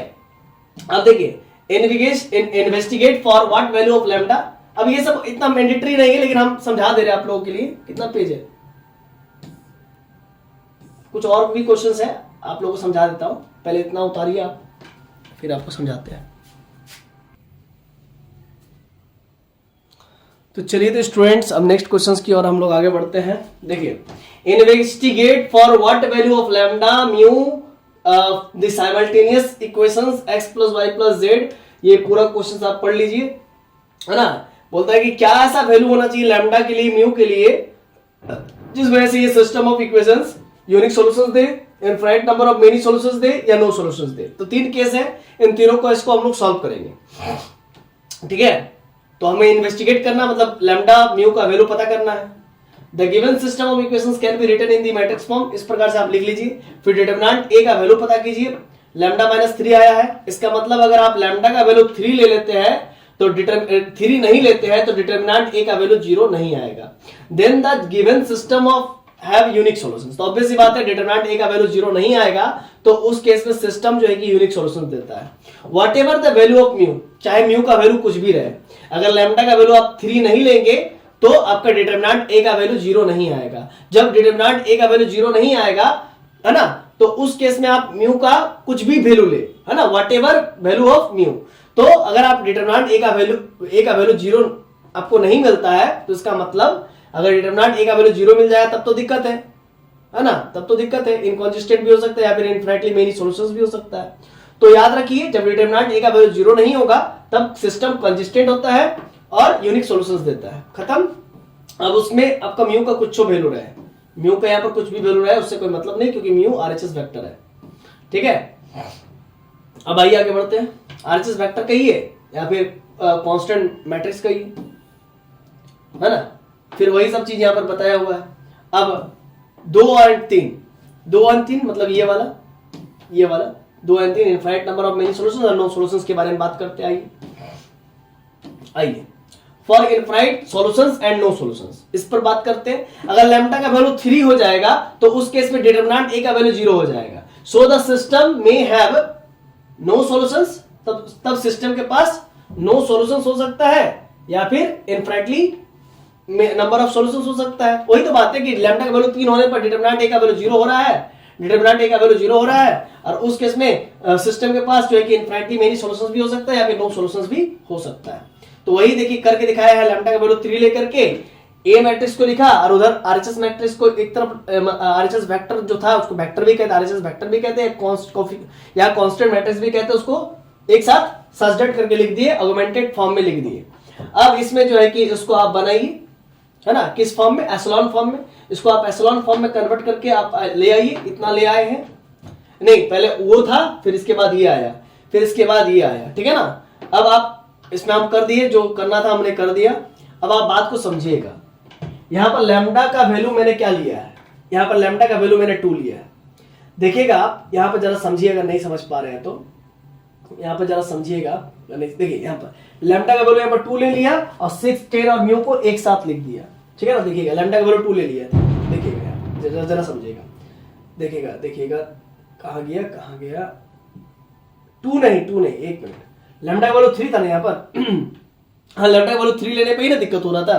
अब देखिए investigate for what value of lambda, अब ये सब इतना मैंडेटरी नहीं है, लेकिन हम समझा दे रहे हैं आप लोगों के लिए। कितना पेज है, कुछ और भी क्वेश्चंस है, आप लोगों को समझा देता हूं, पहले इतना उतारिए आप, फिर आपको समझाते हैं। तो चलिए तो स्टूडेंट्स अब नेक्स्ट क्वेश्चंस की ओर हम लोग आगे बढ़ते हैं। देखिए investigate for what value of lambda mu the simultaneous equations x plus y plus z, ये पूरा क्वेश्चन आप पढ़ लीजिए, है ना। बोलता है कि क्या ऐसा वैल्यू होना चाहिए लैम्डा के लिए, म्यू के लिए, जिस वजह से ये system of equations unique solutions दे, infinite number of many solutions दे या नो सॉल्यूशंस दे। तो 3 केस है, इन तीनों को इसको हम लोग सॉल्व करेंगे, ठीक है। तो हमें इन्वेस्टिगेट करना मतलब लैम्डा म्यू का वैल्यू पता करना है। The given system of equations can be written in the matrix form, इस प्रकार से आप लिख लीजिए। फिर डिटरमिनेंट ए का वैल्यू पता कीजिए, लैम्डा माइनस 3 आया है, इसका मतलब अगर आप लैम्डा का वैल्यू 3 ले लेते हैं तो 3 नहीं लेते हैं तो डिटरमिनेंट ए का वैल्यू 0 नहीं आएगा। Then the given system of have unique solutions, तो ऑब्वियस सी बात है डिटरमिनेंट ए का वैल्यू 0 नहीं आएगा, तो उस केस में सिस्टम जो है कि यूनिक सॉल्यूशन देता है। Whatever the value of mu, चाहे म्यू का वैल्यू कुछ भी रहे, अगर लैम्डा का वैल्यू आप 3 नहीं लेंगे तो आपका डिटरमिनेंट ए का वैल्यू 0 नहीं आएगा। जब डिटरमिनेंट ए का वैल्यू 0 नहीं आएगा, है ना, तो उस केस में आप म्यू का कुछ भी वैल्यू ले, है ना, व्हाटएवर वैल्यू ऑफ म्यू। तो अगर आप डिटरमिनेंट ए का वैल्यू 0 आपको नहीं मिलता है, तो इसका मतलब अगर डिटरमिनेंट ए का वैल्यू 0 मिल जाए तब तो दिक्कत है ना, तब तो दिक्कत है, इनकंसिस्टेंट भी हो सकता है या फिर इनफिनिटली मेनी सॉल्यूशंस भी हो सकता है। तो याद रखिए जब डिटरमिनेंट ए का वैल्यू 0 नहीं होगा तब सिस्टम कंसिस्टेंट होता है और यूनिक सॉल्यूशंस देता है। खत्म। अब उसमें आपका म्यू का कुछ वैल्यू रहे, म्यू का यहाँ पर कुछ भी वैल्यू रहे उससे कोई मतलब नहीं, क्योंकि म्यू आरएचएस वेक्टर है। ठीक है, अब आइए आगे बढ़ते हैं। आरएचएस वेक्टर कहिए या फिर कांस्टेंट मैट्रिक्स कहिए, है ना, फिर वही सब चीज यहां पर बताया हुआ है। अब 2 और 3 मतलब ये वाला 2 और 3 infinite number of many solutions और नो सॉल्यूशंस के बारे में बात करते हैं। आइए for infinite solutions and no solutions, इस पर बात करते हैं। अगर लैम्डा का वैल्यू 3 हो जाएगा तो उस केस में डिटरमिनेंट ए का वैल्यू 0 हो जाएगा। So the system may have no solutions, तब सिस्टम के पास नो सॉल्यूशंस हो सकता है या फिर इनफाइनाइटली नंबर ऑफ सॉल्यूशंस हो सकता है। वही तो बात है कि लैम्डा का वैल्यू 3 होने पर डिटरमिनेंट ए का वैल्यू 0 हो रहा है, डिटरमिनेंट ए का वैल्यू 0 हो रहा है, और उस केस में सिस्टम के पास जो है कि इनफिनिटली मेनी सॉल्यूशंस भी हो सकता है या फिर नो सॉल्यूशंस भी हो सकता है। तो वही देखिए करके दिखाया है, लैम्डा का वैल्यू 3 लेकर के ए मैट्रिक्स को लिखा और उधर आरएचएस मैट्रिक्स को एक तरफ आरएचएस वेक्टर जो था उसको वेक्टर भी कहते हैं, आरएचएस वेक्टर भी कहते हैं, या कांस्टेंट मैट्रिक्स भी कहते हैं, उसको एक साथ सब्स्टिट्यूट करके लिख दिए, ऑगमेंटेड फॉर्म में लिख दिए। अब इसमें जो है कि इसको आप बनाइए, है ना, किस फॉर्म में, एसलॉन फॉर्म में। इसको आप एसलॉन फॉर्म में कन्वर्ट करके आप ले आइए, इतना ले आए हैं, नहीं पहले वो था फिर इसके बाद ये आया, फिर इसके बाद ये आया, ठीक है ना। अब आप इसमें हम कर दिए, जो करना था हमने कर दिया। अब आप बात को समझिएगा, यहां पर लैम्डा का वैल्यू मैंने क्या लिया है, यहां पर लैम्डा का वैल्यू मैंने 2 लिया है। देखिएगा आप यहां पर जरा समझिए, अगर नहीं समझ पा रहे हैं तो यहां पर जरा समझिएगा। देखिए यहां पर लैम्डा का वैल्यू यहां पर 2 ले लिया और 6, 10 और म्यू को एक साथ लिख दिया, ठीक है ना। देखिएगा लैम्डा का वैल्यू 2 ले लिया था, देखिएगा जरा समझिएगा, देखिएगा कहां गया 2 नहीं 1 मिनट, लैम्डा का वैल्यू 3 था ना यहाँ पर हाँ, लैम्डा का वैल्यू 3 लेने पे ही ना दिक्कत हो रहा था,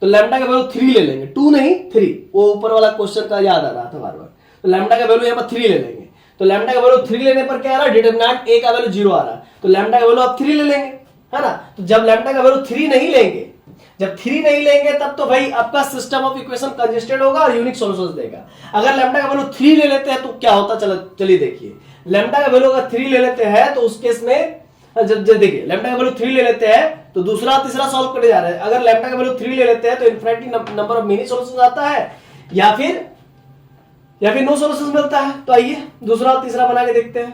तो लैम्डा का वैल्यू 3 ले लेंगे, 2 नहीं 3, वो ऊपर वाला क्वेश्चन का याद आ रहा था बार बार। तो लैम्डा का वैल्यू यहाँ पर 3 ले लेंगे, तो लैम्डा का वैल्यू 3 लेने पर क्या आ रहा है, डिटरमिनेंट ए का वैल्यू 0 आ रहा है, तो लैम्डा का वैल्यू आप 3 ले लेंगे, है ना। तो जब लैम्डा का वैल्यू 3 नहीं लेंगे, जब 3 नहीं लेंगे तब तो भाई आपका सिस्टम ऑफ इक्वेशन कंसिस्टेंट होगा और यूनिक सॉल्यूशंस देगा। अगर लैम्डा का वैल्यू 3 ले लेते हैं तो क्या होता, चलिए देखिए, लैम्डा का वैल्यू अगर 3 ले लेते हैं तो उस केस में जब देखिए लैम्डा का वैल्यू 3 ले लेते हैं तो दूसरा तीसरा सॉल्व करने जा रहे हैं। अगर लैम्डा का वैल्यू 3 ले लेते हैं तो infinity number of many solutions आता है या फिर नो सॉल्यूशंस मिलता है। तो आइए दूसरा और तीसरा बना के देखते हैं।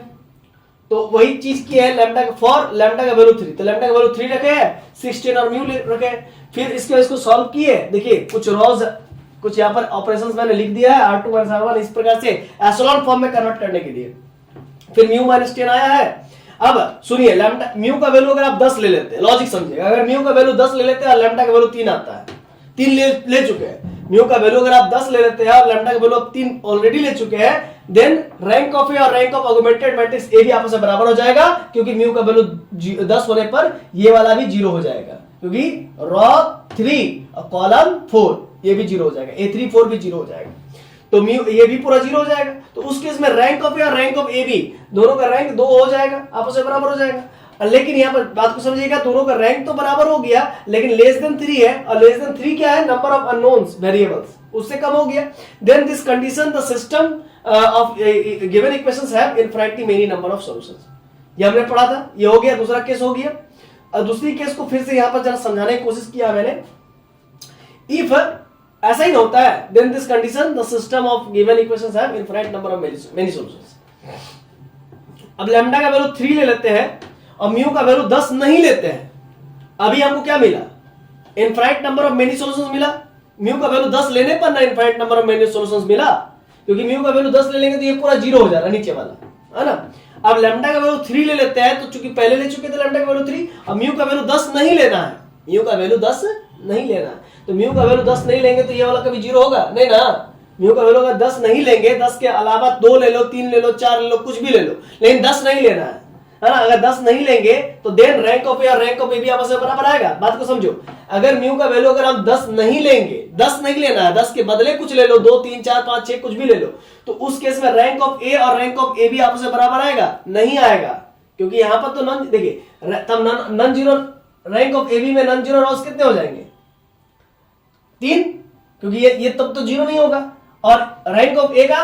तो वही चीज की है लैम्डा फॉर लैम्डा का वैल्यू 3, तो लैम्डा का वैल्यू 3 रखे हैं, 16 और म्यू रखे हैं। फिर इसको सॉल्व किए, देखिए कुछ रॉज कुछ यहाँ पर ऑपरेशंस मैंने लिख दिया है, R2 - R1 इस प्रकार से एशेलॉन फॉर्म में कन्वर्ट करने के लिए। फिर म्यू - 10 आया है। अब सुनिए, लैम्डा म्यू का वैल्यू अगर आप 10 ले लेते हैं, लॉजिक समझिएगा, अगर म्यू का वैल्यू 10 ले लेते हैं और लैम्डा का वैल्यू 3 आता है, 3 ले चुके हैं, म्यू का वैल्यू अगर आप 10 ले लेते हैं और लैम्डा का वैल्यू आप 3 ऑलरेडी ले चुके हैं, देन रैंक ऑफ ए और rank of augmented matrix A भी आपस में बराबर हो जाएगा, क्योंकि म्यू का वैल्यू 10 होने पर ये वाला भी 0 हो जाएगा, क्योंकि रॉ 3 और कॉलम 4 ये भी 0 हो जाएगा, A3 4 भी 0 हो जाएगा, तो म्यू ये भी पूरा 0 हो जाएगा। तो उस केस में रैंक ऑफ ए और रैंक ऑफ ए बी दोनों का रैंक 2 हो जाएगा, आपस में बराबर हो जाएगा। लेकिन यहाँ पर बात को समझिएगा, दोनों का रैंक तो बराबर हो गया, लेकिन लेस देन 3 है, और लेस देन 3 क्या है, नंबर ऑफ अननोन्स वेरिएबल्स, उससे कम हो गया। Then this condition the system of given equations have infinitely many number of solutions, ये हमने पढ़ा था, ये हो गया, दूसरा केस हो गया। और दूसरी केस को फिर से यहाँ पर जरा समझाने की कोशिश किया मैंने। इफ ऐसा ही ना होता है, then this condition the system of given equations have infinite number of many solutions. अब लैम्डा का वैल्यू 3 ले लेते हैं और म्यू का वैल्यू 10 नहीं लेते हैं, अभी हमको क्या मिला, infinite number of many solutions मिला, म्यू का वैल्यू 10 लेने पर ना infinite number of many solutions मिला, क्योंकि म्यू का वैल्यू 10 ले लेंगे तो ये पूरा 0 हो जा रहा नीचे वाला, है ना। अब लैम्डा का वैल्यू 3 ले लेते हैं, तो चूंकि पहले ले चुके थे लैम्डा का वैल्यू 3, अब म्यू का वैल्यू 10 नहीं लेना है, म्यू का वैल्यू 10 नहीं लेना है। तो म्यू का वैल्यू 10 नहीं लेंगे तो ये वाला कभी 0 होगा नहीं ना। म्यू का वैल्यू अगर 10 नहीं लेंगे, 10 के अलावा 2 ले लो, 3 ले लो, 4 ले लो, कुछ भी ले लो, लेकिन 10 नहीं लेना है ना। अगर 10 नहीं लेंगे तो देन रैंक ऑफ ए और रैंक ऑफ ए भी आपस में बराबर आएगा। बात को समझो, अगर म्यू का वैल्यू अगर हम 10 नहीं लेंगे, 10 नहीं लेना है, 10 के बदले कुछ ले लो, 2 3 4 5 6 कुछ भी ले लो, तो उस केस में रैंक ऑफ ए और रैंक ऑफ ए भी आपस में बराबर आएगा? नहीं आएगा, क्योंकि यहां पर तो नॉन, देखिए तब non zero, rank of A B में नॉन जीरो रॉस कितने हो जाएंगे? 3, क्योंकि ये तब तो 0 नहीं होगा। और रैंक ऑफ ए का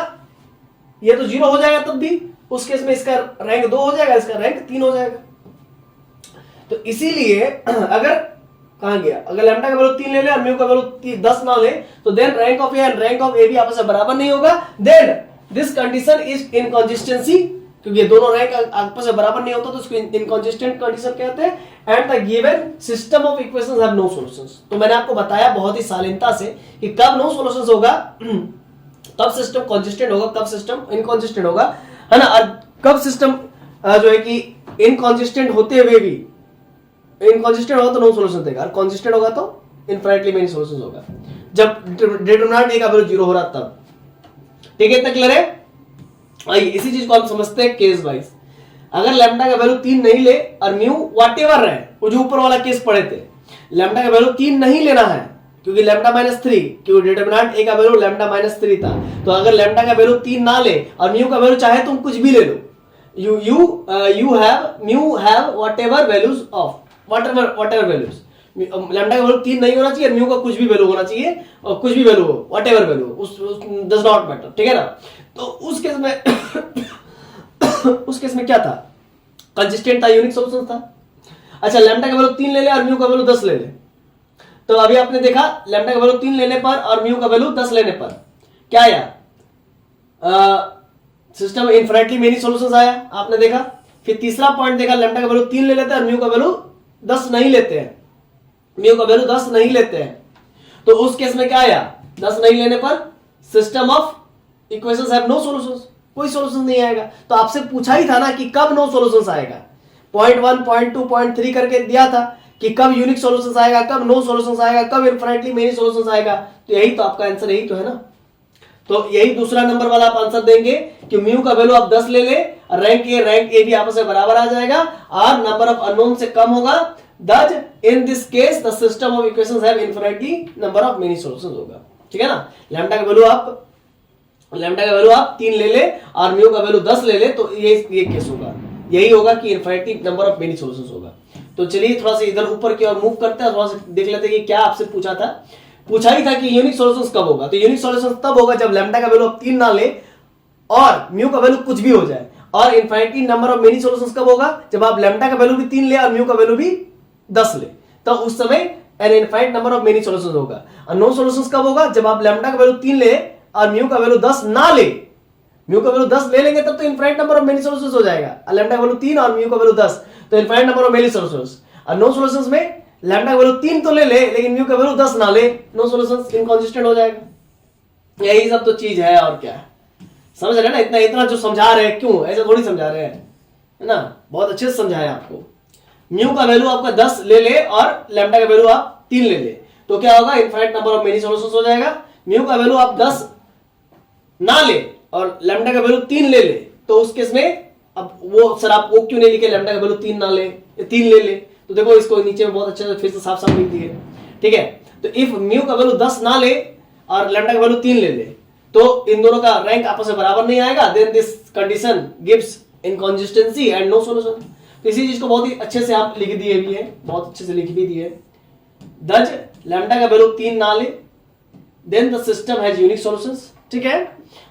ये तो 0 हो जाएगा तब भी, उस केस में इसका रैंक 2 हो जाएगा, इसका रैंक 3 हो जाएगा। तो इसीलिए अगर कहां गया, अगर लैम्डा का वैल्यू 3 ले ले और म्यू का वैल्यू 10 ना ले, तो then rank of A and rank of A भी आपस में बराबर नहीं होगा। Then this condition is inconsistency, क्योंकि दोनों रैंक आपस में बराबर नहीं होता तो इसको इनकंसिस्टेंट कंडीशन कहते हैं। And the given system of equations have no solutions. तो मैंने आपको बताया बहुत ही शालीनता से कि कब नो सॉल्यूशंस होगा, कब सिस्टम कंसिस्टेंट होगा, कब सिस्टम इनकंसिस्टेंट होगा, है ना। और कब सिस्टम जो है कि इनकंसिस्टेंट होते हुए भी, इनकंसिस्टेंट होगा तो नो सॉल्यूशन देगा, और कंसिस्टेंट होगा तो इनफाइनाइटली मेनी सॉल्यूशंस होगा, जब डिटरमिनेंट ए का वैल्यू 0 हो रहा तब। ठीक है, इतना क्लियर है? आइए इसी चीज को हम समझते हैं केस वाइज। अगर लैम्डा का वैल्यू 3 नहीं ले और म्यू व्हाटएवर रहे, वो जो ऊपर वाला केस पढ़े थे, लैम्डा का वैल्यू 3 नहीं लेना है, क्योंकि लैम्डा -3, क्योंकि डिटरमिनेंट ए का वैल्यू लैम्डा -3 था। तो अगर लैम्डा का वैल्यू 3 ना ले और म्यू का वैल्यू चाहे तुम कुछ भी ले लो, mu have whatever values of whatever values, lambda का वैल्यू 3 नहीं होना चाहिए, म्यू का कुछ भी वैल्यू होना चाहिए, और कुछ भी वैल्यू हो, व्हाटएवर वैल्यू, उस डज नॉट मैटर। ठीक है ना। तो उस केस में उस केस में क्या था? कंसिस्टेंट था, यूनिक सॉल्यूशन था। अच्छा, लैम्डा का वैल्यू 3 ले ले और म्यू का वैल्यू 10 ले ले, तो अभी आपने देखा लैम्डा का वैल्यू 3 लेने पर और म्यू का वैल्यू 10 लेने पर क्या आया? सिस्टम इनफिनिटली मेनी सॉल्यूशंस आया, आपने देखा। फिर तीसरा पॉइंट देखा, लैम्डा का वैल्यू 3 ले लेते हैं और म्यू का वैल्यू 10 नहीं लेते हैं, म्यू का वैल्यू 10 नहीं लेते हैं, तो उस केस में क्या आया? 10 नहीं लेने पर system of equations have no solutions, कोई सॉल्यूशन नहीं आएगा। तो आपसे पूछा ही था ना कि कब नो सॉल्यूशंस आएगा, पॉइंट 1, पॉइंट 2, पॉइंट 3 करके दिया था कि कब यूनिक सॉल्यूशंस आएगा, कब नो सॉल्यूशंस आएगा, कब इनफिनिटली मेनी सॉल्यूशंस आएगा। तो यही तो आपका आंसर, यही तो है ना। तो यही दूसरा नंबर वाला आप आंसर देंगे कि म्यू का वैल्यू आप 10 ले ले, रैंक ए भी आपस में बराबर आ जाएगा और नंबर ऑफ अननोन से कम होगा। Thus, in this case, the system of equations have infinitely number of many solutions होगा। ठीक है ना। लैम्डा का वैल्यू आप 3 ले ले और म्यू का वैल्यू 10 ले ले, तो ये केस होगा, यही होगा कि infinity number of many solutions होगा। तो चलिए थोड़ा सा इधर ऊपर की ओर मूव करते हैं, थोड़ा सा देख लेते हैं कि क्या आपसे पूछा था। पूछा ही था कि यूनिक सॉल्यूशंस कब होगा, तो यूनिक सॉल्यूशंस तब होगा जब लैम्डा का वैल्यू आप 3 ना ले और म्यू का वैल्यू कुछ भी हो जाए। और infinity number of many solutions कब होगा? जब आप लैम्डा का वैल्यू भी 3 ले और म्यू का वैल्यू भी 10 ले, तो उस समय an infinite number of many solutions होगा। और नो सॉल्यूशंस कब होगा? जब आप लैम्डा का वैल्यू 3 ले और म्यू का वैल्यू 10 ना ले, म्यू का वैल्यू 10 ले लेंगे तब तो infinite number of many solutions हो जाएगा। लैम्डा का वैल्यू 3 और म्यू का वैल्यू 10, तो infinite number of many solutions. और नो सॉल्यूशंस में लैम्डा का वैल्यू 3 तो ले ले लेकिन म्यू का वैल्यू 10 ना ले, नो सॉल्यूशंस, इनकंसिस्टेंट हो जाएगा। यही सब तो चीज है, और क्या है, समझ रहे हैं ना। इतना जो समझा रहे हैं, क्यों ऐसा थोड़ी समझा रहे हैं, है ना, बहुत अच्छे से समझाया आपको। म्यू का वैल्यू आपका 10 ले ले और लैम्डा का वैल्यू आप 3 ले ले, तो क्या होगा? Infinite number of many solutions हो जाएगा। म्यू का वैल्यू आप 10 ना ले और लैम्डा का वैल्यू 3 ले ले, तो उस केस में अब वो सर आप वो क्यों नहीं लिखे लैम्डा का वैल्यू 3 ना ले, 3 ले ले, तो देखो इसको नीचे में बहुत अच्छे से फिर से साफ साफ लिख दिए। ठीक है, तो इफ म्यू का वैल्यू 10 ना ले और लैम्डा का वैल्यू 3 ले ले, तो इन दोनों का रैंक आपस में बराबर नहीं आएगा। Then this condition gives inconsistency and no solution. तो इसी चीज को बहुत ही अच्छे से आप लिख दिए भी है, बहुत अच्छे से लिख भी दिए। दज लैम्डा का वैल्यू 3 ना ले, then the system has unique solutions. ठीक है,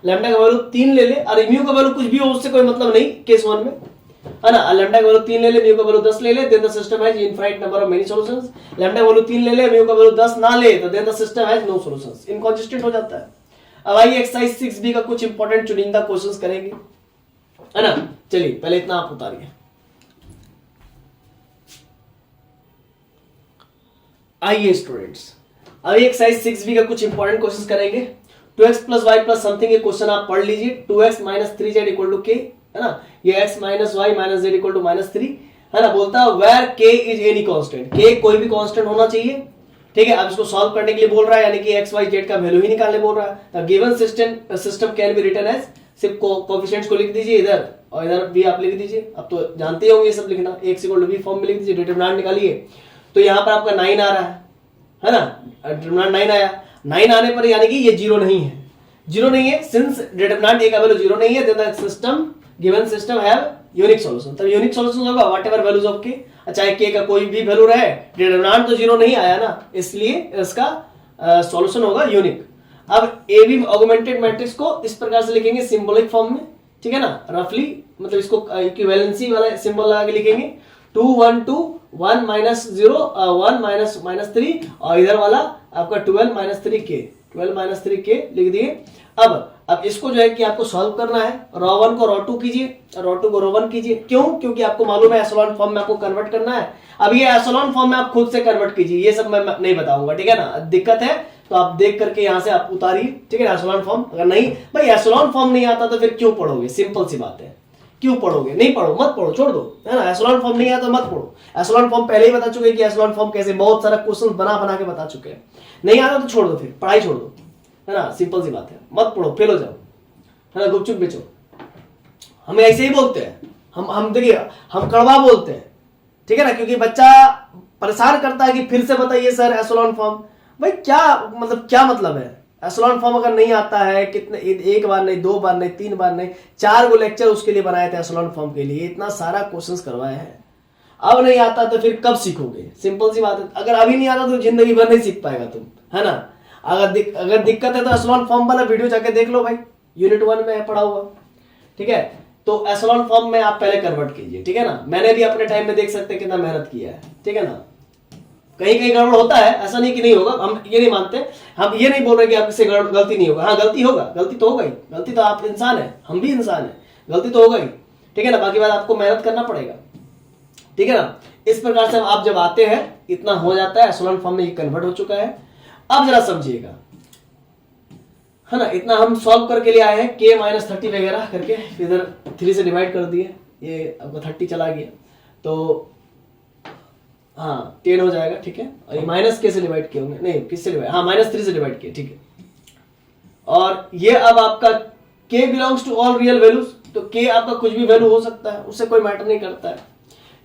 लैम्डा का वैल्यू 3 ले ले और म्यू का वैल्यू कुछ भी हो उससे कोई मतलब नहीं केस 1 में, है ना। लैम्डा का वैल्यू 3 ले ले, म्यू का वैल्यू 10 ले ले, then the system has infinite number of many solutions. Lambda का वैल्यू 3 ले ले, म्यू का वैल्यू 10 ना ले, तो then the system has no solutions, inconsistent हो जाता है। अब आइए एक्सरसाइज 6b का कुछ इंपॉर्टेंट चुनिंदा क्वेश्चंस करेंगे, है ना। चलिए पहले इतना आप उतारिए। आइए स्टूडेंट्स, अभी एक्सरसाइज 6b का कुछ इंपॉर्टेंट क्वेश्चन करेंगे। 2x plus y plus something, ये क्वेश्चन आप पढ़ लीजिए। 2x minus 3z equal to k, है ना, ये x minus y minus z equal to minus 3, है ना। बोलता है where k is any constant, k कोई भी कांस्टेंट होना चाहिए, ठीक है। अब इसको सॉल्व करने के लिए बोल रहा है, यानी कि x y z का वैल्यू ही निकालने बोल रहा है। Given system can be written as, सिर्फ कोएफिशिएंट्स को लिख दीजिए इधर और इधर भी आप लिख दीजिए। अब तो जानते होंगे ये सब लिखना, x equal to b form में लिख दीजिए, डिटरमिनेंट निकालिए। तो यहाँ पर आपका 9 आ रहा है ना, डिटरमिनेंट 9 आया। 9 आने पर यानी कि ये 0 नहीं है, 0 नहीं है। सिंस डिटरमिनेंट a का वैल्यू 0 नहीं है, then the system given system have unique solution. तब यूनिक सॉल्यूशन होगा व्हाटएवर वैल्यूज ऑफ k, चाहे k का कोई भी वैल्यू रहे, डिटरमिनेंट तो 0 नहीं आया ना, इसलिए इसका सॉल्यूशन होगा यूनिक। अब ए बी ऑगमेंटेड मैट्रिक्स को इस प्रकार से लिखेंगे सिंबॉलिक फॉर्म में, ठीक है ना, रफली, मतलब इसको इक्विवेलेंसी वाला सिंबल लगा के लिखेंगे। 2 1 2 1 माइनस 0 1 माइनस माइनस 3 और इधर वाला आपका 12 माइनस 3k, 12 माइनस 3k लिख दिए। अब इसको जो है कि आपको सॉल्व करना है, रॉ 1 को रॉ 2 कीजिए, रॉ 2 को रॉ 1 कीजिए। क्यों? क्योंकि आपको मालूम है एप्सिलॉन फॉर्म में आपको कन्वर्ट करना है। अब ये एप्सिलॉन फॉर्म में आप खुद से कन्वर्ट कीजिए, ये सब मैं नहीं बताऊंगा, ठीक है ना। दिक्कत है तो आप देख करके यहां से आप उतारिए, ठीक है। एप्सिलॉन फॉर्म अगर नहीं, भाई एप्सिलॉन फॉर्म नहीं आता तो फिर क्यों पढ़ोगे, सिंपल सी बात है। क्यों पढ़ोगे? नहीं पढ़ो, मत पढ़ो, छोड़ दो, है ना। एप्सिलॉन फॉर्म नहीं आता तो मत पढ़ो। एप्सिलॉन फॉर्म पहले ही बता चुके कि एप्सिलॉन फॉर्म कैसे, बहुत सारा क्वेश्चन बना के बता चुके हैं। नहीं आता तो छोड़ दो, फिर पढ़ाई छोड़ दो, है ना, सिंपल सी बात है। मत पढ़ो, फेल हो जाओ, है ना, गुपचुप बेचो। हम ऐसे ही बोलते हैं, हम देखिए हम कड़वा बोलते हैं, ठीक है ना, क्योंकि बच्चा परेशान करता है कि फिर से बताइए सर एप्सिलॉन फॉर्म। भाई क्या मतलब है एप्सिलॉन फॉर्म अगर नहीं आता है, कितने, एक बार नहीं, 2 बार नहीं, 3 बार नहीं, 4 गो लेक्चर उसके लिए बनाए थे एप्सिलॉन फॉर्म के लिए, इतना सारा क्वेश्चंस करवाए हैं। अब नहीं आता तो फिर कब सीखोगे? सिंपल सी बात है, अगर अभी नहीं आता तो जिंदगी भर नहीं सीख पाएगा तुम, है ना। अगर दिक्कत है तो एप्सिलॉन फॉर्म वाला वीडियो जाके देख लो भाई, यूनिट 1 में है पढ़ा हुआ, ठीक है। तो एप्सिलॉन फॉर्म में आप पहले कन्वर्ट कीजिए, ठीक है ना। मैंने भी अपने टाइम में देख सकते हैं कितना मेहनत किया है, ठीक है ना। कहीं गड़बड़ होता है, ऐसा नहीं कि नहीं होगा, हम ये नहीं मानते, हम ये नहीं बोल रहे कि आपसे गलती नहीं होगा। हाँ, गलती होगा, गलती तो होगा ही, गलती तो आप इंसान है, हम भी इंसान है, गलती तो होगा ही, ठीक है ना। बाकी बात आपको मेहनत करना पड़ेगा, ठीक है ना। इस प्रकार से आप जब आते हैं इतना हो जाता है, एप्सिलॉन फॉर्म में ये कन्वर्ट हो चुका है। अब जरा समझिएगा, है ना, इतना हम सॉल्व करके लिए आए हैं, k माइनस 30 वगैरह करके, इधर 3 से डिवाइड कर दिए, ये आपका 30 चला गया, तो हाँ 10 हो जाएगा, ठीक है। और ये माइनस k से डिवाइड किए होंगे, नहीं किससे डिवाइड, हाँ माइनस 3 से डिवाइड किए, ठीक है। और ये अब आपका k belongs to all real values, तो k आपका कुछ भी वैल्यू हो सकता है, उससे कोई मैटर नहीं करता है।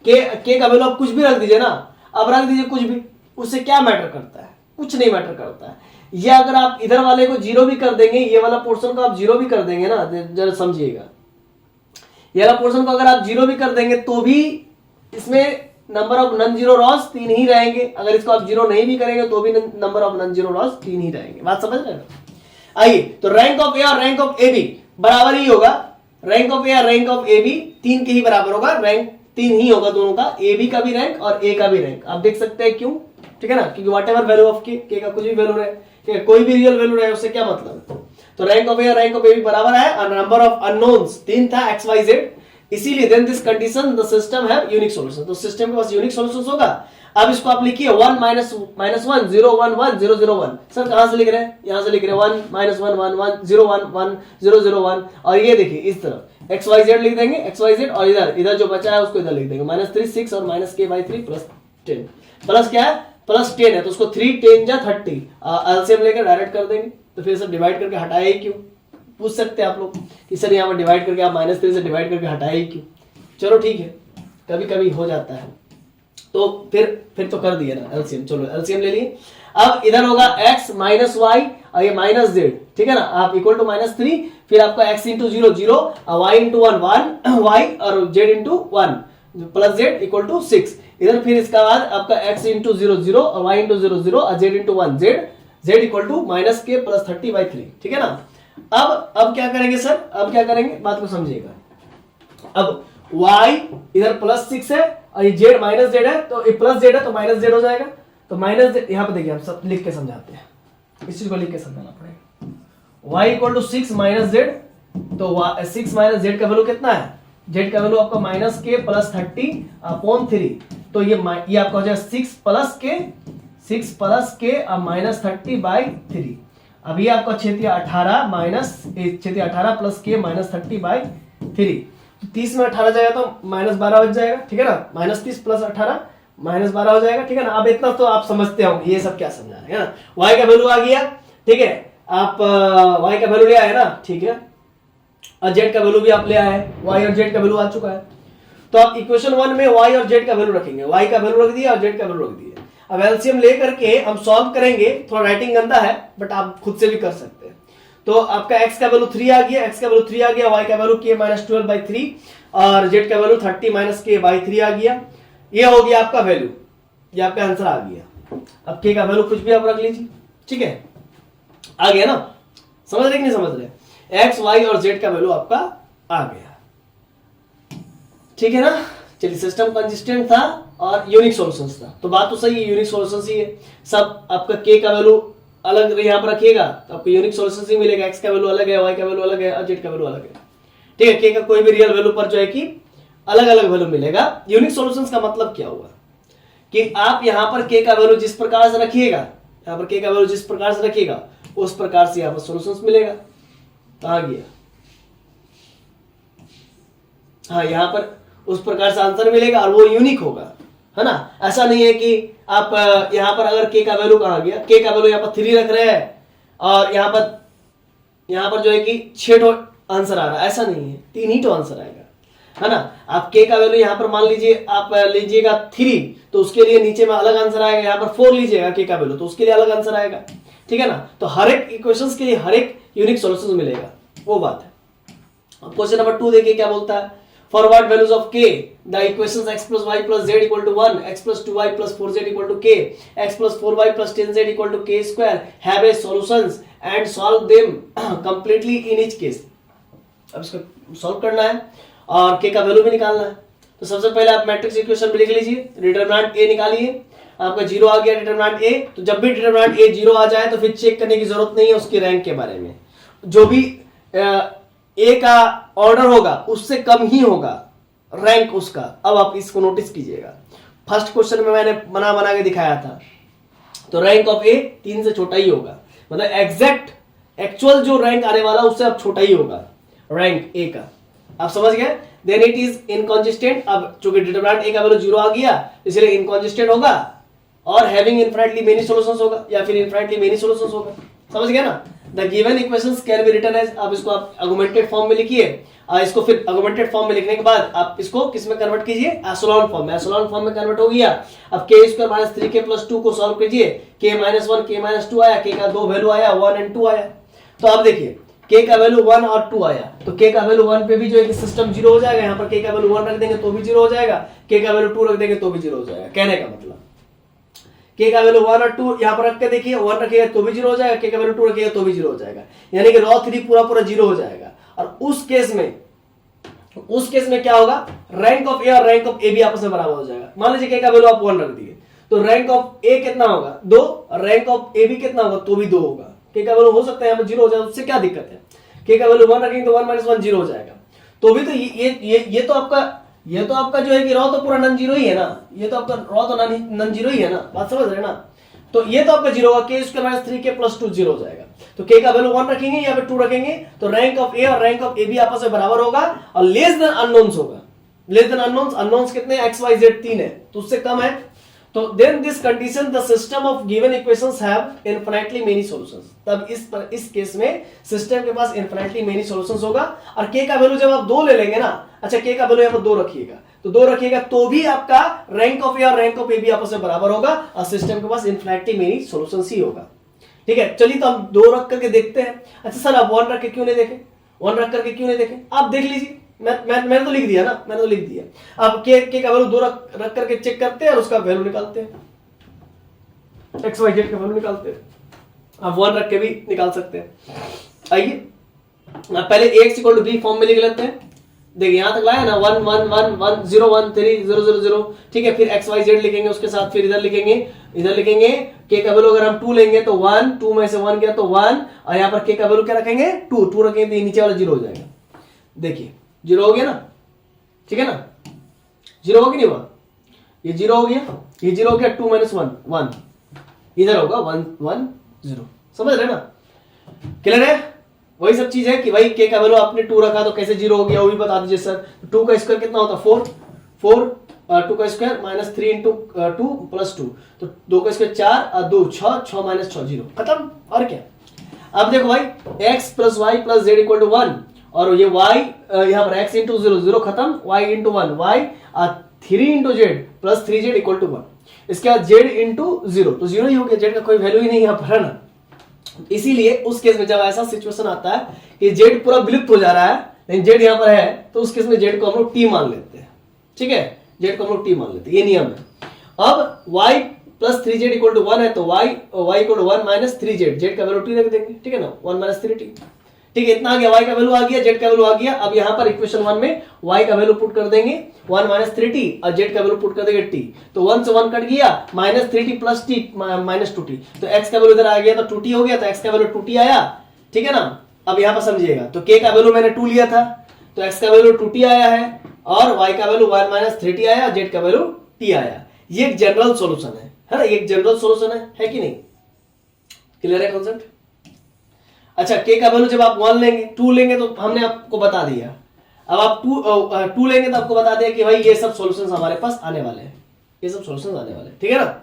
k का वैल्यू आप कुछ भी रख दीजिए ना, अब रख दीजिए कुछ भी, उससे क्या मैटर करता है? कुछ नहीं मैटर करता है। ये अगर आप इधर वाले को 0 भी कर देंगे, ये वाला पोर्शन को आप 0 भी कर देंगे ना, जरा समझिएगा, ये वाला पोर्शन को अगर आप 0 भी कर देंगे तो भी इसमें number of non zero Ross 3 ही रहेंगे। अगर इसको आप 0 नहीं भी करेंगे तो भी number of non zero Ross 3 ही रहेंगे। बात समझ रहे हैं? आइए, तो रैंक ऑफ ए और रैंक ऑफ ए बी बराबर ही होगा। रैंक ऑफ ए और रैंक ऑफ ए बी 3 के ही बराबर होगा, रैंक 3 ही होगा दोनों का, ए बी का भी रैंक और ए का भी रैंक। आप देख सकते हैं क्यों, ठीक है ना, क्योंकि वॉट एवर वैल्यू ऑफ के का कुछ भी वैल्यू रहे, ठीक है, कोई भी रियल वैल्यू रहे, उससे क्या मतलब। तो रैंक ऑफ ए और रैंक ऑफ ए बी बराबर है, और नंबर ऑफ अननोन्स 3 था, एक्स वाई जेड, इसीलिए then this condition the system have unique solution. तो सिस्टम के पास यूनिक सॉल्यूशंस होगा। अब इसको आप लिखिए 1 माइनस 1 0 1 1 0 0 1। सर कहां से लिख रहे हैं? यहां से लिख रहे हैं 1 माइनस 1 1 1 0 1 1 0 0 1। और ये देखिए इस तरफ एक्स वाई जेड लिख देंगे, एक्स वाई जेड, और इधर जो बचा है उसको इधर लिख देंगे, -3 6 और -k/3 प्लस 10। प्लस क्या है? प्लस 10 है, तो उसको 3 10 जा 30 एलसीएम लेकर डायरेक्ट कर देंगे। तो फिर सब डिवाइड करके हटाए क्यों, पूछ सकते हैं आप लोग कि सर यहाँ पर डिवाइड करके आप -3 से डिवाइड करके हटाए क्यों। चलो ठीक है, कभी कभी हो जाता है, तो फिर तो कर दिया ना एलसीएम। चलो एलसीएम ले लिए। अब इधर होगा x माइनस वाई और ये माइनस जेड, ठीक है ना, आप इक्वल टू -3, फिर आपका x into 0 0, y into 1 1 y और z into 1 plus z equal to 6। इधर फिर इसका बाद आपका x इंटू 0 0 और y इंटू 0 0 और z into 1 z equal to -k plus 30/3, ठीक है ना। अब क्या करेंगे सर, अब क्या करेंगे, बात को समझिएगा। अब y इधर +6 है और ये z माइनस जेड है, तो ये प्लस जेड है तो माइनस जेड हो जाएगा। तो माइनस जेड यहाँ पे देखिए, हम सब लिख के समझाते हैं, इस चीज को लिख के समझाना पड़ेगा। y equal to 6 minus z, तो 6 माइनस जेड का वैल्यू कितना है? जेड का वैल्यू आपका -k प्लस 30/3, तो ये आपका हो जाएगा 6 प्लस k 6 प्लस के अब माइनस 30/3। अब ये आपका 6×18 माइनस 6×18 प्लस के माइनस 30/3। 30 में 18 जाएगा तो -12 बच जाएगा, ठीक है ना। -30 प्लस 18 -12 हो जाएगा, ठीक है ना। अब इतना तो आप समझते होंगे ये सब क्या समझा रहे हैं ना। y का वैल्यू आ गया, ठीक है। आप y का वैल्यू ले आए ना, ठीक है। और z का वैल्यू भी आप ले आए, y और z का वैल्यू आ चुका है। तो आप इक्वेशन 1 में y और z का वैल्यू रखेंगे, y का वैल्यू रख दिया और z का वैल्यू रख दिया। अब एलसीएम लेकर के हम सॉल्व करेंगे, थोड़ा राइटिंग गंदा है बट आप खुद से भी कर सकते हैं। तो आपका x का वैल्यू 3 आ गया, x का वैल्यू 3 आ गया, y का वैल्यू k - 12/3 और z का वैल्यू 30 - k/3 आ गया। ये हो गया आपका वैल्यू, ये आपका आंसर आ गया। अब k का वैल्यू कुछ भी आप रख लीजिए, ठीक है। आ गया ना, समझ रहे कि नहीं समझ रहे। x, y और z का वैल्यू आपका आ गया, ठीक है ना। चलिए, सिस्टम कंसिस्टेंट था और यूनिक सॉल्यूशंस था, तो बात तो सही है, यूनिक सॉल्यूशंस ही है सब। आपका k का वैल्यू अलग यहाँ पर रखिएगा तो आपको यूनिक सॉल्यूशंस ही मिलेगा। x का वैल्यू अलग है, y का वैल्यू अलग है और z का वैल्यू अलग है, ठीक है। k का कोई भी रियल वैल्यू पर जो है कि अलग अलग वैल्यू मिलेगा। यूनिक सॉल्यूशंस का मतलब क्या हुआ कि आप यहाँ पर k का वैल्यू जिस प्रकार से रखिएगा, यहाँ पर k का वैल्यू जिस प्रकार से रखिएगा उस प्रकार से यहाँ पर सॉल्यूशंस मिलेगा। आ गया, हाँ, यहाँ पर उस प्रकार से आंसर मिलेगा और वो यूनिक होगा, है ना। ऐसा नहीं है कि आप यहाँ पर अगर k का वैल्यू कहाँ गया, k का वैल्यू यहाँ पर 3 रख रहे हैं और यहाँ पर जो है कि 6 आंसर आ रहा है, ऐसा नहीं है, 3 ही तो आंसर आएगा, है ना। आप k का वैल्यू यहाँ पर मान लीजिए आप लीजिएगा 3 तो उसके लिए नीचे में अलग आंसर आएगा, यहाँ पर 4 लीजिएगा k का वैल्यू तो उसके लिए अलग आंसर आएगा, ठीक है ना। तो हर एक इक्वेशंस के लिए हर एक यूनिक सॉल्यूशन मिलेगा, वो बात है। अब क्वेश्चन नंबर 2 देखिए क्या बोलता है। For what values of k, the equations x plus y plus z equal to 1, x plus 2y plus 4z equal to k, x plus 4y plus 10z equal to k square have a solutions and solve them completely in each case। अब इसको solve करना है और k का value भी निकालना है। तो सबसे पहले आप मैट्रिक्स इक्वेशन में लिख लीजिए, डिटरमिनेंट a निकालिए। आपका 0 आ गया डिटरमिनेंट a, तो जब भी डिटरमिनेंट a 0 आ जाए तो फिर चेक करने की जरूरत नहीं है उसकी रैंक के बारे में। जो भी ए का ऑर्डर होगा उससे कम ही होगा रैंक उसका। अब आप इसको नोटिस कीजिएगा, फर्स्ट क्वेश्चन में मैंने बना के दिखाया था, तो रैंक ऑफ ए 3 से छोटा ही होगा, मतलब एग्जैक्ट एक्चुअल जो रैंक आने वाला उससे अब छोटा ही होगा रैंक ए का। आप समझ गए। Then it is inconsistent. अब चूंकि डिटरमिनेंट ए का वैल्यू 0 आ गया इसलिए इनकंसिस्टेंट होगा और हैविंग इनफिनिटली मेनी सॉल्यूशंस होगा या फिर इनफिनिटली मेनी सॉल्यूशंस होगा। समझ गया ना। The given equations can be written as, अब इसको आप आर्गुमेंटेड फॉर्म में लिखिए, इसको फिर आर्गुमेंटेड फॉर्म में लिखने के बाद आप इसको किस में कन्वर्ट कीजिए, एशेलॉन फॉर्म में। एशेलॉन फॉर्म में कन्वर्ट हो गया। अब k स्क्वायर - 3k + 2 को सॉल्व कीजिए, k - 1 k - 2 आया, k का 2 वैल्यू आया 1 और 2 आया। तो अब देखिए k का वैल्यू 1 और 2 आया, तो k का वैल्यू 1 पे भी जो है कि सिस्टम 0 हो जाएगा। यहाँ पर k का वैल्यू 1 रख देंगे तो भी 0 हो जाएगा, k का वैल्यू 2 रख देंगे तो भी 0 हो जाएगा। कहने का मतलब k का वैल्यू 1 और 2 यहाँ पर रख के देखिए, 1 रखिएगा तो भी 0 हो जाएगा, k का वैल्यू 2 रखिएगा तो भी 0 हो जाएगा, यानी कि रॉ 3 पूरा 0 हो जाएगा। और उस केस में क्या होगा, रैंक ऑफ ए और रैंक ऑफ ए भी आपस में बराबर हो जाएगा। मान लीजिए k का वैल्यू आप 1 रख दिए तो रैंक ऑफ ए कितना होगा 2, और रैंक ऑफ ए भी कितना होगा तो भी 2 होगा। k का वैल्यू हो सकता है यहाँ पर 0 हो जाए, उससे क्या दिक्कत है। k का वैल्यू 1 रखेंगे तो 1 - 1 0 हो जाएगा। तो भी तो ये तो आपका जो है कि रॉ तो पूरा नॉन जीरो ही है ना, ये तो आपका रॉ तो नॉन जीरो ही है ना, बात समझ रहे हैं ना। तो ये तो आपका 0 होगा, k स्क्वायर - 3k + 2 0 हो जाएगा। तो k का वैल्यू 1 रखेंगे या फिर 2 रखेंगे तो रैंक ऑफ ए और रैंक ऑफ ए भी आपस में बराबर होगा और लेस देन अननोन्स होगा। लेस देन अननोन्स कितने, x y z 3 है तो उससे कम है। तो then this condition the system of given equations have infinitely many solutions. तब इस केस में सिस्टम के पास इनफिनिटली मेनी सॉल्यूशंस होगा। और k का वैल्यू जब आप 2 ले लेंगे ना, अच्छा k का वैल्यू यहाँ पर 2 रखिएगा, तो 2 रखिएगा तो भी आपका रैंक ऑफ ए और रैंक ऑफ ए भी आपस में बराबर होगा और सिस्टम के पास इनफिनिटली मेनी सॉल्यूशंस ही होगा। ठीक है, चलिए तो हम 2 रख करके देखते हैं। अच्छा सर आप 1 रख के क्यों नहीं देखे, 1 रख करके क्यों नहीं देखे, आप देख लीजिए। मैंने तो लिख दिया ना, मैंने तो लिख दिया। अब k का वैल्यू 2 रख करके चेक करते हैं और उसका वैल्यू निकालते हैं, x y z का वैल्यू निकालते हैं। आप 1 रख के भी निकाल सकते हैं। आइए पहले ax = b फॉर्म में लिख लेते हैं। देखिए यहां तक लाया ना, 1 1 1 1 0 1 3 0 0 0। ठीक है, फिर x y z लिखेंगे उसके साथ, फिर इधर लिखेंगे k का वैल्यू अगर हम 2 लेंगे तो 1, 2 में से 1 गया तो 1, और यहाँ पर k का वैल्यू क्या रखेंगे 2, 2 रखेंगे तो नीचे वाला 0 हो जाएगा। देखिए 0 हो गया ना, ठीक है ना, 0 हो गया नहीं हुआ, ये 0 हो गया, ये 0 हो गया, 2 - 1 1, इधर होगा 1 1 0। समझ रहे ना? क्लियर है? वही सब चीज है कि भाई के का वैल्यू आपने 2 रखा तो कैसे 0 हो गया वो भी बता दीजिए सर। 2 का स्क्वायर कितना होता है 4 4 2 का स्क्वायर माइनस 3 इंटू 2 प्लस 2 तो 2 का स्क्वायर 4 और 2 6 6 माइनस 6 0 खत्म। और क्या? अब देखो भाई x plus y plus z equal to 1 और ये y यहाँ पर x इंटू 0 0 खत्म y into 1 y 3 into z plus 3z equal to 1। इसके बाद z इंटू 0 तो 0 ही हो गया, z का कोई वैल्यू ही नहीं यहाँ पर है ना। इसीलिए उस केस में जब ऐसा सिचुएशन आता है कि z पूरा विलुप्त हो जा रहा है लेकिन z यहाँ पर है तो उस केस में z को हम लोग t मान लेते हैं। ठीक है, z को हम लोग t मान लेते हैं, ये नियम है। अब y plus 3z equal to 1 है तो y equal to 1 minus 3z, z का वैल्यू t रख देंगे। ठीक है ना, 1 माइनस 3t। ठीक है, इतना आ गया, y का वैल्यू आ गया, z का वैल्यू आ गया। अब यहाँ पर इक्वेशन 1 में y का वैल्यू पुट कर देंगे 1 माइनस 3t और z का वैल्यू पुट कर देंगे t तो 1 से 1 कट गया minus 3t plus t minus 2t तो x का वैल्यू इधर आ गया तो 2t हो गया तो x का वैल्यू 2t आया। ठीक है ना, अब यहाँ पर समझिएगा तो k का वैल्यू मैंने 2 लिया था तो x का वैल्यू 2t आया है और y का वैल्यू 1 माइनस 3t आया, z का वैल्यू t आया। ये एक जनरल सॉल्यूशन है ना, एक जनरल सॉल्यूशन है कि नहीं? क्लियर है कॉन्सेप्ट? अच्छा, k का वैल्यू जब आप 1 लेंगे 2 लेंगे तो हमने आपको बता दिया। अब आप 2 लेंगे तो आपको बता दिया कि भाई ये सब सॉल्यूशंस हमारे पास आने वाले हैं, ये सब सॉल्यूशंस आने वाले हैं। ठीक है ना?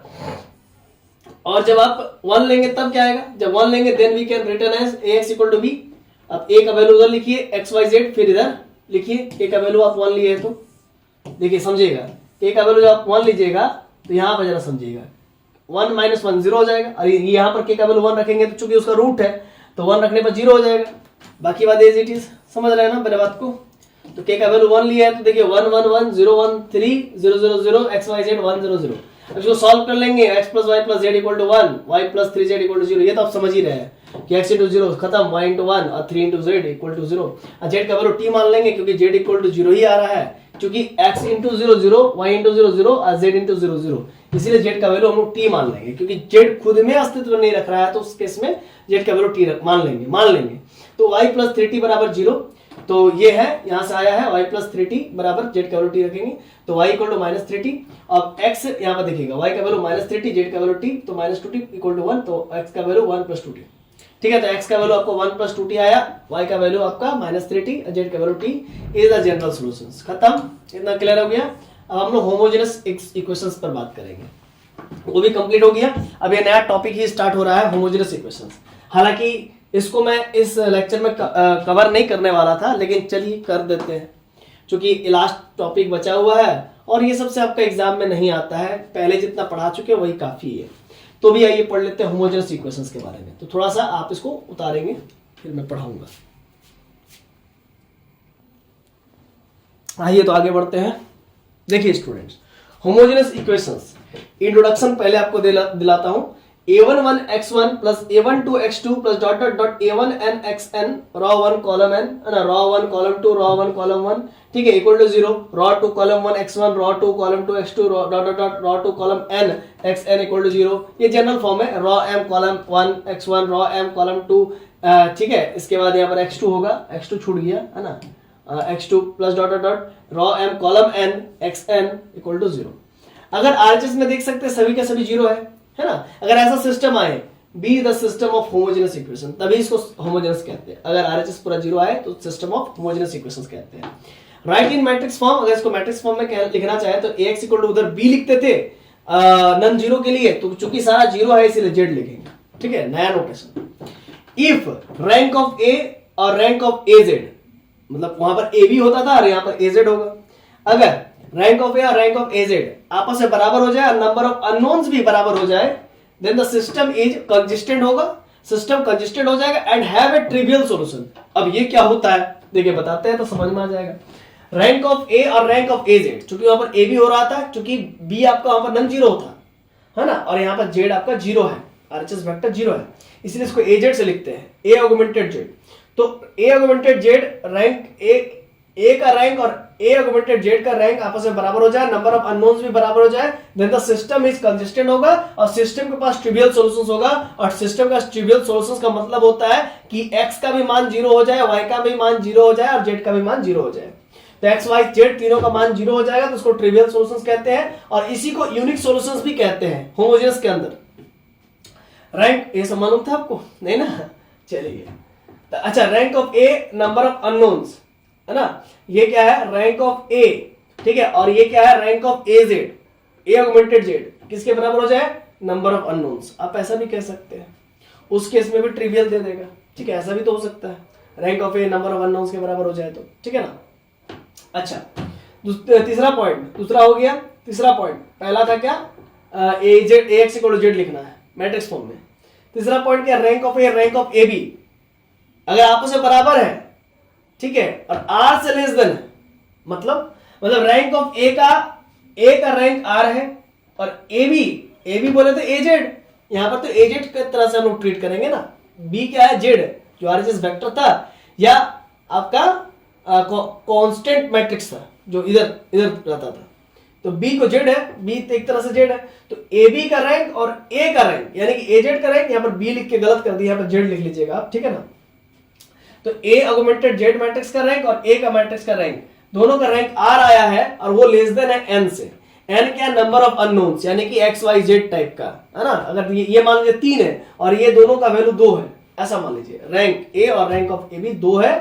और जब आप 1 लेंगे तब क्या आएगा? जब 1 लेंगे then we can written as ax equal to b। अब a का वैल्यू उधर लिखिए x y z, फिर इधर लिखिए k का वैल्यू आप 1 लिए तो देखिए समझिएगा k का वैल्यू जब आप 1 लीजिएगा तो यहां पर जरा समझिएगा 1 माइनस 1 0 हो जाएगा और यहां पर k का वैल्यू 1 रखेंगे तो चूंकि उसका रूट है तो 1 रखने पर 0 हो जाएगा। बाकी बात एज इट इज, समझ रहे हैं ना मेरे बात को? तो k का वैल्यू 1 लिया है तो देखिए 1 1 1 0 1 3 0 0 0 x y z 1 0 0। अब इसको सॉल्व कर लेंगे x plus y plus z equal to 1 y plus 3z equal to 0। ये तो आप समझ ही रहे हैं कि x इंटू 0 खत्म, y इंटू 1 और 3 इंटू z इक्वल टू 0 और z का वैल्यू t मान लेंगे क्योंकि z इक्वल टू 0 ही आ रहा है क्योंकि x इंटू 0 0 y इंटू 0 0 और z इंटू 0 0 इसीलिए z का वैल्यू हम लोग t मान लेंगे क्योंकि z खुद में अस्तित्व नहीं रख रहा है तो उस केस में z का वैल्यू t मान लेंगे। तो y प्लस 3t बराबर 0 तो ये है, यहां से आया है y प्लस 3t बराबर z का वैल्यू t रखेंगे तो y equal to minus 3t। अब x यहां पर देखिएगा y का वैल्यू माइनस 3t, z का वैल्यू t तो माइनस 2t इक्वल टू 1 तो x का वैल्यू 1 प्लस 2t। ठीक है, तो x का वैल्यू आपको 1 प्लस 2t आया, y का वैल्यू आपका माइनस 3t और z का value t is the general solutions. खत्म, इतना क्लियर हो गया। अब हम लोग होमोजेनस इक्वेशंस पर बात करेंगे, वो भी कंप्लीट हो गया। अब ये नया टॉपिक ही स्टार्ट हो रहा है होमोजेनस इक्वेशंस। हालांकि इसको मैं इस लेक्चर में कवर नहीं करने वाला था लेकिन चलिए कर देते हैं क्योंकि लास्ट टॉपिक बचा हुआ है और ये सबसे आपका एग्जाम में नहीं आता है, पहले जितना पढ़ा चुके हैं वही काफी है। तो भी आइए पढ़ लेते हैं होमोजेनस इक्वेशंस के बारे में। तो थोड़ा सा आप इसको उतारेंगे फिर मैं पढ़ाऊंगा। आइए तो आगे बढ़ते हैं। देखिए स्टूडेंट्स, होमोजेनस इक्वेशंस इंट्रोडक्शन पहले आपको दिलाता हूं। a11 x1 plus a12 x2 plus dot dot dot a1 n xn raw 1 column n ना raw 1 column 2 raw 1 column 1 ठीक है equal to 0 raw 2 column 1 x1 raw 2 column 2 x2 dot dot dot raw 2 column n xn equal to 0। ये general form है raw m column 1 x1 raw m column 2। ठीक है, इसके बाद यहाँ पर x2 होगा, x2 छूट गया है ना, x2 plus dot dot dot raw m column n xn equal to 0। अगर RHS में देख सकते हैं सभी के सभी 0 है ना। अगर ऐसा सिस्टम आए be the system of homogeneous equation तभी इसको होमोजेनस कहते हैं। अगर RHS पूरा 0 आए तो सिस्टम ऑफ होमोजेनस इक्वेशंस कहते हैं। राइट इन मैट्रिक्स फॉर्म, अगर इसको मैट्रिक्स फॉर्म में लिखना चाहे तो ax इक्वल टू उधर b लिखते थे नन 0 के लिए, तो चूंकि सारा 0 है इसीलिए z लिखेंगे। ठीक है, नया notation. If rank of a और रैंक ऑफ az, मतलब वहां पर ab होता था और यहां पर az होगा। अगर रैंक ऑफ ए और रैंक ऑफ az आपस में बराबर हो जाए और नंबर ऑफ अननोन्स भी बराबर हो जाए then the system is consistent होगा, सिस्टम कंसिस्टेंट हो जाएगा and have a trivial solution. अब ये क्या होता है देखिए बताते हैं तो समझ में आ जाएगा। रैंक ऑफ ए और रैंक ऑफ az, क्योंकि वहां पर ए भी हो रहा था क्योंकि बी आपका वहां पर नन 0 था है ना, और यहां पर जेड आपका 0 है, RHS वेक्टर 0 है, इसलिए इसको az से लिखते हैं, ए ऑगमेंटेड जेड। तो ए ऑगमेंटेड जेड रैंक ए का रैंक और ए ऑगमेंटेड जेड का रैंक आपस में बराबर हो जाए, नंबर ऑफ अननोन्स भी बराबर हो जाए, then the system is consistent होगा और सिस्टम के पास ट्रिवियल सॉल्यूशंस होगा। और सिस्टम का ट्रिवियल सॉल्यूशंस का मतलब होता है कि x का भी मान 0 हो जाए, y का भी मान 0 हो जाए और z का भी मान 0 हो जाए। तो x y z तीनों का मान 0 हो जाएगा तो उसको ट्रिवियल सॉल्यूशंस कहते हैं और इसी को यूनिक सॉल्यूशंस भी कहते हैं होमोजेनस के अंदर। रैंक ये सब मालूम था आपको, नहीं ना? चलिए, तो अच्छा, rank of A number of unknowns, है ना? ये क्या है? रैंक ऑफ ए, ठीक है। और ये क्या है? Rank of A Z, A augmented Z किसके बराबर हो जाए? Number of unknowns. आप ऐसा भी कह सकते हैं, उस केस में भी ट्रिवियल दे देगा, ठीक है, ऐसा भी तो हो सकता है, rank of A number of unknowns के बराबर हो जाए तो, ठीक है ना? अच्छा, तीसरा पॉइंट, दूसरा हो गया। तीसरा पॉइंट, पहला था क्या? A Z, A X equal to Z लिखना है मैट्रिक्स फॉर्म में। तीसरा पॉइंट क्या? Rank of A rank of A B अगर आपस में बराबर है, ठीक है, और आर से लेस देन है, मतलब रैंक ऑफ ए का रैंक आर है, और ए बी बोले तो ए जेड, यहां पर तो ए जेड की तरह से हम लोग ट्रीट करेंगे ना। बी क्या है? जेड, जो आरएचएस वेक्टर था या आपका कांस्टेंट मैट्रिक्स था जो इधर रहता था, तो बी को जेड है, बी एक तरह से जेड है, तो ए बी का रैंक और ए का रैंक यानी कि ए जेड का रैंक, यहां पर बी लिख के गलत कर दिया, यहां पर जेड लिख लीजिएगा आप, ठीक है ना? तो ए ऑगमेंटेड जेड मैट्रिक्स का रैंक और ए का मैट्रिक्स का रैंक, दोनों का रैंक आर आया है, और वो लेस देन है एन से। एन क्या? नंबर ऑफ अननोन्स, यानी कि एक्स वाई जेड टाइप का, है ना? अगर ये मान लीजिए 3 है और ये दोनों का वैल्यू 2 है, ऐसा मान लीजिए, रैंक ए और रैंक ऑफ ए बी 2 है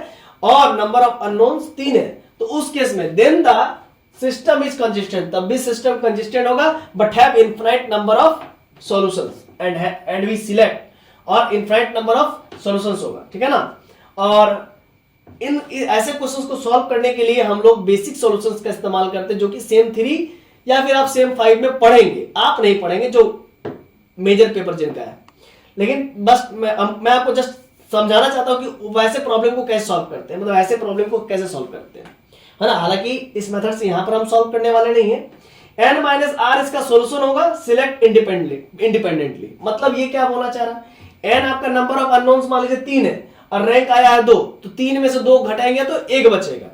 और नंबर ऑफ अननोन्स 3 है, तो उस केस में then the system is consistent, तब भी सिस्टम कंसिस्टेंट होगा, but have infinite number of solutions and we select, और इनफाइनाइट नंबर ऑफ सॉल्यूशंस होगा, ठीक है ना? और इन ऐसे क्वेश्चंस को सॉल्व करने के लिए हम लोग बेसिक सॉल्यूशंस का इस्तेमाल करते हैं, जो कि सेम 3 या फिर आप सेम 5 में पढ़ेंगे, आप नहीं पढ़ेंगे जो मेजर पेपर जिनका है, लेकिन बस मैं आपको जस्ट समझाना चाहता हूं कि वैसे प्रॉब्लम को कैसे सॉल्व करते हैं, मतलब ऐसे प्रॉब्लम को कैसे सॉल्व करते हैं, है ना? हालांकि इस मेथड से यहां पर हम सॉल्व करने वाले नहीं है। n माइनस आर इसका सॉल्यूशन होगा, सिलेक्ट इंडिपेंडेंटली, मतलब ये क्या बोलना चाह रहा है? n आपका नंबर ऑफ अननोन्स मान लीजिए 3 है और रैंक आया है 2, तो 3 में से 2 घटाएंगे तो 1 बचेगा।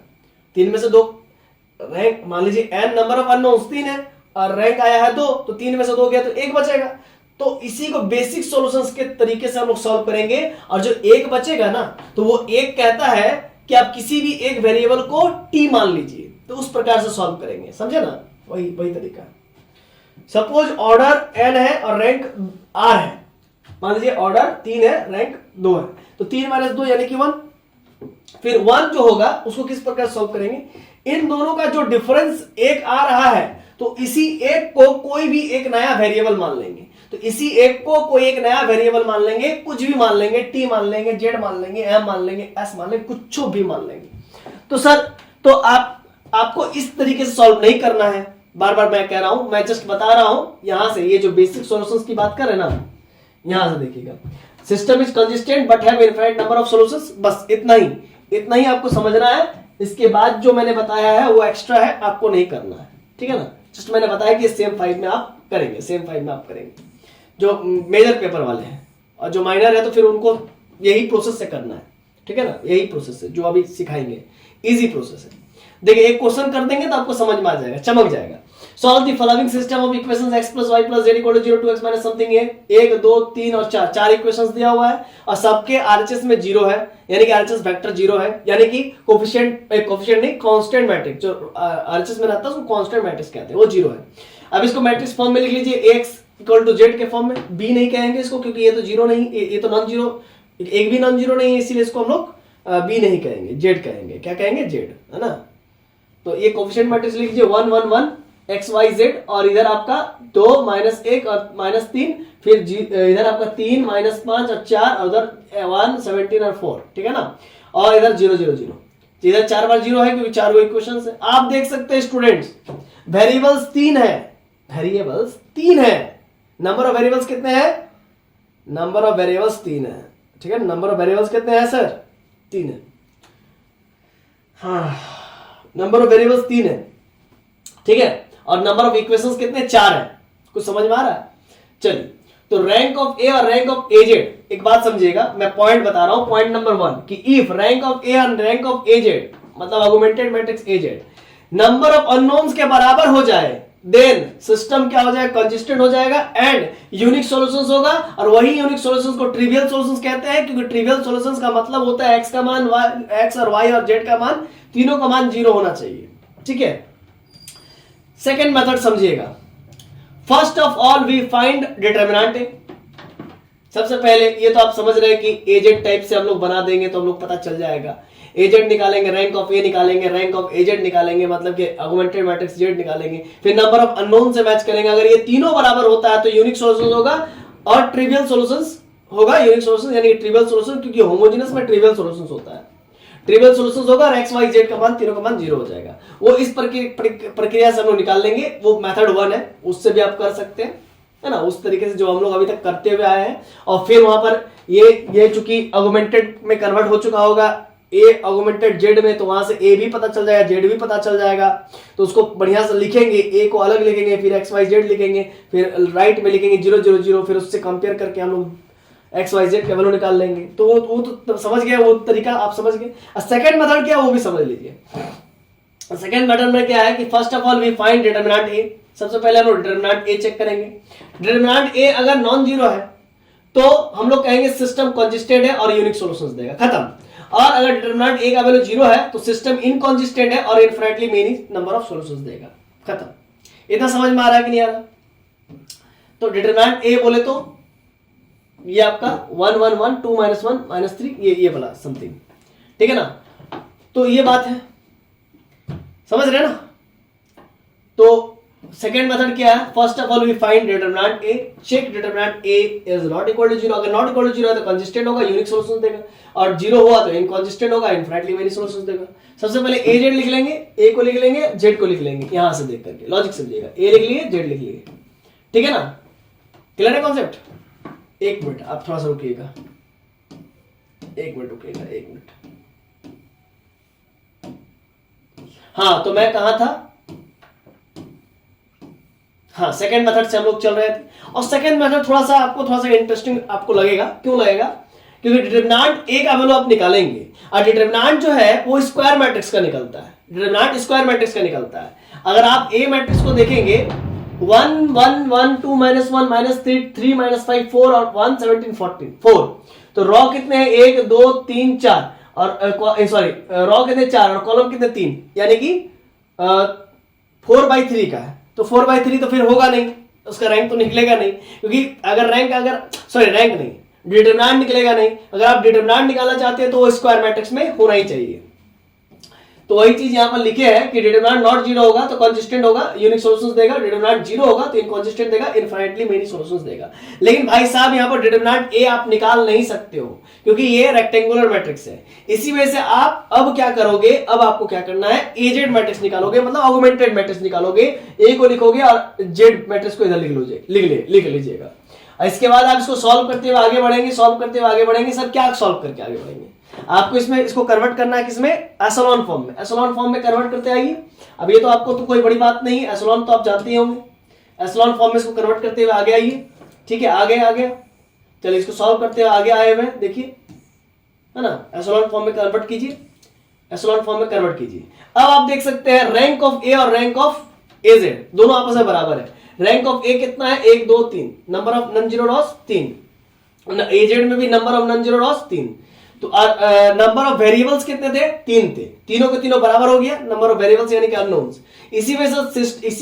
3 में से 2 रैंक, मान लीजिए n नंबर ऑफ अननोन्स 3 है और रैंक आया है 2, तो 3 में से 2 गया तो 1 बचेगा। तो इसी को बेसिक सॉल्यूशंस के तरीके से हम लोग सॉल्व करेंगे, और जो 1 बचेगा ना, तो वो 1 कहता है कि आप किसी भी एक वेरिएबल को t मान लीजिए, तो उस प्रकार से सॉल्व करेंगे, समझे ना? वही तरीका। सपोज ऑर्डर n है और रैंक r है, मान लीजिए ऑर्डर 3 है, रैंक 2 है, तो 3 माइनस 2 यानी कि 1। फिर 1 जो होगा उसको किस प्रकार सॉल्व करेंगे? इन दोनों का जो डिफरेंस 1 आ रहा है, तो इसी एक को कोई भी एक नया वेरिएबल मान लेंगे, तो इसी एक को कोई एक नया वेरिएबल मान लेंगे, कुछ भी मान लेंगे, टी मान लेंगे, जेड मान लेंगे, एम मान लेंगे, एस मान लेंगे, कुछ भी मान लेंगे। तो सर, तो आपको इस तरीके से सॉल्व नहीं करना है, बार बार मैं कह रहा हूं, मैं जस्ट बता रहा हूं, यहां से ये जो बेसिक सॉल्यूशंस की बात कर रहे हैं ना, यहां से देखिएगा, system is consistent but have infinite number of solutions, बस इतना ही आपको समझना है। इसके बाद जो मैंने बताया है वो एक्स्ट्रा है, आपको नहीं करना है, ठीक है ना? जस्ट मैंने बताया कि सेम 5 में आप करेंगे, सेम 5 में आप करेंगे जो मेजर पेपर वाले हैं, और जो माइनर है तो फिर उनको यही प्रोसेस से करना है, ठीक है ना? यही प्रोसेस है जो अभी सिखाएंगे, इजी प्रोसेस है। देखिए, एक क्वेश्चन कर देंगे तो आपको समझ में आ जाएगा, चमक जाएगा। Solve the following system of equations x + y + z = 0 2x - something है, 1 2 3 और 4 चार इक्वेशंस दिया हुआ है, और सबके आरएचएस में 0 है, यानी कि आरएचएस वेक्टर 0 है, यानी कि कोफिशिएंट नहीं, कांस्टेंट मैट्रिक्स जो आरएचएस में रहता है उसको कांस्टेंट मैट्रिक्स कहते हैं, वो 0 है। अब इसको मैट्रिक्स फॉर्म में लिख लीजिए, x = z के फॉर्म में, b नहीं कहेंगे इसको क्योंकि ये तो 0 नहीं, ये तो नॉन जीरो, एक भी नॉन जीरो नहीं है, इसीलिए इसको हम लोग b नहीं कहेंगे, z कहेंगे। क्या कहेंगे? z, है ना? तो ये कोफिशिएंट मैट्रिक्स लिख लीजिए 1 1 1 x y z, और इधर आपका 2 -1 और -3, फिर इधर आपका 3 -5 और 4, और उधर 1 17 और 4, ठीक है ना? और इधर 0 0 0, इधर 4 बार 0 है क्योंकि 4 वो इक्वेशंस है। आप देख सकते हैं स्टूडेंट्स, वेरिएबल्स 3 है, नंबर ऑफ वेरिएबल्स कितने हैं? नंबर ऑफ वेरिएबल्स 3 है, ठीक है? नंबर ऑफ वेरिएबल्स कितने हैं सर? 3 है। हाँ, नंबर ऑफ वेरिएबल्स 3 है, ठीक है? और नंबर ऑफ इक्वेशंस कितने? 4 है। कुछ समझ में आ रहा है? चलिए, तो रैंक ऑफ ए और रैंक ऑफ ए जेड, एक बात समझिएगा, मैं पॉइंट बता रहा हूं, पॉइंट नंबर 1 कि if rank of A and rank of A Z, मतलब augmented matrix A Z, number of unknowns के बराबर हो जाए, देन सिस्टम क्या हो जाएगा? कंसिस्टेंट हो जाएगा एंड यूनिक सॉल्यूशंस होगा, और वही यूनिक सॉल्यूशंस को ट्रिवियल सॉल्यूशंस कहते हैं, क्योंकि ट्रिवियल सॉल्यूशंस का मतलब होता है x का मान, x और y और z का मान, तीनों का मान 0 होना चाहिए, ठीक है? सेकेंड मेथड समझिएगा, first of all we find determinant A, सबसे पहले ये तो आप समझ रहे हैं कि एजेड टाइप से हम लोग बना देंगे तो हम लोग पता चल जाएगा। एजेड निकालेंगे, रैंक ऑफ ए निकालेंगे, रैंक ऑफ एजेड निकालेंगे, मतलब कि ऑगमेंटेड मैट्रिक्स जेड निकालेंगे, फिर नंबर ऑफ अननोन से मैच करेंगे। अगर ये तीनों बराबर होता है तो यूनिक सॉल्यूशन होगा और ट्रिवियल सॉल्यूशंस होगा। यूनिक सॉल्यूशन यानी ट्रिवियल सॉल्यूशन, क्योंकि होमोजेनस में ट्रिवियल सॉल्यूशंस होता है। ट्रिवियल सॉल्यूशंस होगा और एक्स वाई जेड का मान तीनों का मान 0 हो जाएगा। वो इस प्रक्रिया से हम लोग निकाल लेंगे। वो मेथड 1 है, उससे भी आप कर सकते हैं, है ना, उस तरीके से जो हम लोग अभी तक करते हुए आए हैं। और फिर वहां पर ये चूंकि ऑगमेंटेड में कन्वर्ट हो चुका होगा ए ऑगमेंटेड जेड में, तो वहां से ए भी पता चल जाएगा, जेड भी पता चल जाएगा। तो उसको बढ़िया से लिखेंगे, ए को अलग लिखेंगे, फिर एक्स वाई जेड लिखेंगे, फिर राइट में लिखेंगे 0 0 0, फिर उससे कंपेयर करके हम लोग एक्स वाई जेड का वैल्यू निकाल लेंगे। तो वो तो समझ गए, वो तरीका आप समझ गए। सेकंड मेथड क्या है वो भी समझ लीजिए। सेकंड मेथड में क्या है कि first of all we find determinant A. सबसे पहले हम लोग डिटरमिनेंट ए चेक करेंगे। डिटरमिनेंट ए अगर नॉन जीरो है तो हम लोग कहेंगे सिस्टम कंसिस्टेंट है और यूनिक सॉल्यूशंस देगा, खत्म। और अगर डिटरमिनेंट ए का वैल्यू 0 है तो सिस्टम इनकंसिस्टेंट है और infinitely many number of solutions देगा, खत्म। इतना समझ में आ रहा है कि नहीं आ रहा? तो डिटरमिनेंट ए बोले तो ये आपका 1 1 1 2 -1 -3 ये वाला समथिंग, ठीक है ना। तो ये बात है, समझ रहे ना। तो सेकेंड मेथड क्या है, first of all we find determinant A, check determinant A is not equal to 0। अगर नॉट इक्वल टू 0 है तो कंसिस्टेंट होगा, यूनिक सॉल्यूशंस देगा, और 0 हुआ तो इनकंसिस्टेंट होगा, इनफिनिटली मेनी सॉल्यूशंस देगा। सबसे पहले ए जेड लिख लेंगे, ए को लिख लेंगे, जेड को लिख लेंगे, यहां से देख करके लॉजिक समझिएगा। ए लिख लिए, जेड लिख लिए, ठीक है ना। क्लियर है कॉन्सेप्ट? एक मिनट आप थोड़ा सा रुकिएगा, एक मिनट रुकिएगा, एक मिनट। हाँ, तो मैं कहा था, हाँ, सेकंड मेथड से हम लोग चल रहे थे। और सेकंड मेथड थोड़ा सा इंटरेस्टिंग आपको लगेगा। क्यों लगेगा? क्योंकि डिटरमिनेंट ए का वैल्यू आप निकालेंगे और डिटरमिनेंट जो है वो स्क्वायर मैट्रिक्स का निकलता है। डिटरमिनेंट स्क्वायर मैट्रिक्स का निकलता है। अगर आप ए मैट्रिक्स को देखेंगे 1 1 1 2 -1 -3 3 -5 4 और 1 17 14 4, तो रॉ कितने हैं? 1 2 3 4 और सॉरी रॉ कितने 4 और कॉलम कितने 3, यानी कि 4/3 का है। तो 4/3 तो फिर होगा नहीं, उसका रैंक तो निकलेगा नहीं, क्योंकि रैंक नहीं, डिटरमिनेंट निकलेगा नहीं। अगर आप डिटरमिनेंट निकालना चाहते हैं तो वो स्क्वायर मैट्रिक्स में होना ही चाहिए। तो वही चीज यहां पर लिखे है कि डिटरमिनेंट नॉट 0 होगा तो कंसिस्टेंट होगा, यूनिक सॉल्यूशंस देगा। डिटरमिनेंट 0 होगा तो इनकंसिस्टेंट देगा, इनफिनिटली मेनी सॉल्यूशंस देगा। लेकिन भाई साहब यहां पर डिटरमिनेंट ए आप निकाल नहीं सकते हो, क्योंकि ये रेक्टेंगुलर मैट्रिक्स है। इसी वजह से आप अब क्या करोगे, अब आपको क्या करना है, एजेड मैट्रिक्स निकालोगे, मतलब ऑगमेंटेड मैट्रिक्स निकालोगे। ए को लिखोगे और जेड मैट्रिक्स को इधर लिख लीजिएगा। इसके बाद आप इसको सॉल्व करते हुए आगे बढ़ेंगे, सर क्या सॉल्व करके आगे बढ़ेंगे? आपको इसको कन्वर्ट करना है किसमें? एशेलॉन फॉर्म में। एशेलॉन फॉर्म में कन्वर्ट करते आइए। अब ये तो आपको तो कोई बड़ी बात नहीं है, एशेलॉन तो आप जानते ही होंगे। एशेलॉन फॉर्म में इसको कन्वर्ट करते हुए आगे आइए, ठीक है। आगे चलिए इसको सॉल्व करते हुए आगे आए हुए, देखिए, है ना। एशेलॉन फॉर्म में कन्वर्ट कीजिए, अब आप देख सकते हैं रैंक ऑफ ए और रैंक ऑफ ए जेड दोनों आपस में बराबर है। रैंक ऑफ ए कितना है? 1 2 3, number of non zero dots 3, A Z में भी number of non zero dots 3। तो नंबर ऑफ वेरिएबल्स कितने थे? 3 थे। तीनों के तीनों बराबर हो गया, नंबर ऑफ वेरिएबल्स यानी कि अननोन्स। इसी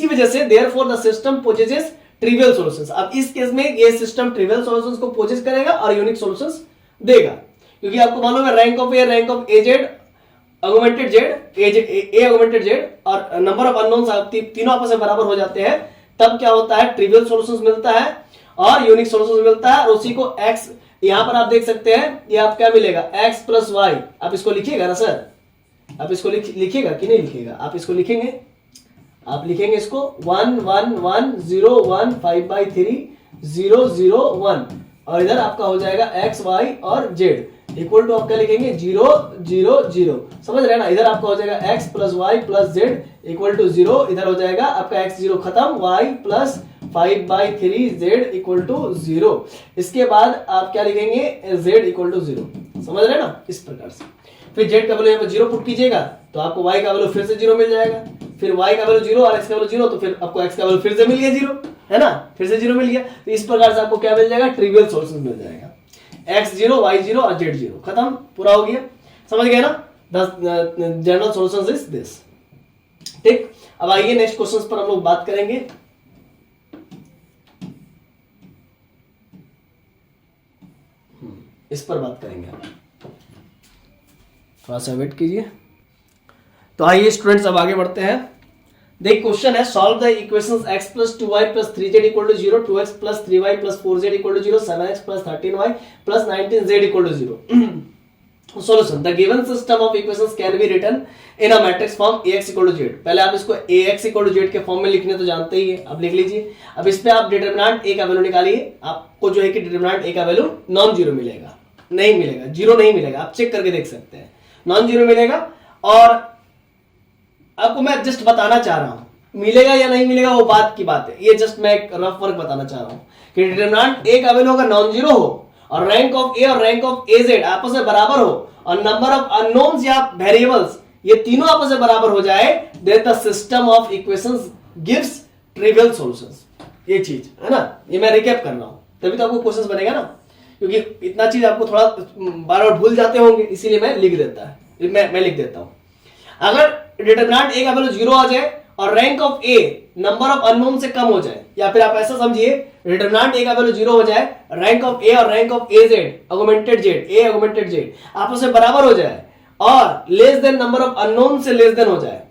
वजह से therefore the system possesses trivial solutions. अब इस केस में ये सिस्टम ट्रिवियल सॉल्यूशंस को पोजेस करेगा और यूनिक सॉल्यूशंस देगा, क्योंकि आपको मालूम है rank of A Z augmented Z, A augmented Z और नंबर ऑफ अननोन्स तीनों आपस में बराबर हो जाते हैं। तब क्या होता है? ट्रिवियल सॉल्यूशंस मिलता है और यूनिक सॉल्यूशंस मिलता है। और उसी को एक्स, यहां पर आप देख सकते हैं, ये आप क्या मिलेगा? x + y। आप इसको लिखिएगा ना सर, आप इसको लिखिएगा कि नहीं लिखिएगा? आप इसको लिखेंगे, आप लिखेंगे इसको 1 1 1 0 1 5/3 0 0 1, और इधर आपका हो जाएगा x y और z इक्वल टू आप क्या लिखेंगे? 0 0 0। समझ रहे हैं ना? इधर आपका हो जाएगा x + y + z equal to 0, इधर हो जाएगा आपका x 0 खत्म, y + 5/3 z इक्वल टू 0। इसके बाद आप क्या लिखेंगे? z equal to 0। समझ रहे हैं ना? इस प्रकार से फिर z का वैल्यू यहाँ पर 0 पुट कीजिएगा तो आपको y का वैल्यू फिर से 0 मिल जाएगा। फिर y का वैल्यू 0 और x का वैल्यू 0, तो फिर आपको x का वैल्यू फिर से मिल गया 0, है ना? फिर से 0 मिल गया। तो इस प्रकार से आपको क्या मिल जाएगा? ट्रिवियल सॉल्यूशन मिल जाएगा। x 0 y 0 और z 0, खत्म, पूरा हो गया। समझ गए ना? The general solution is this. ठीक, अब आइए नेक्स्ट क्वेश्चन पर हम लोग बात करेंगे। इस पर बात करेंगे आप, थोड़ा सा वेट कीजिए। तो आइए स्टूडेंट्स अब आगे बढ़ते हैं। देखिए क्वेश्चन है, solve the equations x plus 2y plus 3z equal to 0, 2x plus 3y plus 4z equal to 0, 7x plus 13y plus 19z equal to 0। Solution, the given system of equations can be written in a matrix form ax equal to z। पहले आप इसको ax equal to z के form में लिखने तो जानते ही है, अब लिख लीजिए। अब इस पे आप डिटरमिनेंट a का वैल्यू निकालिए, आपको जो है कि डिटरमिनेंट a का वैल्यू नॉन जीरो मिलेगा, नहीं मिलेगा, जीरो नहीं मिलेगा, आप चेक करके देख सकते हैं, नॉन जीरो मिलेगा। और आपको मैं जस्ट बताना चाह रहा हूं मिलेगा या नहीं मिलेगा वो बात की बात है, ये जस्ट मैं एक रफ वर्क बताना चाह रहा हूं कि डिटरमिनेंट ए का वैल्यू अगर नॉन जीरो हो और रैंक ऑफ ए और रैंक ऑफ ए जेड आपस में बराबर हो और नंबर ऑफ अननोन्स या वेरिएबल्स ये तीनों आपस में बराबर हो जाए, then the system of equations gives trivial solutions. ये चीज है ना, ये मैं रिकैप कर रहा हूं, तभी तो आपको क्वेश्चंस बनेगा ना, क्योंकि इतना चीज आपको थोड़ा बार बार भूल जाते होंगे, इसीलिए मैं लिख देता है, मैं लिख देता हूं। अगर डिटरमिनेंट ए का वैल्यू जीरो आ जाए और rank of A number of unknown से कम हो जाए, या फिर आप ऐसा समझिए डिटरमिनेंट ए का वैल्यू जीरो हो जाए, रैंक ऑफ ए और rank of A Z augmented Z, A augmented Z आपस में बराबर हो जाए और less than number of unknown से लेस देन हो जाए,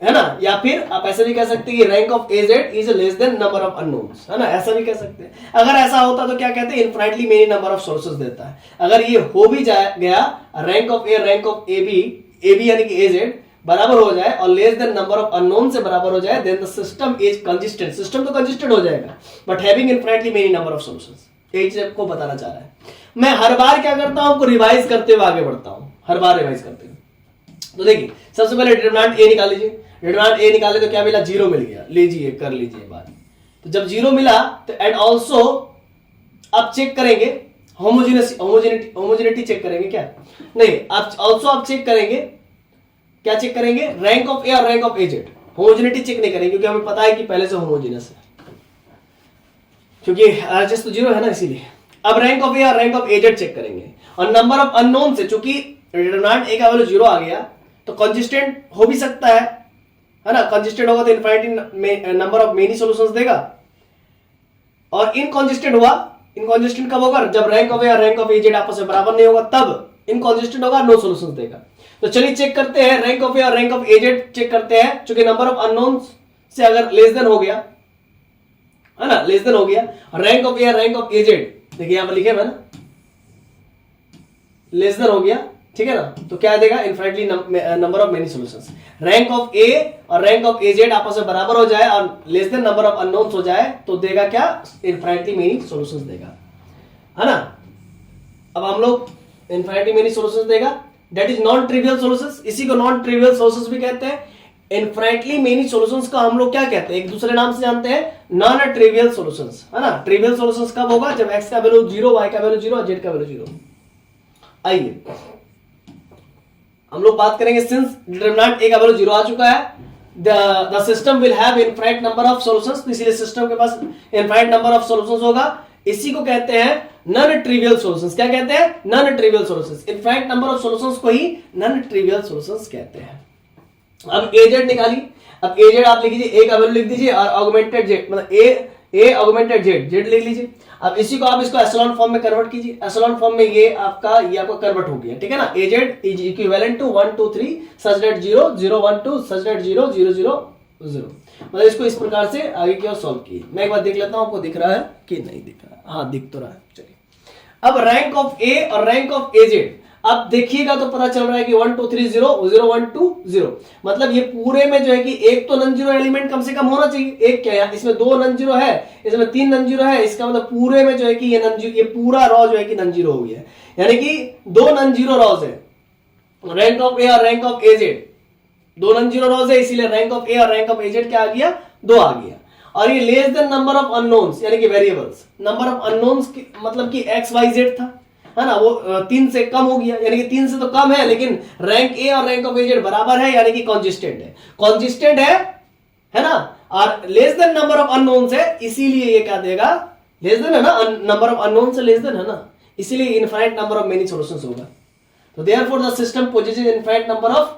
है ना, या फिर आप ऐसे भी कह सकते हैं कि rank of A Z is less than number of unknowns, है ना, ऐसा भी कह सकते हैं। अगर ऐसा होता तो क्या कहते हैं, infinitely many number of sources देता है। अगर ये हो भी गया rank of A rank of A B यानी कि ए जेड बराबर हो जाए और less than number of unknown से बराबर हो जाए, then the system is consistent. System तो कंसिस्टेंट हो जाएगा but having infinitely many number of solutions. यही चीज आपको बताना चाह रहा है। मैं हर बार क्या करता हूं, आपको रिवाइज करते हुए आगे बढ़ता हूं, हर बार रिवाइज करते हुए। तो देखिए सबसे पहले डिटरमिनेंट ए निकाल लीजिए, डिटरमिनेंट ए निकाले तो क्या मिला, जीरो मिल गया, लीजिए कर लीजिए बात। तो जब जीरो मिला तो एंड ऑल्सो आप चेक करेंगे होमोजेनिटी चेक करेंगे, क्या नहीं, आप ऑल्सो आप चेक करेंगे, क्या चेक करेंगे, रैंक ऑफ ए और rank of A z. Homogeneity check नहीं करेंगे क्योंकि हमें पता है कि पहले से होमोजेनस है, क्योंकि आरएचएस तो जीरो है ना, इसीलिए। अब रैंक ऑफ ए और rank of A z check करेंगे और नंबर ऑफ अननोन से, चूंकि डिटरमिनेंट ए का वैल्यू जीरो आ गया तो कंसिस्टेंट हो भी सकता है ना, कंसिस्टेंट होगा तो infinite number of many solutions देगा। और इनकंसिस्टेंट हुआ, इनकंसिस्टेंट कब होगा, जब रैंक ऑफ ए और रैंक ऑफ ए जेड आपस में बराबर नहीं होगा, तब इनकंसिस्टेंट होगा, नो सॉल्यूशंस देगा। तो चलिए चेक करते हैं रैंक ऑफ ए और rank of A z check करते हैं, क्योंकि नंबर ऑफ अननोन्स से अगर लेस देन हो गया, है ना, लेस देन हो गया, रैंक ऑफ ए और रैंक ऑफ ए जेड, देखिए यहां पर लिखे मैंने, लेस देन हो गया, ठीक है ना, तो क्या देगा, infinitely number of many solutions. Rank of A और रैंक ऑफ ए जेड आपस में बराबर हो जाए और less than number of unknowns हो जाए तो देगा क्या, इनफाइनाइटली मेनी सॉल्यूशंस देगा, है ना। अब हम लोग इनफाइनाइटली मेनी सॉल्यूशंस देगा, that is non trivial solutions, इसी को नॉन ट्रिवियल सॉल्यूशंस भी कहते हैं। इनफाइनाइटली मेनी सॉल्यूशंस का हम लोग क्या कहते हैं, एक दूसरे नाम से जानते हैं, नॉन ट्रिवियल सॉल्यूशंस, है ना। ट्रिवियल सॉल्यूशंस कब होगा, जब x का वैल्यू जीरो, y का वैल्यू जीरो और z का वैल्यू जीरो। आइए हम लोग बात करेंगे, सिंस डिटरमिनेंट a का वैल्यू जीरो आ चुका है, the system will have infinite number of solutions, इसलिए सिस्टम के पास इनफाइनाइट नंबर ऑफ सॉल्यूशंस होगा। इसी को कहते हैं नॉन ट्रिवियल सॉल्यूशंस। क्या कहते हैं, non trivial solutions. Infinite number of solutions को ही नॉन ट्रिवियल सॉल्यूशंस कहते हैं। अब ए जेड निकालिए, अब ए जेड आप लिख लीजिए, ए का वैल्यू लिख दीजिए और ऑगमेंटेड जेड, मतलब ए ऑगमेंटेड जेड, जेड लिख लीजिए। अब इसी को आप इसको एप्सिलॉन फॉर्म में कन्वर्ट कीजिए, एप्सिलॉन फॉर्म में ये आपका कन्वर्ट हो गया, ठीक है ना। A Z is equivalent to 1 2 3 such that 0 0 1 2 such that 0 0 0 0, मतलब इसको इस प्रकार से आगे की ओर सॉल्व कीजिए। मैं एक बार देख लेता हूं आपको दिख रहा है कि नहीं दिख रहा है, हाँ दिख तो रहा है। चलिए अब रैंक ऑफ ए और रैंक ऑफ ए जेड अब देखिएगा तो पता चल रहा है कि 1 2 3 0 0 1 2 0, मतलब ये पूरे में जो है कि एक तो नॉन जीरो एलिमेंट कम से कम होना चाहिए। एक क्या है, इसमें 2 नॉन जीरो है, इसमें 3 नॉन जीरो है, इसका मतलब पूरे में जो है कि ये पूरा रॉ जो है कि नॉन जीरो हो गया, यानी कि 2 नॉन जीरो रॉज है, रैंक ऑफ ए और rank of A Z 2 non zero rows है, इसीलिए रैंक ऑफ ए और रैंक ऑफ ए जेड क्या आ गया, 2 आ गया। और ये less than number of unknowns यानी कि वेरिएबल्स, नंबर ऑफ अननोन्स मतलब कि एक्स वाई जेड था, है ना, वो 3 से कम हो गया, यानी कि 3 से तो कम है, लेकिन रैंक ए और रैंक ऑफ ए जेड बराबर है, यानी कि कंसिस्टेंट है, कंसिस्टेंट है ना। और less than number of unknowns है, इसीलिए ये क्या देगा, लेस देन है ना, नंबर ऑफ अननोन से लेस देन है ना, इसीलिए infinite number of many solutions होगा। तो therefore the system possesses infinite number of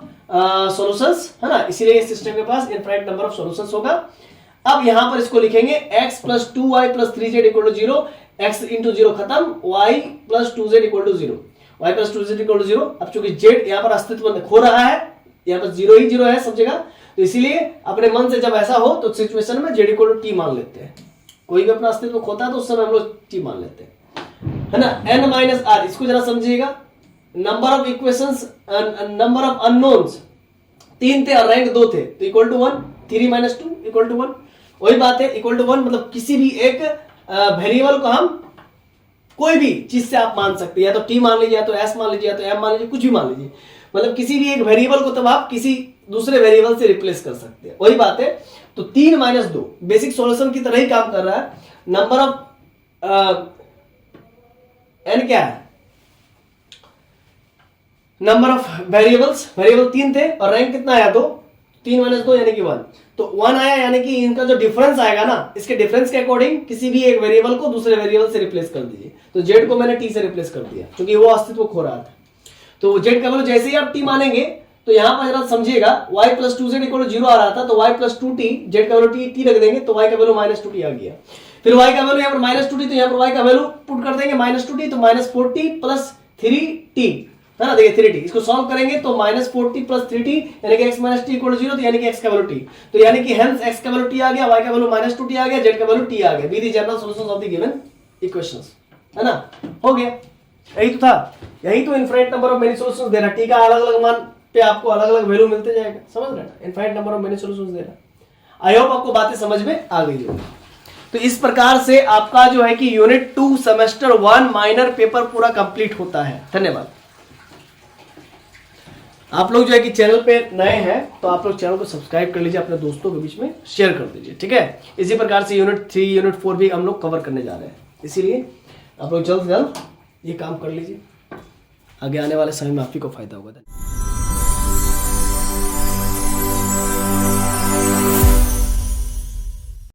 solutions, है ना, इसीलिए सिस्टम के पास इनफाइनाइट नंबर ऑफ सॉल्यूशंस होगा। अब यहां पर इसको लिखेंगे x plus 2y plus 3z equal to 0, x into 0 खत्म, y plus 2z equal to 0, y plus 2z equal to 0। अब चूंकि z यहाँ पर अस्तित्व खो रहा है, यहाँ पर 0 ही 0 है सब जगह, तो इसीलिए अपने मन से जब ऐसा हो तो सिचुएशन में z इक्वल टू t मान लेते हैं। कोई भी अपना अस्तित्व खोता है तो उस समय हम लोग t मान लेते हैं, है ना। n माइनस r, इसको जरा समझिएगा। Number of equations, number of unknowns 3 थे और रैंक 2 थे, तो equal to 1, 3 minus 2 equal to 1। वही बात है, इक्वल टू 1 मतलब किसी भी एक वेरिएबल को हम कोई भी चीज से आप मान सकते हैं, या तो t मान लीजिए, या तो s मान लीजिए, या तो m मान लीजिए, कुछ भी मान लीजिए। मतलब किसी भी एक वेरिएबल को तब आप किसी दूसरे वेरिएबल से रिप्लेस कर सकते हैं, वही बात है। तो 3 माइनस 2 बेसिक सॉल्यूशन की तरह ही काम कर रहा है। नंबर ऑफ n क्या है, नंबर ऑफ वेरिएबल्स, वेरिएबल 3 थे और रैंक कितना आया 2, 3 माइनस 2 यानी कि 1, तो 1 आया, यानी कि इनका जो डिफरेंस आएगा ना, इसके डिफरेंस के अकॉर्डिंग किसी भी एक वेरिएबल को दूसरे वेरिएबल से रिप्लेस कर दीजिए। तो z को मैंने t से रिप्लेस कर दिया क्योंकि वो अस्तित्व खो रहा था। तो z का वैल्यू जैसे ही आप t मानेंगे, तो यहां पर जरा समझिएगा, y plus 2z equal to 0 आ रहा था, तो y प्लस 2t, z का वैल्यू t रख देंगे तो y का वैल्यू माइनस 2t आ गया। फिर y का वैल्यू यहाँ पर माइनस 2t, तो यहाँ पर y का वैल्यू पुट कर देंगे माइनस 2t, तो माइनस 4t प्लस 3t, है ना। देखिए 3t, इसको सॉल्व करेंगे तो माइनस 4t प्लस 3t यानी कि x minus t equal to 0, तो यानी कि x का वैल्यू t, तो यानी कि हेंस x का वैल्यू t आ गया, y का वैल्यू माइनस 2t आ गया, z का वैल्यू t आ गया। Be the general solutions of the given equations, है ना। हो गया, यही तो था, यही तो infinite number of many solutions दे रहा है। t का अलग अलग मान पे आपको अलग अलग वैल्यू मिलते जाएगा, समझ रहे हैं। Infinite number of many solutions दे रहा है। आई होप आपको बातें समझ में आ गई होगी। तो इस प्रकार से आपका जो है कि यूनिट 2 सेमेस्टर 1 माइनर पेपर पूरा कंप्लीट होता है। धन्यवाद। आप लोग जो है कि चैनल पे नए हैं तो आप लोग चैनल को सब्सक्राइब कर लीजिए, अपने दोस्तों के बीच में शेयर कर दीजिए, ठीक है। इसी प्रकार से यूनिट 3 यूनिट 4 भी हम लोग कवर करने जा रहे हैं, इसीलिए आप लोग जल्द से जल्द ये काम कर लीजिए, आगे आने वाले समय में आप ही को फायदा होगा।